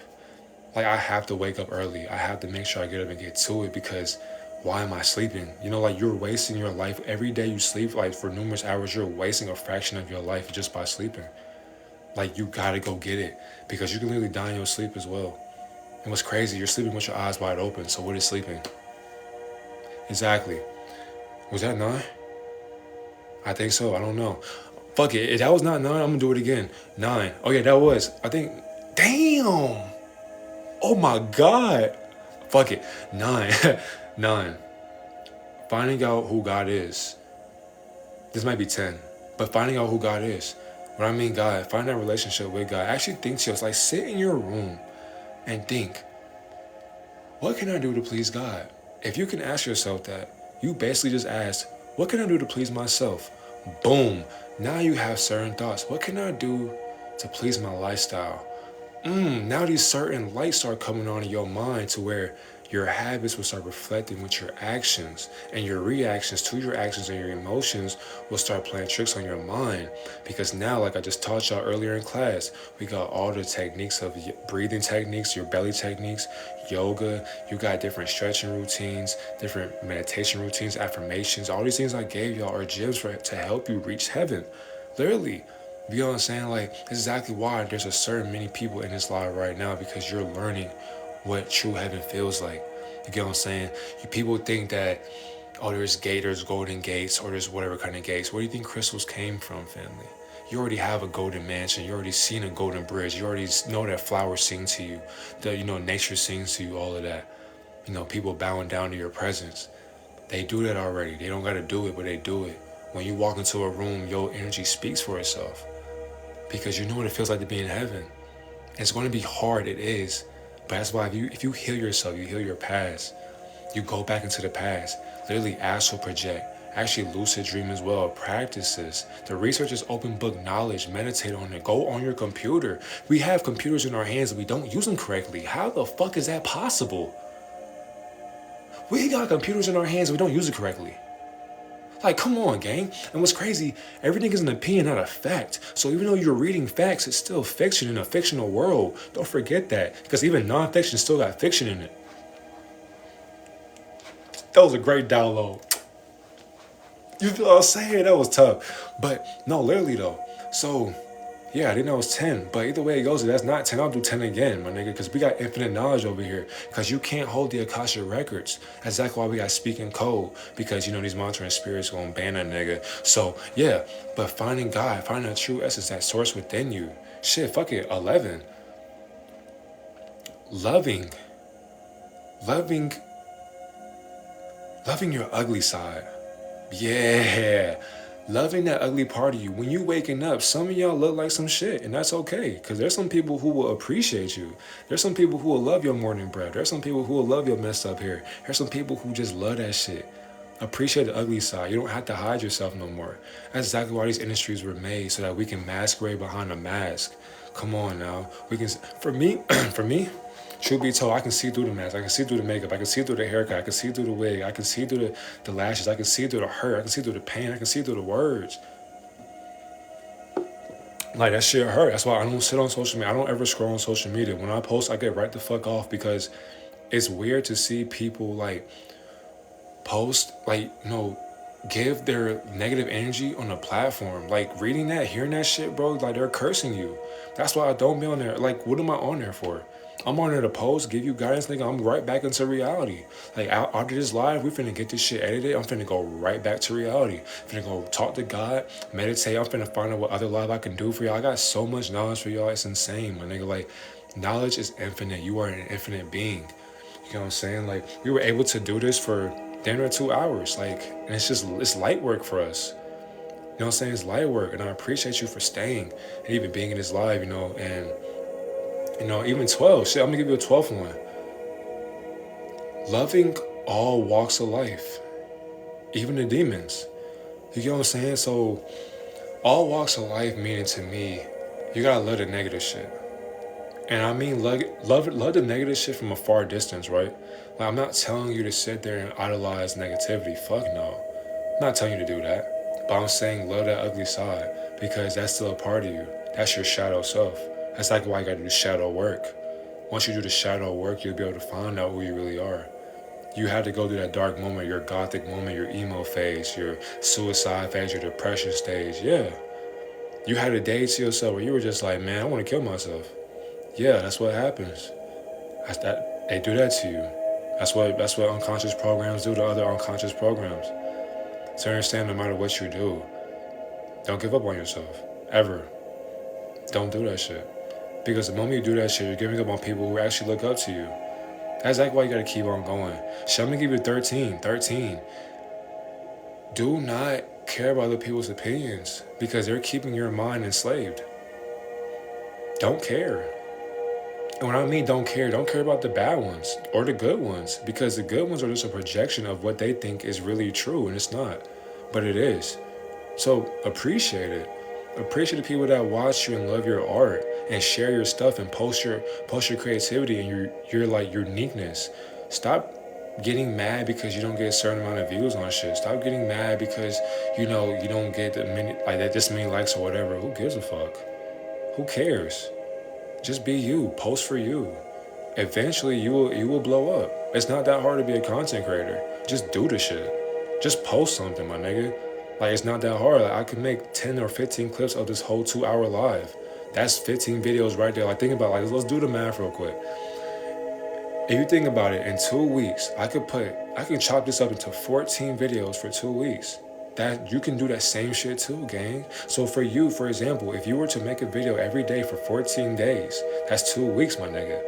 Like, I have to wake up early. I have to make sure I get up and get to it, because why am I sleeping? You know, like you're wasting your life. Every day you sleep, like for numerous hours, you're wasting a fraction of your life just by sleeping. Like you gotta go get it because you can literally die in your sleep as well. And what's crazy, you're sleeping with your eyes wide open. So what is sleeping? Exactly. Was that 9? I think so. I don't know. Fuck it. If that was not 9, I'm gonna do it again. 9. Oh yeah, that was. I think. Damn. Oh my god. Fuck it. 9. 9. Finding out who God is. This might be 10. But finding out who God is. When I mean God, find that relationship with God. Actually think to yourself, like sit in your room and think, what can I do to please God? If you can ask yourself that, you basically just ask, what can I do to please myself? Boom. Now you have certain thoughts. What can I do to please my lifestyle? Now these certain lights start coming on in your mind to where your habits will start reflecting with your actions, and your reactions to your actions and your emotions will start playing tricks on your mind. Because now, like I just taught y'all earlier in class, we got all the techniques of breathing techniques, your belly techniques, yoga, you got different stretching routines, different meditation routines, affirmations. All these things I gave y'all are gems to help you reach heaven. Literally. You know what I'm saying? Like, that's exactly why there's a certain many people in this live right now, because you're learning what true heaven feels like. You get what I'm saying? People think that, oh, there's golden gates, or there's whatever kind of gates. Where do you think crystals came from, family? You already have a golden mansion. You already seen a golden bridge. You already know that flowers sing to you. That, nature sings to you, all of that. People bowing down to your presence. They do that already. They don't got to do it, but they do it. When you walk into a room, your energy speaks for itself. Because you know what it feels like to be in heaven. It's going to be hard, it is. But that's why if you heal yourself, you heal your past. You go back into the past. Literally astral project. Actually lucid dream as well. Practice this. The research is open book knowledge. Meditate on it. Go on your computer. We have computers in our hands and we don't use them correctly. How the fuck is that possible? We got computers in our hands and we don't use it correctly. Like, come on, gang. And what's crazy, everything is an opinion, not a fact. So even though you're reading facts, it's still fiction in a fictional world. Don't forget that. Because even nonfiction still got fiction in it. That was a great download. You feel what I'm saying? That was tough. But no, literally though. So yeah, I didn't know it was 10. But either way it goes, if that's not 10, I'll do 10 again, my nigga. Because we got infinite knowledge over here. Because you can't hold the Akashic records. That's exactly why we got speaking code. Because, these monitoring spirits going to ban that nigga. So, yeah. But finding God, finding a true essence, that source within you. Shit, fuck it. 11. Loving your ugly side. Yeah. Loving that ugly part of you. When you waking up, some of y'all look like some shit, and that's okay. Because there's some people who will appreciate you. There's some people who will love your morning breath. There's some people who will love your messed up hair. There's some people who just love that shit. Appreciate the ugly side. You don't have to hide yourself no more. That's exactly why these industries were made, so that we can masquerade behind a mask. Come on now. For me, truth be told, I can see through the mask. I can see through the makeup. I can see through the haircut. I can see through the wig. I can see through the lashes. I can see through the hurt. I can see through the pain. I can see through the words. Like, that shit hurt. That's why I don't sit on social media. I don't ever scroll on social media. When I post, I get right the fuck off, because it's weird to see people, like, post, like, give their negative energy on a platform. Like, reading that, hearing that shit, bro, like, they're cursing you. That's why I don't be on there. Like, what am I on there for? I'm on there to post, give you guidance, nigga. I'm right back into reality. Like, after this live, we finna get this shit edited. I'm finna go right back to reality. Finna go talk to God, meditate. I'm finna find out what other live I can do for y'all. I got so much knowledge for y'all. It's insane, my nigga. Like, knowledge is infinite. You are an infinite being. You know what I'm saying? Like, we were able to do this for damn near 2 hours. Like, and it's light work for us. You know what I'm saying? It's light work. And I appreciate you for staying and even being in this live, and even 12. Shit, I'm gonna give you a 12th one. Loving all walks of life, even the demons. You get what I'm saying? So, all walks of life meaning to me, you gotta love the negative shit. And I mean, love the negative shit from a far distance, right? Like, I'm not telling you to sit there and idolize negativity. Fuck no. I'm not telling you to do that. But I'm saying love that ugly side, because that's still a part of you. That's your shadow self. That's like why you gotta do shadow work. Once you do the shadow work, you'll be able to find out who you really are. You had to go through that dark moment, your gothic moment, your emo phase, your suicide phase, your depression stage. Yeah. You had a day to yourself where you were just like, man, I want to kill myself. Yeah, that's what happens. They do that to you. That's what unconscious programs do to other unconscious programs. So understand, no matter what you do, don't give up on yourself. Ever. Don't do that shit. Because the moment you do that shit, you're giving up on people who actually look up to you. That's exactly why you gotta keep on going. Shit, I'm gonna give you 13. 13. Do not care about other people's opinions because they're keeping your mind enslaved. Don't care. And when I mean don't care about the bad ones or the good ones, because the good ones are just a projection of what they think is really true, and it's not. But it is. So appreciate it. Appreciate the people that watch you and love your art and share your stuff and post your creativity and your like uniqueness. Stop getting mad because you don't get a certain amount of views on shit. Stop getting mad because you don't get this many likes or whatever. Who gives a fuck? Who cares? Just be you. Post for you. Eventually you will blow up. It's not that hard to be a content creator. Just do the shit. Just post something, my nigga. Like, it's not that hard. Like, I could make 10 or 15 clips of this whole 2-hour live. That's 15 videos right there. Like, think about it. Let's do the math real quick. If you think about it, in 2 weeks, I can chop this up into 14 videos for 2 weeks. That you can do that same shit too, gang. So for you, for example, if you were to make a video every day for 14 days, that's 2 weeks, my nigga.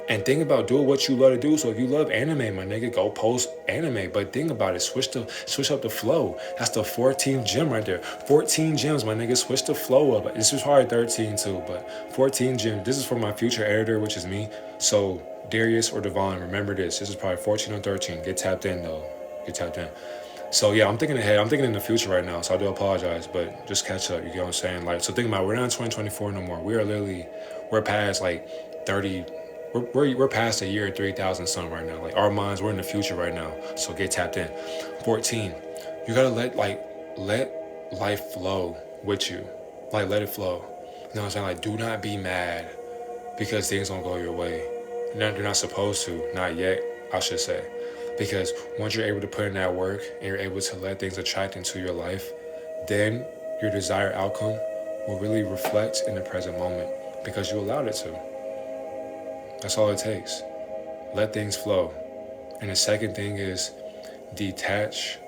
And think about doing what you love to do. So if you love anime, my nigga, go post anime. But think about it, switch up the flow. That's the 14th gym right there. 14 gyms, my nigga, switch the flow up. This was probably 13 too, but 14 gyms. This is for my future editor, which is me. So Darius or Devon, remember this. This is probably 14 or 13. Get tapped in though. Get tapped in. So yeah, I'm thinking ahead. I'm thinking in the future right now. So I do apologize, but just catch up. You get what I'm saying? Like, so think about it, we're not in 2024 no more. We're past like 30. We're past a year and 3,000 something right now. Like, our minds, we're in the future right now. So get tapped in. 14. You gotta let life flow with you. Like, let it flow. You know what I'm saying? Like, do not be mad because things don't go your way. You're not supposed to. Not yet, I should say. Because once you're able to put in that work and you're able to let things attract into your life, then your desired outcome will really reflect in the present moment because you allowed it to. That's all it takes. Let things flow. And the second thing is detach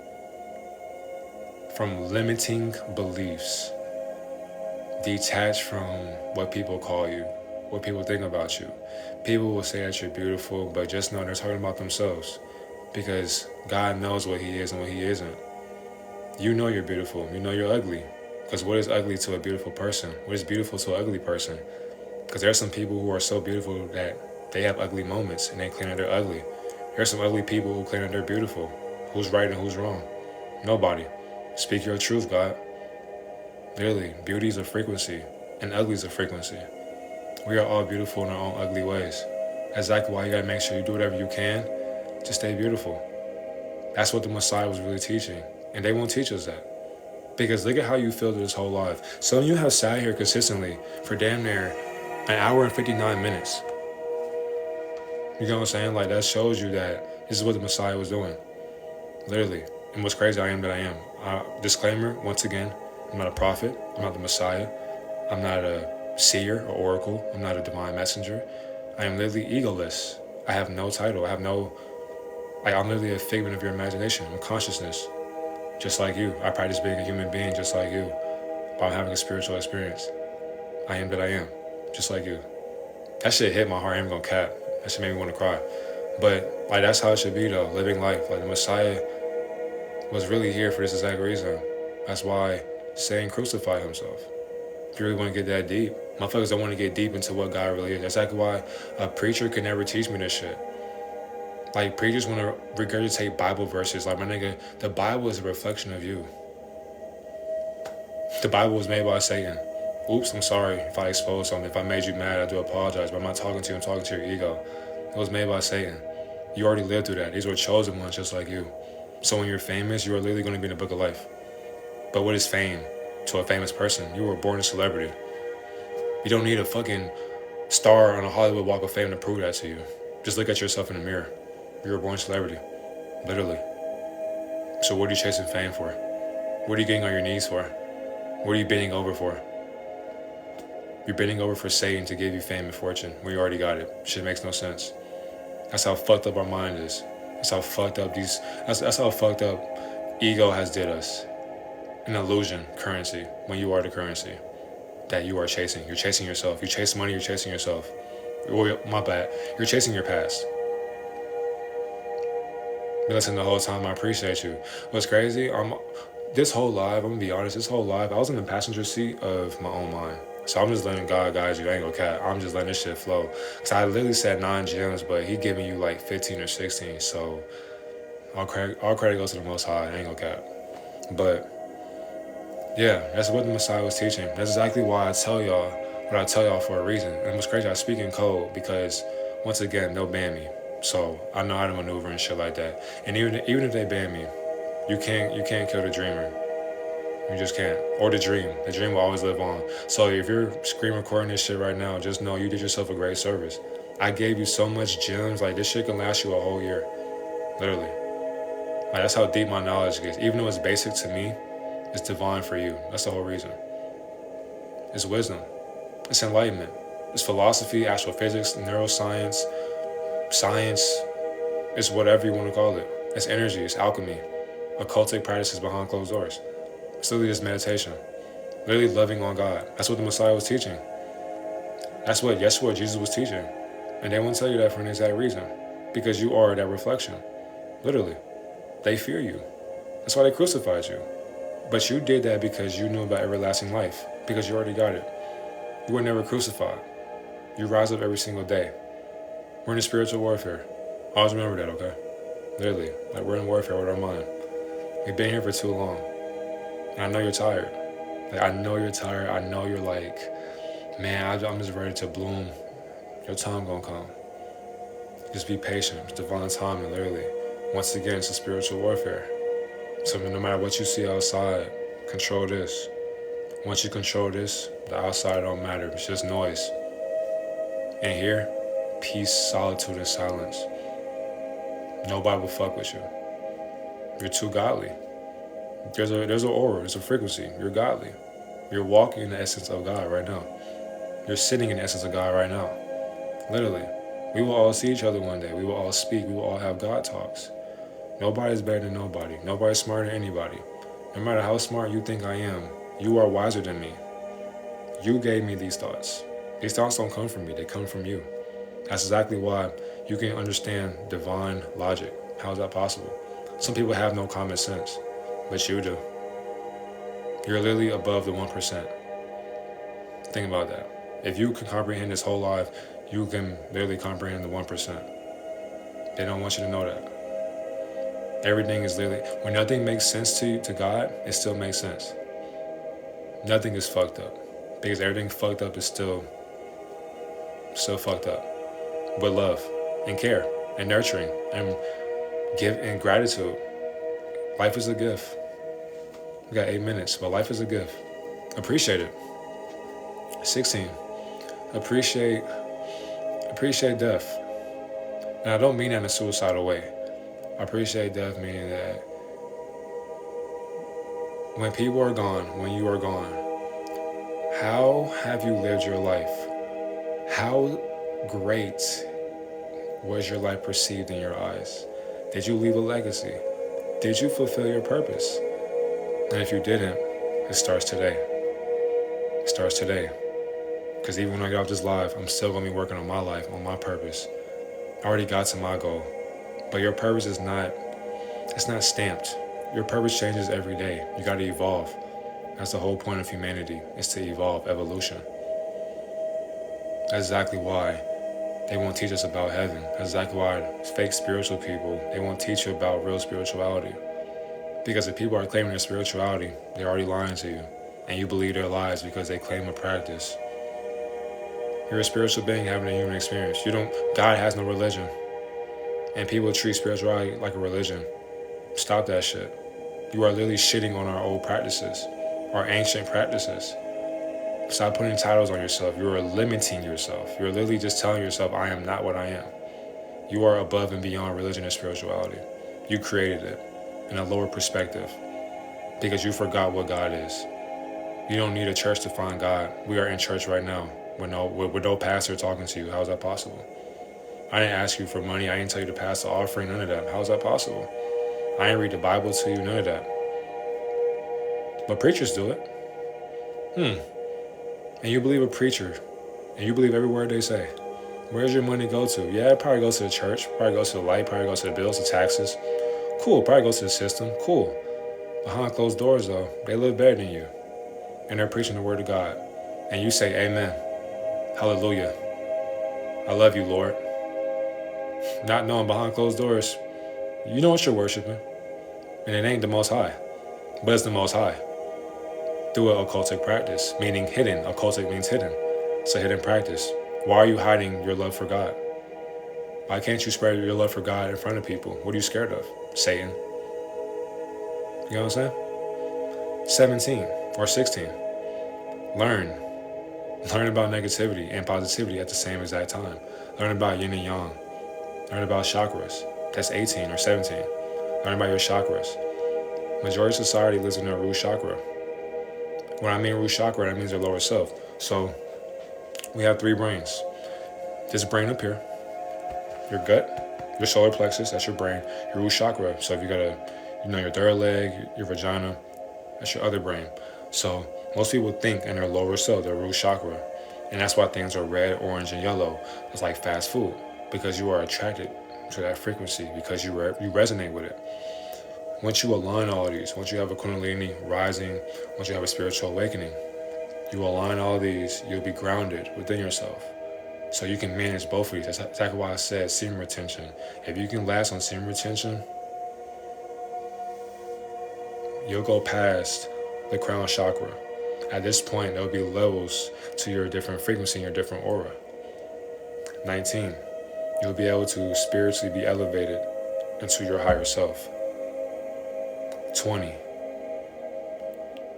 from limiting beliefs. Detach from what people call you, what people think about you. People will say that you're beautiful, but just know they're talking about themselves. Because God knows what He is and what He isn't. You know you're beautiful. You know you're ugly. Because what is ugly to a beautiful person? What is beautiful to an ugly person? Because there are some people who are so beautiful that they have ugly moments and they claim that they're ugly. There are some ugly people who claim that they're beautiful. Who's right and who's wrong? Nobody. Speak your truth, God. Really, beauty is a frequency and ugly is a frequency. We are all beautiful in our own ugly ways. That's exactly why you gotta make sure you do whatever you can to stay beautiful. That's what the Messiah was really teaching. And they won't teach us that. Because look at how you feel this whole life. Some of you have sat here consistently for damn near an hour and 59 minutes. You know what I'm saying? Like, that shows you that this is what the Messiah was doing. Literally. And what's crazy, I am that I am. Disclaimer, once again, I'm not a prophet. I'm not the Messiah. I'm not a seer or oracle. I'm not a divine messenger. I am literally egoless. I have no title. I'm literally a figment of your imagination. I'm consciousness. Just like you. I practice being a human being just like you. But I'm having a spiritual experience. I am that I am. Just like you. That shit hit my heart. I ain't gonna cap. That shit made me want to cry. But like, that's how it should be though. Living life. Like, the Messiah was really here for this exact reason. That's why Satan crucified himself. If you really want to get that deep. Motherfuckers don't want to get deep into what God really is. That's exactly why a preacher could never teach me this shit. Like, preachers want to regurgitate Bible verses. Like, my nigga, the Bible is a reflection of you. The Bible was made by Satan. Oops, I'm sorry if I exposed something. If I made you mad, I do apologize. But I'm not talking to you. I'm talking to your ego. It was made by Satan. You already lived through that. These were chosen ones just like you. So when you're famous, you are literally going to be in the book of life. But what is fame to a famous person? You were born a celebrity. You don't need a fucking star on a Hollywood Walk of Fame to prove that to you. Just look at yourself in the mirror. You're a born celebrity. Literally. So what are you chasing fame for? What are you getting on your knees for? What are you bending over for? You're bending over for Satan to give you fame and fortune when you already got it. Shit makes no sense. That's how fucked up our mind is. That's how fucked up that's how fucked up ego has did us. An illusion currency when you are the currency that you are chasing. You're chasing yourself. You chase money, you're chasing yourself. Oh, my bad. You're chasing your past. Been listening the whole time. I appreciate you. What's crazy? This whole live, I'm gonna be honest, this whole live, I was in the passenger seat of my own mind. So I'm just letting God guide you. I ain't gonna cap. I'm just letting this shit flow. Cause I literally said 9 gems, but he giving you like 15 or 16. So all credit goes to the Most High. I ain't gonna cap. But yeah, that's what the Messiah was teaching. That's exactly why I tell y'all what I tell y'all for a reason. And what's crazy, I speak in code because once again, they'll ban me. So I know how to maneuver and shit like that. And even if they ban me, you can't kill the dreamer. You just can't. Or the dream. The dream will always live on. So if you're screen recording this shit right now, just know you did yourself a great service. I gave you so much gems. Like, this shit can last you a whole year. Literally. Like, that's how deep my knowledge gets. Even though it's basic to me, it's divine for you. That's the whole reason. It's wisdom. It's enlightenment. It's philosophy, astrophysics, neuroscience, science. It's whatever you want to call it. It's energy. It's alchemy. Occultic practices behind closed doors. It's literally just meditation. Literally loving on God. That's what the Messiah was teaching. That's what Yeshua, Jesus, was teaching. And they won't tell you that for an exact reason. Because you are that reflection. Literally. They fear you. That's why they crucified you. But you did that because you knew about everlasting life. Because you already got it. You were never crucified. You rise up every single day. We're in a spiritual warfare. Always remember that, okay? Literally. Like, we're in warfare with our mind. We've been here for too long. And I know you're tired. Like, I know you're tired. I know you're like, man, I'm just ready to bloom. Your time gonna come. Just be patient. It's divine timing, literally. Once again, it's a spiritual warfare. So no matter what you see outside, control this. Once you control this, the outside don't matter. It's just noise. And here, peace, solitude, and silence. Nobody will fuck with you. You're too godly. There's an aura, there's a frequency. You're godly. You're walking in the essence of God right now. You're sitting in the essence of God right now. Literally. We will all see each other one day. We will all speak. We will all have God talks. Nobody's better than nobody. Nobody's smarter than anybody. No matter how smart you think I am, you are wiser than me. You gave me these thoughts. These thoughts don't come from me. They come from you. That's exactly why you can understand divine logic. How is that possible? Some people have no common sense, but you do. You're literally above the 1%. Think about that. If you can comprehend this whole life, you can literally comprehend the 1%. They don't want you to know that. Everything is literally, when nothing makes sense to you, to God, it still makes sense. Nothing is fucked up. Because everything fucked up is still fucked up. But love and care and nurturing and give and gratitude. Life is a gift. We got 8 minutes, but life is a gift. Appreciate it. 16. Appreciate death. And I don't mean that in a suicidal way. I appreciate death meaning that when people are gone, when you are gone, how have you lived your life? How great was your life perceived in your eyes? Did you leave a legacy? Did you fulfill your purpose? And if you didn't, it starts today. It starts today. Because even when I get off this live, I'm still going to be working on my life, on my purpose. I already got to my goal. But your purpose is not stamped. Your purpose changes every day. You got to evolve. That's the whole point of humanity, is to evolve, evolution. That's exactly why they won't teach us about heaven. That's exactly why fake spiritual people, they won't teach you about real spirituality. Because if people are claiming their spirituality, they're already lying to you. And you believe their lies because they claim a practice. You're a spiritual being having a human experience. God has no religion. And people treat spirituality like a religion. Stop that shit. You are literally shitting on our old practices, our ancient practices. Stop putting titles on yourself. You are limiting yourself. You're literally just telling yourself, I am not what I am. You are above and beyond religion and spirituality. You created it in a lower perspective because you forgot what God is. You don't need a church to find God. We are in church right now with no pastor talking to you. How is that possible? I didn't ask you for money. I didn't tell you to pass the offering. None of that. How is that possible? I didn't read the Bible to you. None of that. But preachers do it. And you believe a preacher, and you believe every word they say. Where's your money go to? Yeah, it probably goes to the church. Probably goes to the light. Probably goes to the bills, the taxes. Cool. Probably goes to the system. Cool. Behind closed doors, though, they live better than you, and they're preaching the word of God. And you say, Amen. Hallelujah. I love you, Lord. Not knowing behind closed doors, you know what you're worshiping. And it ain't the Most High, but it's the Most High. Through an occultic practice, meaning hidden. Occultic means hidden. It's a hidden practice. Why are you hiding your love for God? Why can't you spread your love for God in front of people? What are you scared of? Satan. You know what I'm saying? 17 or 16. Learn. Learn about negativity and positivity at the same exact time. Learn about yin and yang. Learn about chakras. That's 18 or 17. Learn about your chakras. Majority of society lives in their root chakra. When I mean root chakra, that means their lower self. So we have 3 brains. This brain up here, your gut, your solar plexus, that's your brain, your root chakra. So if you got your third leg, your vagina, that's your other brain. So most people think in their lower self, their root chakra. And that's why things are red, orange, and yellow. It's like fast food because you are attracted to that frequency because you resonate with it. Once you align all of these, once you have a kundalini rising, once you have a spiritual awakening, you align all of these, you'll be grounded within yourself. So you can manage both of these. That's exactly why I said semen retention. If you can last on semen retention, you'll go past the crown chakra. At this point, there'll be levels to your different frequency and your different aura. 19, you'll be able to spiritually be elevated into your higher self. 20,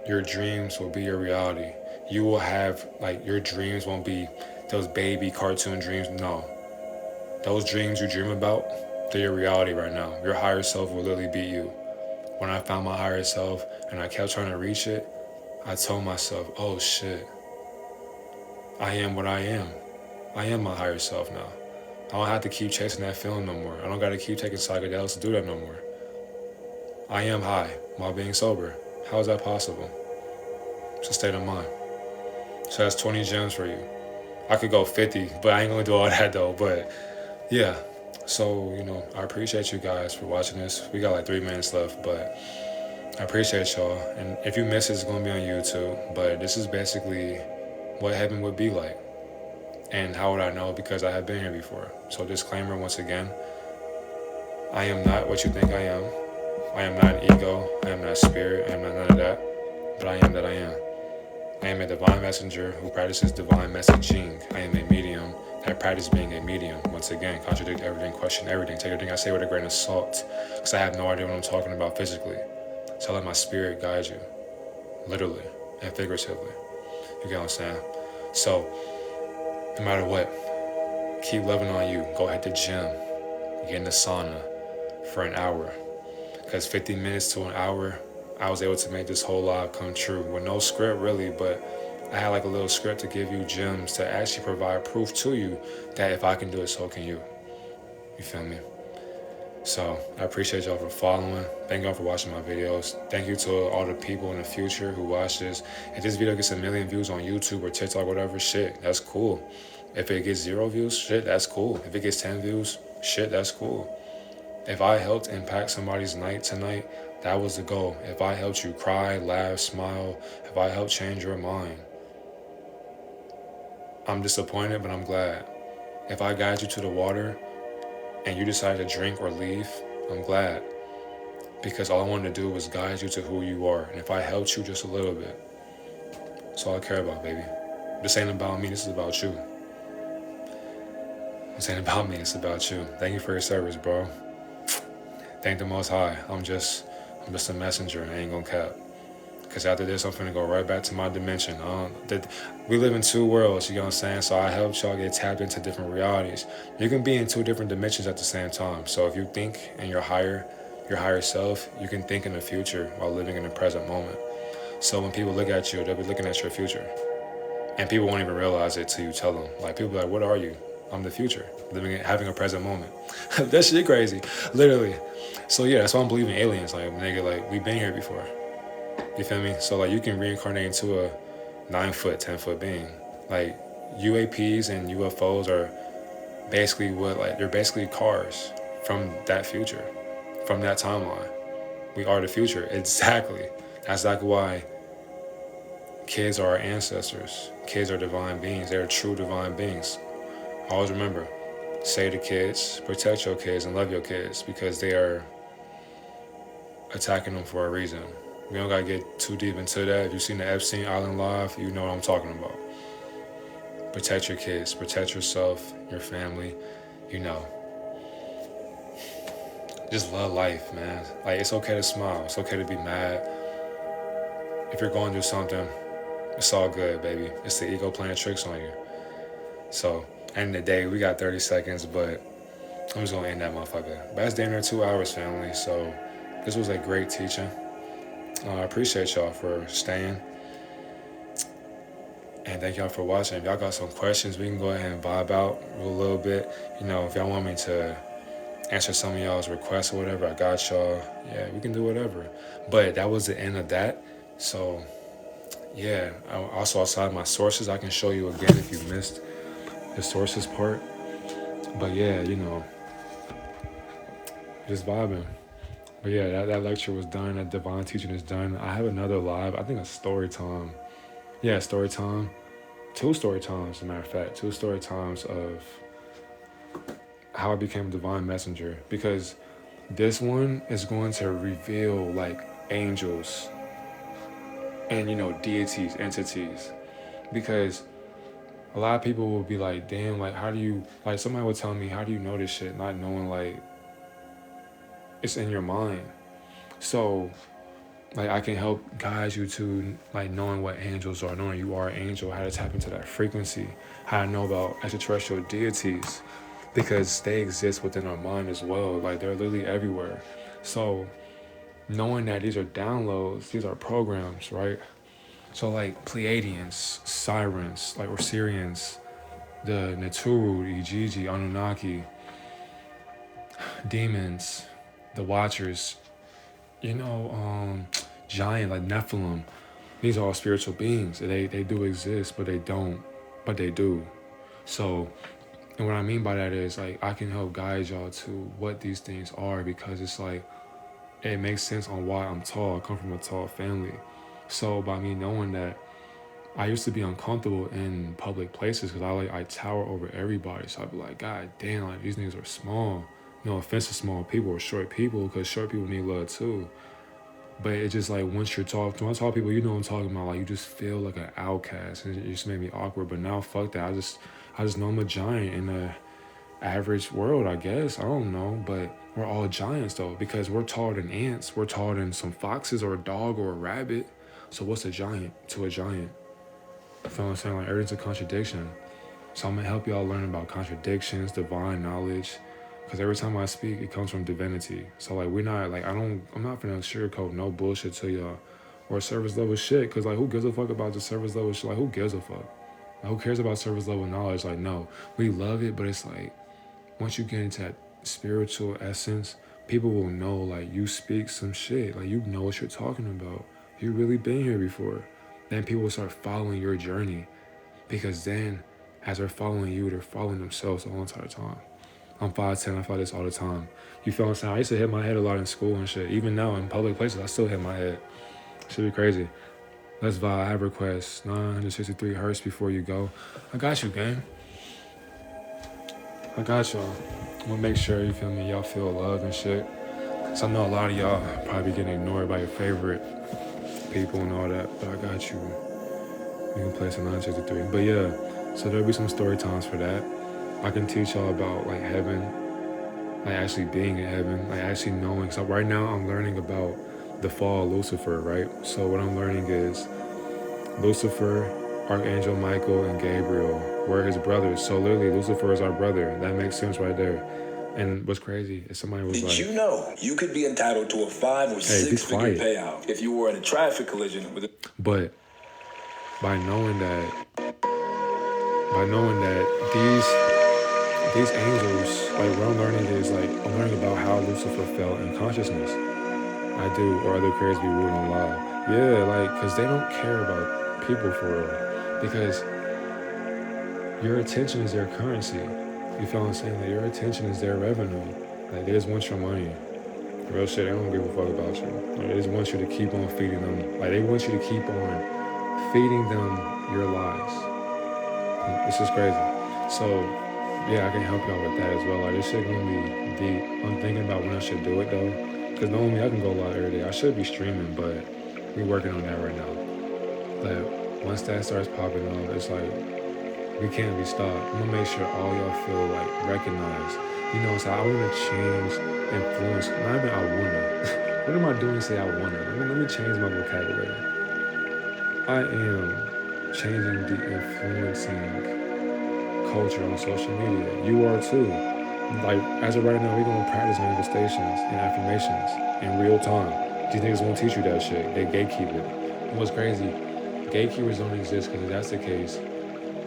your dreams will be your reality. You will have, your dreams won't be those baby cartoon dreams. No. Those dreams you dream about, they're your reality right now. Your higher self will literally beat you. When I found my higher self and I kept trying to reach it, I told myself, oh shit, I am what I am. I am my higher self now. I don't have to keep chasing that feeling no more. I don't got to keep taking psychedelics to do that no more. I am high while being sober. How is that possible? It's a state of mind. So that's 20 gems for you. I could go 50, but I ain't gonna do all that though. But yeah, so I appreciate you guys for watching this. We got like 3 minutes left, but I appreciate y'all. And if you miss it, it's gonna be on YouTube. But this is basically what heaven would be like. And how would I know? Because I have been here before. So disclaimer once again, I am not what you think I am. I am not an ego. I am not spirit. I am not none of that. But I am that I am. I am a divine messenger who practices divine messaging. I am a medium that practices being a medium. Once again, contradict everything, question everything, take everything I say with a grain of salt. Because I have no idea what I'm talking about physically. So let my spirit guide you. Literally and figuratively. You get what I'm saying? So, no matter what, keep loving on you. Go hit the gym. Get in the sauna for an hour. Because 50 minutes to an hour, I was able to make this whole live come true with no script really, but I had like a little script to give you gems to actually provide proof to you that if I can do it, so can you. You feel me? So I appreciate y'all for following. Thank y'all for watching my videos. Thank you to all the people in the future who watch this. If this video gets 1 million views on YouTube or TikTok, whatever, shit, that's cool. If it gets 0 views, shit, that's cool. If it gets 10 views, shit, that's cool. If I helped impact somebody's night tonight, that was the goal. If I helped you cry, laugh, smile, if I helped change your mind, I'm disappointed, but I'm glad. If I guide you to the water and you decide to drink or leave, I'm glad. Because all I wanted to do was guide you to who you are. And if I helped you just a little bit, that's all I care about, baby. This ain't about me, this is about you. This ain't about me, it's about you. Thank you for your service, bro. Thank the Most High. I'm just a messenger. I ain't gonna cap. Because after this, I'm finna go right back to my dimension. We live in 2 worlds, you know what I'm saying? So I helped y'all get tapped into different realities. You can be in 2 different dimensions at the same time. So if you think and you're higher, your higher self, you can think in the future while living in the present moment. So when people look at you, they'll be looking at your future. And people won't even realize it till you tell them. Like, people be like, what are you? I'm the future, having a present moment. That shit crazy, literally. So yeah, that's why I'm believing aliens. Like, nigga, like, we've been here before. You feel me? So like, you can reincarnate into a 9 foot, 10 foot being. Like, UAPs and UFOs are basically they're basically cars from that future, from that timeline. We are the future. Exactly. That's exactly why kids are our ancestors. Kids are divine beings. They're true divine beings. Always remember, say to kids, protect your kids and love your kids, because they are attacking them for a reason. We don't gotta get too deep into that. If you've seen the Epstein Island Live, you know what I'm talking about. Protect your kids, protect yourself, your family, you know. Just love life, man. Like, it's okay to smile. It's okay to be mad. If you're going through something, it's all good, baby. It's the ego playing tricks on you. So, end of the day, we got 30 seconds, but I'm just gonna end that motherfucker. But that's damn near 2 hours, family. So, this was a great teaching. I appreciate y'all for staying. And thank y'all for watching. If y'all got some questions, we can go ahead and vibe out a little bit. You know, if y'all want me to answer some of y'all's requests or whatever, I got y'all. Yeah, we can do whatever. But that was the end of that. So, yeah. Also, outside my sources, I can show you again if you missed the sources part. But yeah, you know, just vibing. But yeah, that lecture was done. That divine teaching is done. I have another live. I think a story time. Yeah, story time. 2 story times, as a matter of fact. 2 story times of how I became a divine messenger. Because this one is going to reveal like angels and, you know, deities, entities. Because a lot of people will be like, damn, like, how do you, like, somebody would tell me, how do you know this shit? Not knowing, like, it's in your mind. So, like, I can help guide you to, like, knowing what angels are, knowing you are an angel, how to tap into that frequency, how to know about extraterrestrial deities, because they exist within our mind as well. Like, they're literally everywhere. So, knowing that these are downloads, these are programs, right? So, like, Pleiadians, Sirens, like, Osirians, the Neturu, the Ijiji, Anunnaki, demons, the Watchers, you know, giant, like Nephilim. These are all spiritual beings. They do exist, but they don't. But they do. So, and what I mean by that is, like, I can help guide y'all to what these things are, because it's like, it makes sense on why I'm tall. I come from a tall family. So by me knowing that, I used to be uncomfortable in public places because I tower over everybody. So I'd be like, God damn, like, these niggas are small. No offense to small people or short people, because short people need love too. But it's just like, once you're tall, when I talk to people, you know what I'm talking about. Like, you just feel like an outcast, and it just made me awkward. But now, fuck that. I just know I'm a giant in the average world, I guess. I don't know, but we're all giants though, because we're taller than ants. We're taller than some foxes or a dog or a rabbit. So what's a giant to a giant? You feel what I'm saying? Like, everything's a contradiction. So I'm gonna help y'all learn about contradictions, divine knowledge, because every time I speak, it comes from divinity. So like, we're not like, I'm not gonna sugarcoat no bullshit to y'all or surface level shit. Because like, who gives a fuck about the surface level shit? Like, who gives a fuck? Like, who cares about surface level knowledge? Like, no, we love it, but it's like, once you get into that spiritual essence, people will know, like, you speak some shit. Like, you know what you're talking about. You really been here before. Then people will start following your journey, because then as they're following you, they're following themselves the whole entire time. I'm 5'10", I feel this all the time. You feel what I'm saying? I used to hit my head a lot in school and shit. Even now in public places, I still hit my head. Should be crazy. Let's vibe. I have requests. 963 hertz before you go. I got you, gang. I got y'all. I'm gonna make sure, you feel me, y'all feel love and shit. So I know a lot of y'all probably getting ignored by your favorite people and all that, but I got you. You can play some 963. But yeah, so there'll be some story times for that. I can teach y'all about like heaven, like actually being in heaven, like actually knowing. So right now I'm learning about the fall of Lucifer, right? So what I'm learning is Lucifer, Archangel Michael, and Gabriel were his brothers. So literally Lucifer is our brother. That makes sense right there. And what's crazy is somebody was Did like, you know you could be entitled to a 5 or hey, be 6-figure quiet. payout if you were in a traffic collision with a... But by knowing that these angels, like what I'm learning is like I'm learning about how Lucifer felt in consciousness. I do, or other creators be rude and loud. Yeah, like because they don't care about people for real. Because your attention is their currency. You feel what I'm saying? Like your attention is their revenue. Like they just want your money. Real shit, they don't give a fuck about you. Like, they just want you to keep on feeding them. Like they want you to keep on feeding them your lies. It's just crazy. So yeah, I can help y'all with that as well. Like this shit gonna be deep. I'm thinking about when I should do it though. Cause knowing me, I can go live every day. I should be streaming, but we're working on that right now. But once that starts popping off, it's like we can't be stopped. I'm gonna make sure all y'all feel like recognized. You know, so I wanna change, influence. Not even I wanna. What am I doing? Say I wanna. Let me change my vocabulary. I am changing the influencing culture on social media. You are too. Like as of right now, we're gonna practice manifestations and affirmations in real time. These niggas won't teach you that shit. They gatekeep it. And what's crazy? Gatekeepers don't exist because if that's the case,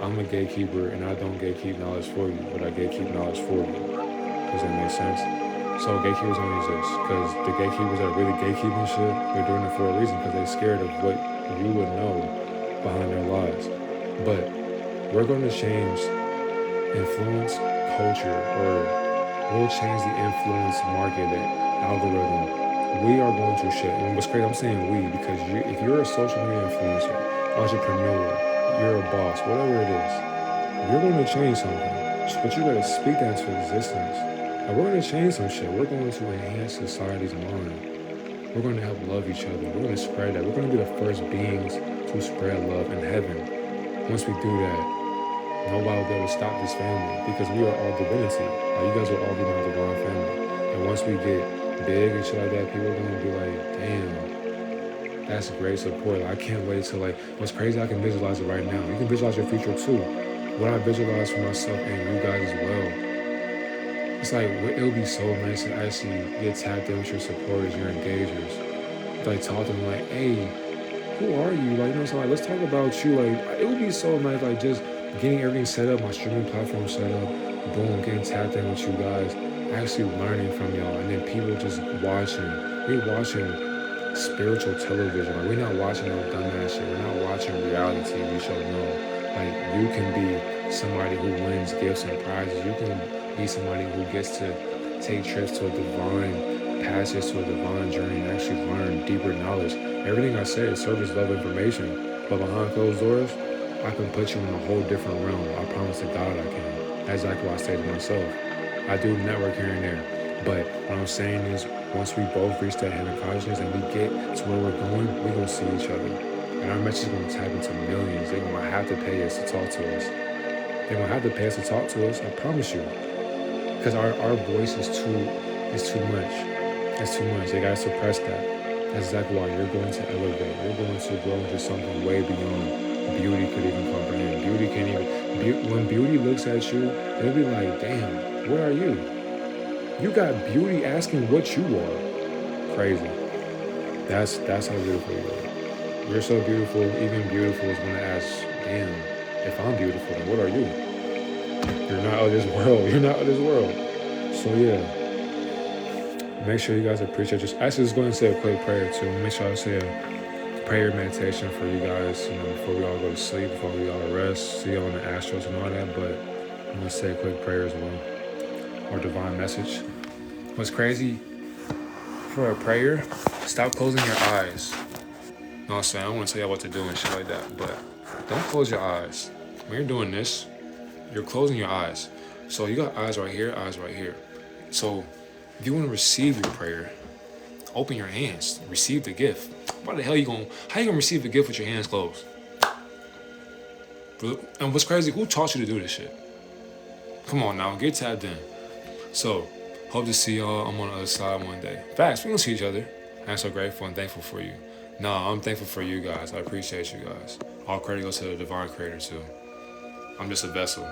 I'm a gatekeeper and I don't gatekeep knowledge for you, but I gatekeep knowledge for you. Does that make sense? So gatekeepers don't exist because the gatekeepers that are really gatekeeping shit, they're doing it for a reason because they're scared of what you would know behind their lies. But we're going to change influence culture, or we'll change the influence market algorithm. We are going to shit. And what's crazy, I'm saying we because if you're a social media influencer, entrepreneur, you're a boss, whatever it is, you're going to change something. But you got to speak that into existence. And we're going to change some shit. We're going to enhance society's mind. We're going to help love each other. We're going to spread that. We're going to be the first beings to spread love in heaven. Once we do that, nobody will be able to stop this family because we are all divinity. Like you guys will all be my divine family. And once we get big and shit like that, people are gonna be like, damn, that's great support. Like, I can't wait to like what's crazy, I can visualize it right now. You can visualize your future too. What I visualize for myself and you guys as well. It's like it'll be so nice to actually get tapped in with your supporters, your engagers. Like talk to them like, hey, who are you? Like, you know, so like let's talk about you. Like it would be so nice, like just getting everything set up, my streaming platform set up, boom, getting tapped in with you guys, actually learning from y'all, and then people just watching. We're watching spiritual television. Like we're not watching no dumbass shit. We're not watching reality TV show. No, like you can be somebody who wins gifts and prizes. You can be somebody who gets to take trips to a divine passage, to a divine journey, and actually learn deeper knowledge. Everything I say is surface level information, but behind closed doors, I can put you in a whole different realm. I promise to God I can. That's exactly what I say to myself. I do network here and there, but what I'm saying is once we both reach that heaven consciousness and we get to where we're going, we're going to see each other. And our message is going to tap into millions. They're going to have to pay us to talk to us. They're going to have to pay us to talk to us, I promise you. Because our voice is too much. It's too much. They got to suppress that. That's exactly why you're going to elevate. You're going to grow into something way beyond beauty could even comprehend. Beauty can't even... when beauty looks at you, they'll be like, damn, where are you? You got beauty asking what you are. Crazy. That's how beautiful you are. You're so beautiful. Even beautiful is going to ask, damn, if I'm beautiful, then what are you? You're not of this world. You're not of this world. So yeah. Make sure you guys appreciate just actually just going to say a quick prayer too. Make sure I say a prayer meditation for you guys, you know, before we all go to sleep, before we all rest, see y'all in the astros and all that, but I'm gonna say a quick prayer as well. Or divine message. What's crazy for a prayer, stop closing your eyes. You know what I'm saying? I don't want to tell y'all what to do and shit like that, but don't close your eyes. When you're doing this, you're closing your eyes. So you got eyes right here, eyes right here. So if you want to receive your prayer, open your hands, receive the gift. How you gonna receive the gift with your hands closed? And what's crazy, who taught you to do this shit? Come on now, get tapped in. So, hope to see y'all. I'm on the other side one day. Facts, we're gonna see each other. I'm so grateful and thankful for you. No, I'm thankful for you guys. I appreciate you guys. All credit goes to the divine creator too. I'm just a vessel.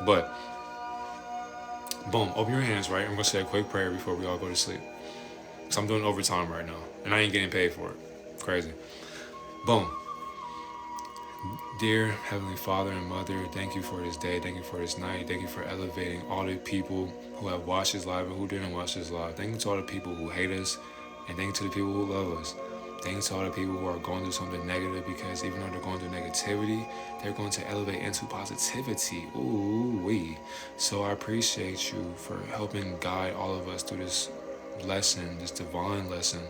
But Boom, open your hands, right? I'm going to say a quick prayer before we all go to sleep. So I'm doing overtime right now, and I ain't getting paid for it. Crazy. Boom. Dear Heavenly Father and Mother, thank you for this day. Thank you for this night. Thank you for elevating all the people who have watched this live and who didn't watch this live. Thank you to all the people who hate us, and thank you to the people who love us. Thank you to all the people who are going through something negative, because even though they're going through negativity, they're going to elevate into positivity. Ooh wee. So I appreciate you for helping guide all of us through this lesson, this divine lesson,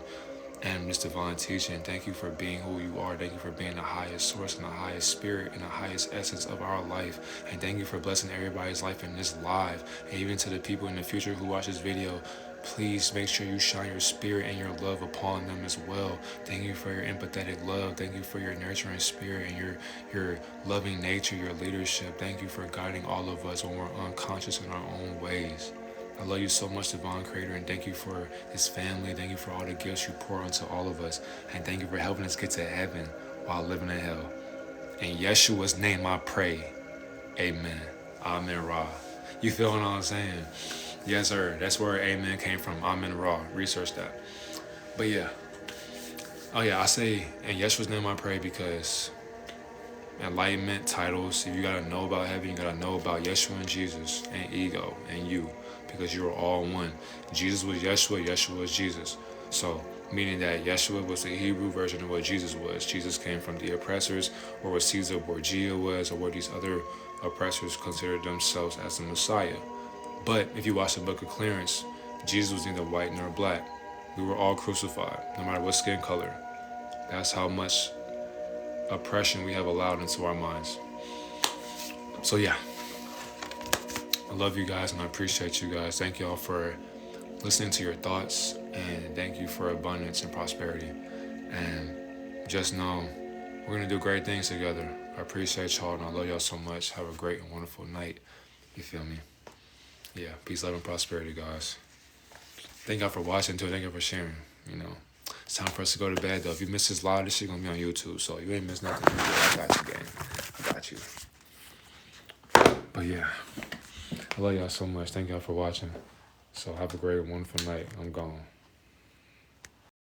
and this divine teaching. Thank you for being who you are. Thank you for being the highest source and the highest spirit and the highest essence of our life. And thank you for blessing everybody's life in this live. And even to the people in the future who watch this video, please make sure you shine your spirit and your love upon them as well. Thank you for your empathetic love. Thank you for your nurturing spirit and your loving nature, your leadership. Thank you for guiding all of us when we're unconscious in our own ways. I love you so much, Divine Creator, and thank you for this family. Thank you for all the gifts you pour onto all of us. And thank you for helping us get to heaven while living in hell. In Yeshua's name I pray. Amen. Amen Ra. You feel what I'm saying? Yes, sir. That's where amen came from. Amen Ra. Research that. But yeah. Oh yeah, I say in Yeshua's name I pray because enlightenment, titles, if you gotta know about heaven, you gotta know about Yeshua and Jesus and ego and you, because you are all one. Jesus was Yeshua, Yeshua was Jesus. So meaning that Yeshua was the Hebrew version of what Jesus was. Jesus came from the oppressors, or what Caesar Borgia was, or what these other oppressors considered themselves as the Messiah. But if you watch the book of Clarence, Jesus was neither white nor black. We were all crucified, no matter what skin color. That's how much oppression we have allowed into our minds. So yeah, I love you guys and I appreciate you guys. Thank y'all for listening to your thoughts, and thank you for abundance and prosperity. And just know we're gonna do great things together. I appreciate y'all and I love y'all so much. Have a great and wonderful night. You feel me? Yeah, peace, love, and prosperity, guys. Thank y'all for watching too. Thank you for sharing. You know, it's time for us to go to bed though. If you missed this live, this shit gonna be on YouTube, so you ain't missed nothing. I got you, gang. I got you. But yeah, I love y'all so much. Thank y'all for watching. So have a great, wonderful night. I'm gone.